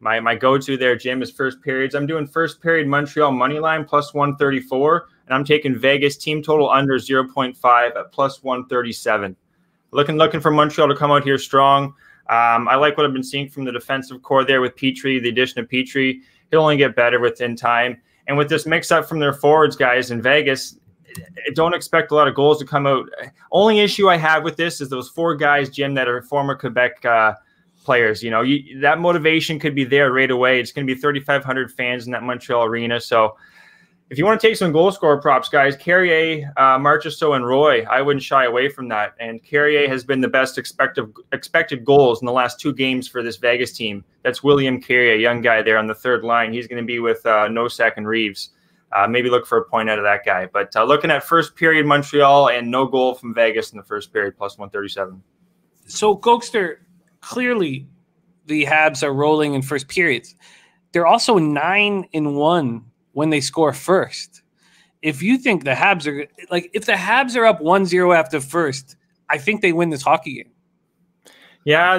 my go-to there, Jim, is first periods. I'm doing first period Montreal money line +134, and I'm taking Vegas team total under 0.5 at +137. Looking for Montreal to come out here strong. I like what I've been seeing from the defensive core there with Petrie, the addition of Petrie. He'll only get better within time. And with this mix-up from their forwards, guys, in Vegas, don't expect a lot of goals to come out. Only issue I have with this is those 4 guys, Jim, that are former Quebec players. You know, that motivation could be there right away. It's going to be 3,500 fans in that Montreal arena. So if you want to take some goal scorer props, guys, Carrier, Marchessault, and Roy, I wouldn't shy away from that. And Carrier has been the best expected goals in the last 2 games for this Vegas team. That's William Carrier, a young guy there on the third line. He's going to be with Nosak and Reeves. Maybe look for a point out of that guy. But looking at first period Montreal and no goal from Vegas in the first period, +137. So, Gokster, clearly the Habs are rolling in first periods. They're also 9-1 when they score first. If you think the Habs are if the Habs are up 1-0 after first, I think they win this hockey game. Yeah,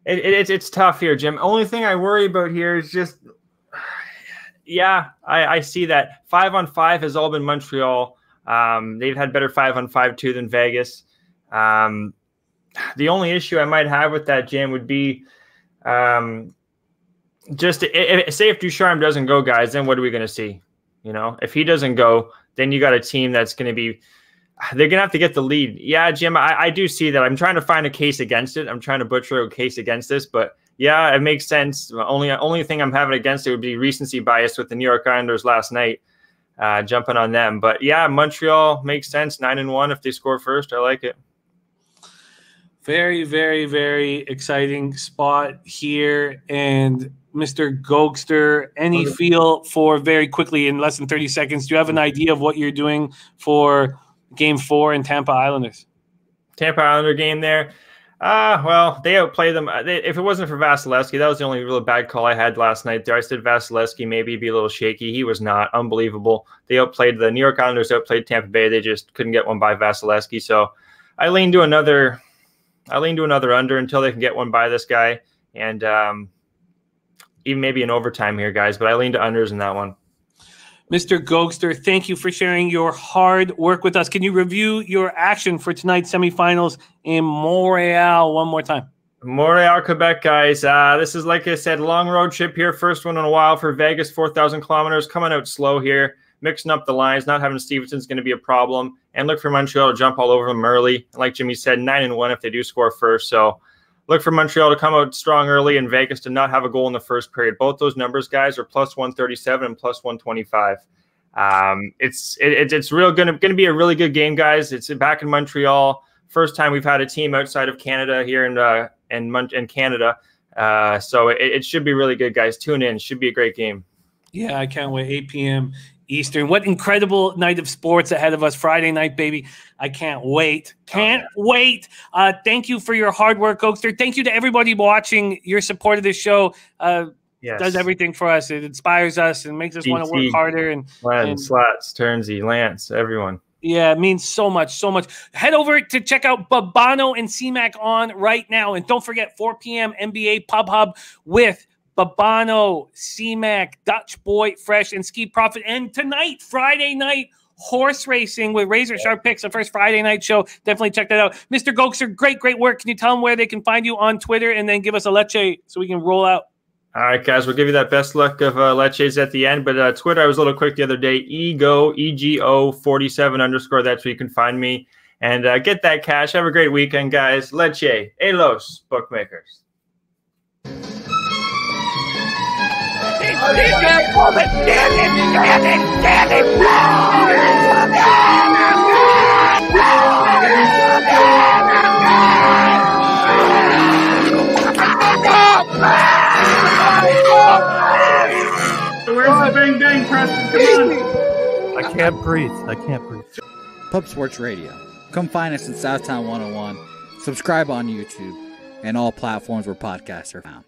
it's tough here, Jim. Only thing I worry about here is just, I see that 5-on-5 has all been Montreal. They've had better 5-on-5 too than Vegas. The only issue I might have with that, Jim, would be say if Ducharme doesn't go, guys, then what are we going to see? You know, if he doesn't go, then you got a team that's going to be – they're going to have to get the lead. Yeah, Jim, I do see that. I'm trying to find a case against it. I'm trying to butcher a case against this. But, yeah, it makes sense. Only thing I'm having against it would be recency bias with the New York Islanders last night, jumping on them. But, yeah, Montreal makes sense, 9-1 if they score first. I like it. Very, very, very exciting spot here. And Mr. Gokster, any feel for, very quickly in less than 30 seconds, do you have an idea of what you're doing for Game 4 in Tampa Islanders? Tampa Islander game there. Well, they outplayed them. If it wasn't for Vasilevsky, that was the only real bad call I had last night there. I said Vasilevsky maybe be a little shaky. He was not. Unbelievable. They outplayed the New York Islanders, outplayed Tampa Bay. They just couldn't get one by Vasilevsky. So I lean to another under until they can get one by this guy. And even maybe an overtime here, guys. But I lean to unders in that one. Mr. Gokster, thank you for sharing your hard work with us. Can you review your action for tonight's semifinals in Montreal one more time? Montreal, Quebec, guys. This is, like I said, long road trip here. First one in a while for Vegas, 4,000 kilometers. Coming out slow here, mixing up the lines. Not having Stevenson is going to be a problem. And look for Montreal to jump all over them early. Like Jimmy said, 9-1 if they do score first. So look for Montreal to come out strong early and Vegas to not have a goal in the first period. Both those numbers, guys, are plus 137 and plus 125. It's real going to be a really good game, guys. It's back in Montreal. First time we've had a team outside of Canada here in Canada. So it should be really good, guys. Tune in. Should be a great game. Yeah, I can't wait. 8 p.m. Eastern. What incredible night of sports ahead of us. Friday night, baby. I can't wait. Can't wait. Thank you for your hard work, Oakster. Thank you to everybody watching. Your support of this show does everything for us. It inspires us and makes us want to work harder. And Slats, Turnsy, Lance, everyone. Yeah, it means so much, so much. Head over to check out Babano and CMAC on right now. And don't forget, 4 p.m. NBA Pub Hub with Babano, CMAC, Dutch Boy, Fresh, and Ski Profit. And tonight, Friday night, horse racing with Razor Sharp Picks, the first Friday night show. Definitely check that out. Mr. Gokster, great work. Can you tell them where they can find you on Twitter and then give us a leche so we can roll out? All right, guys, we'll give you that best luck of leches at the end. But Twitter, I was a little quick the other day. EGO 47_. That's where you can find me. And get that cash. Have a great weekend, guys. Leche, Elos, bookmakers. Where's the bang bang, Preston? Come on. I can't breathe. Pub Sports Radio. Come find us in Southtown 101. Subscribe on YouTube and all platforms where podcasts are found.